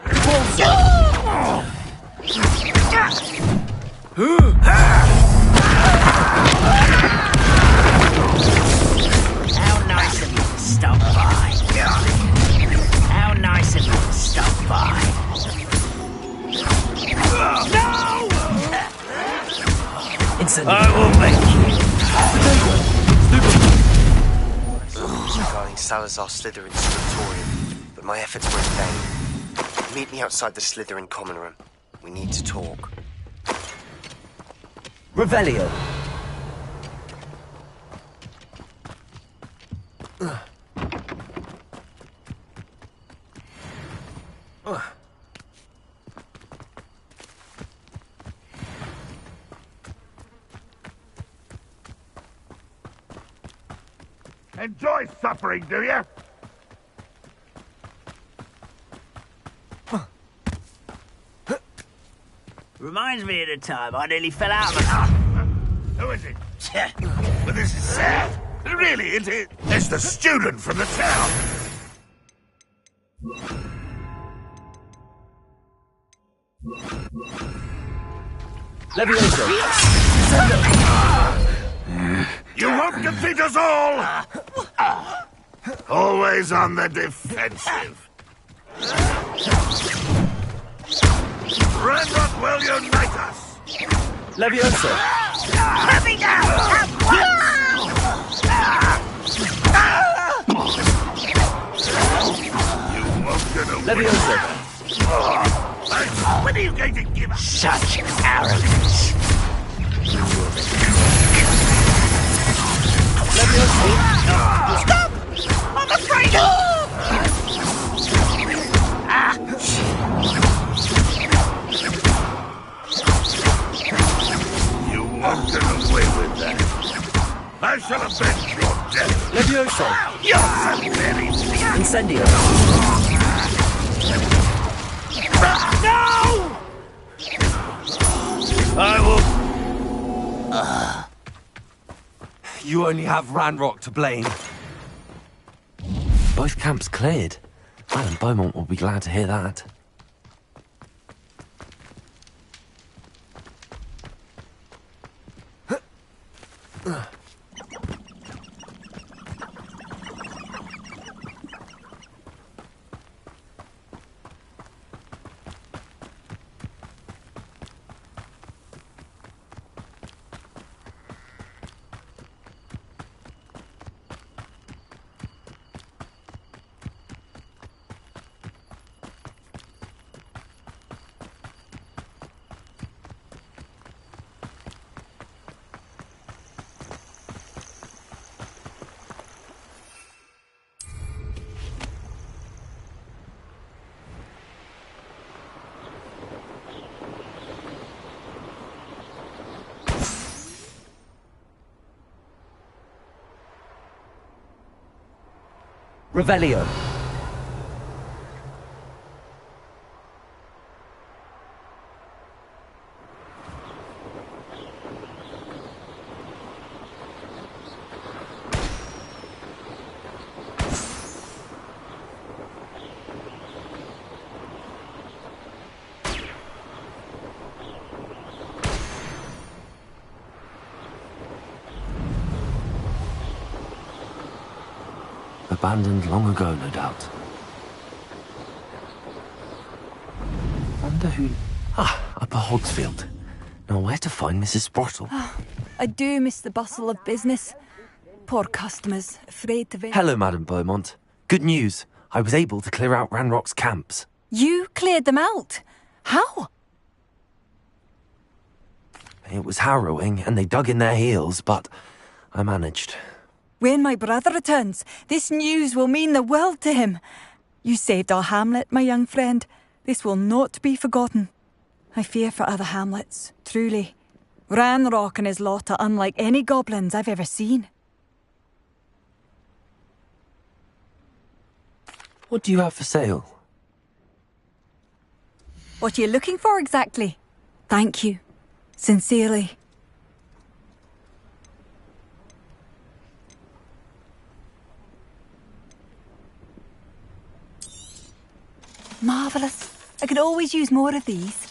How nice of you to stop by. How nice of you to stop by. No! Incendiary. I will make Regarding Salazar Slytherin's scriptorium, but my efforts were in vain. Meet me outside the Slytherin common room. We need to talk. Revelio. Enjoy suffering, do you? Reminds me of the time I nearly fell out of a... Who is it? But this is sad. Really, it's the student from the town. Levioso. You won't defeat us all! Always on the defensive. Ranrock will unite us! Levioso. Let me down! You won't get away. Levioso. When are you going to give up? Such arrogance. Stop! I'm afraid You won't get away with that. I shall avenge your death. Levioso. You're so very... Incendio. No! I will... You only have Ranrock to blame. Both camps cleared. Madame Beaumont will be glad to hear that. Revelio. Abandoned long ago, no doubt. Wonder who... Upper Hogsfield. Now where to find Mrs. Sprottle? I do miss the bustle of business. Poor customers, afraid to visit. Hello, Madame Beaumont. Good news. I was able to clear out Ranrock's camps. You cleared them out? How? It was harrowing, and they dug in their heels, but I managed. When my brother returns, this news will mean the world to him. You saved our hamlet, my young friend. This will not be forgotten. I fear for other hamlets, truly. Ranrock and his lot are unlike any goblins I've ever seen. What do you have for sale? What are you looking for exactly? Thank you. Sincerely. Marvellous. I could always use more of these.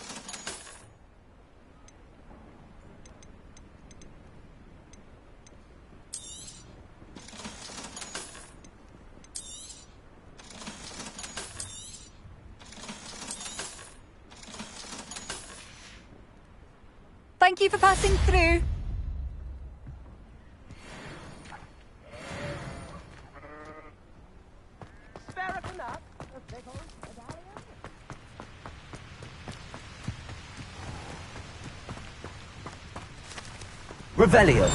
Thank you for passing through. Revelio.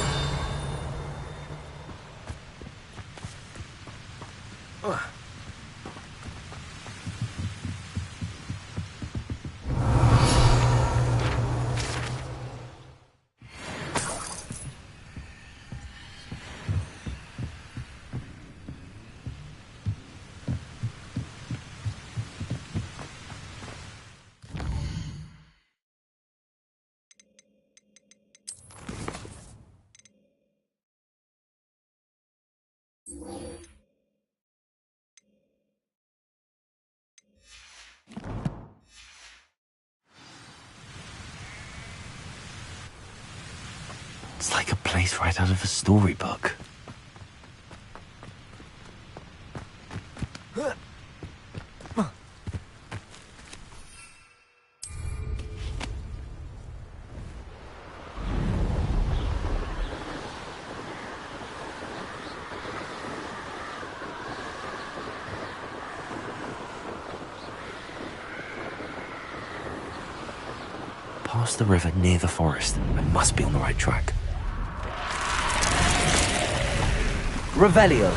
It's like a place right out of a storybook. Past the river near the forest. I must be on the right track. Revelio.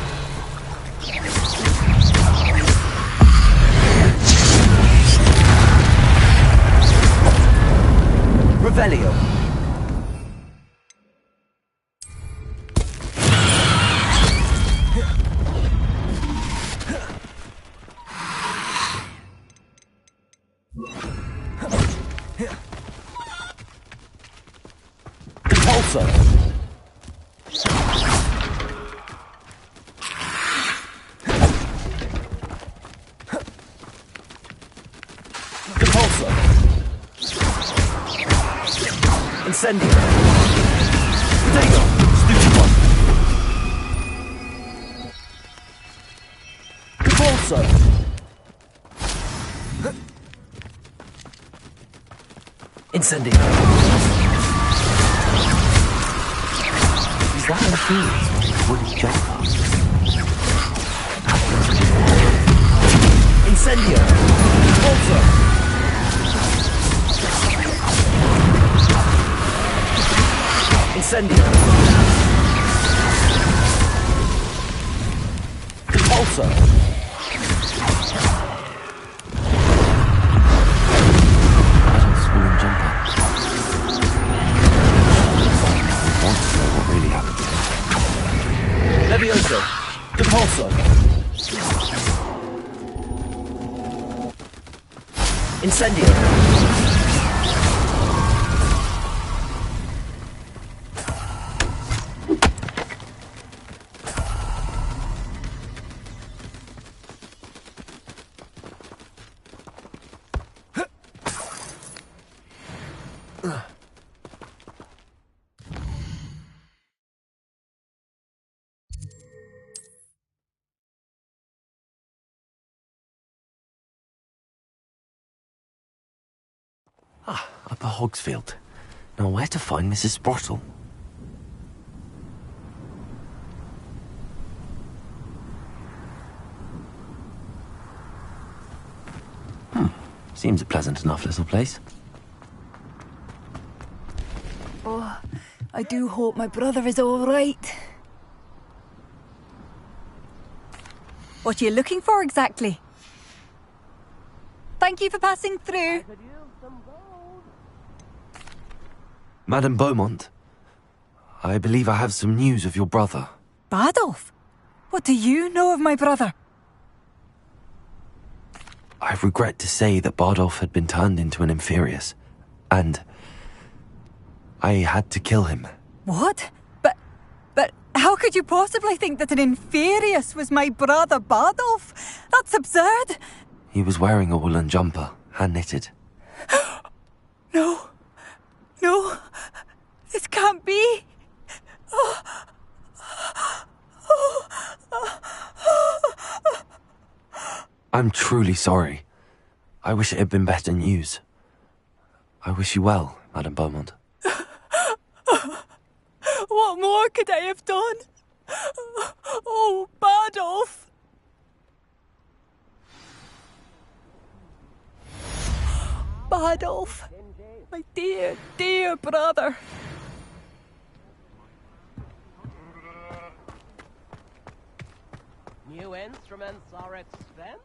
Revelio. Compulso. Incendio. Potato. Stupid one. Compulso. Incendio. Is that a field? Would he jump up? Incendio. Compulso. Incendio. Compulso. Swoon jumper. We want to know what really happened. Levioso. Compulso. Incendio. Upper Hogsfield. Now where to find Mrs. Sprottle? Seems a pleasant enough little place. Oh, I do hope my brother is all right. What are you looking for exactly? Thank you for passing through. Madame Beaumont, I believe I have some news of your brother. Bardolph? What do you know of my brother? I regret to say that Bardolph had been turned into an Inferius, and I had to kill him. What? But how could you possibly think that an Inferius was my brother Bardolph? That's absurd. He was wearing a woolen jumper, hand-knitted. No, this can't be. I'm truly sorry. I wish it had been better news. I wish you well, Madame Beaumont. What more could I have done? Oh, Bardolph! Bardolph, my dear, dear brother. New instruments are expensive.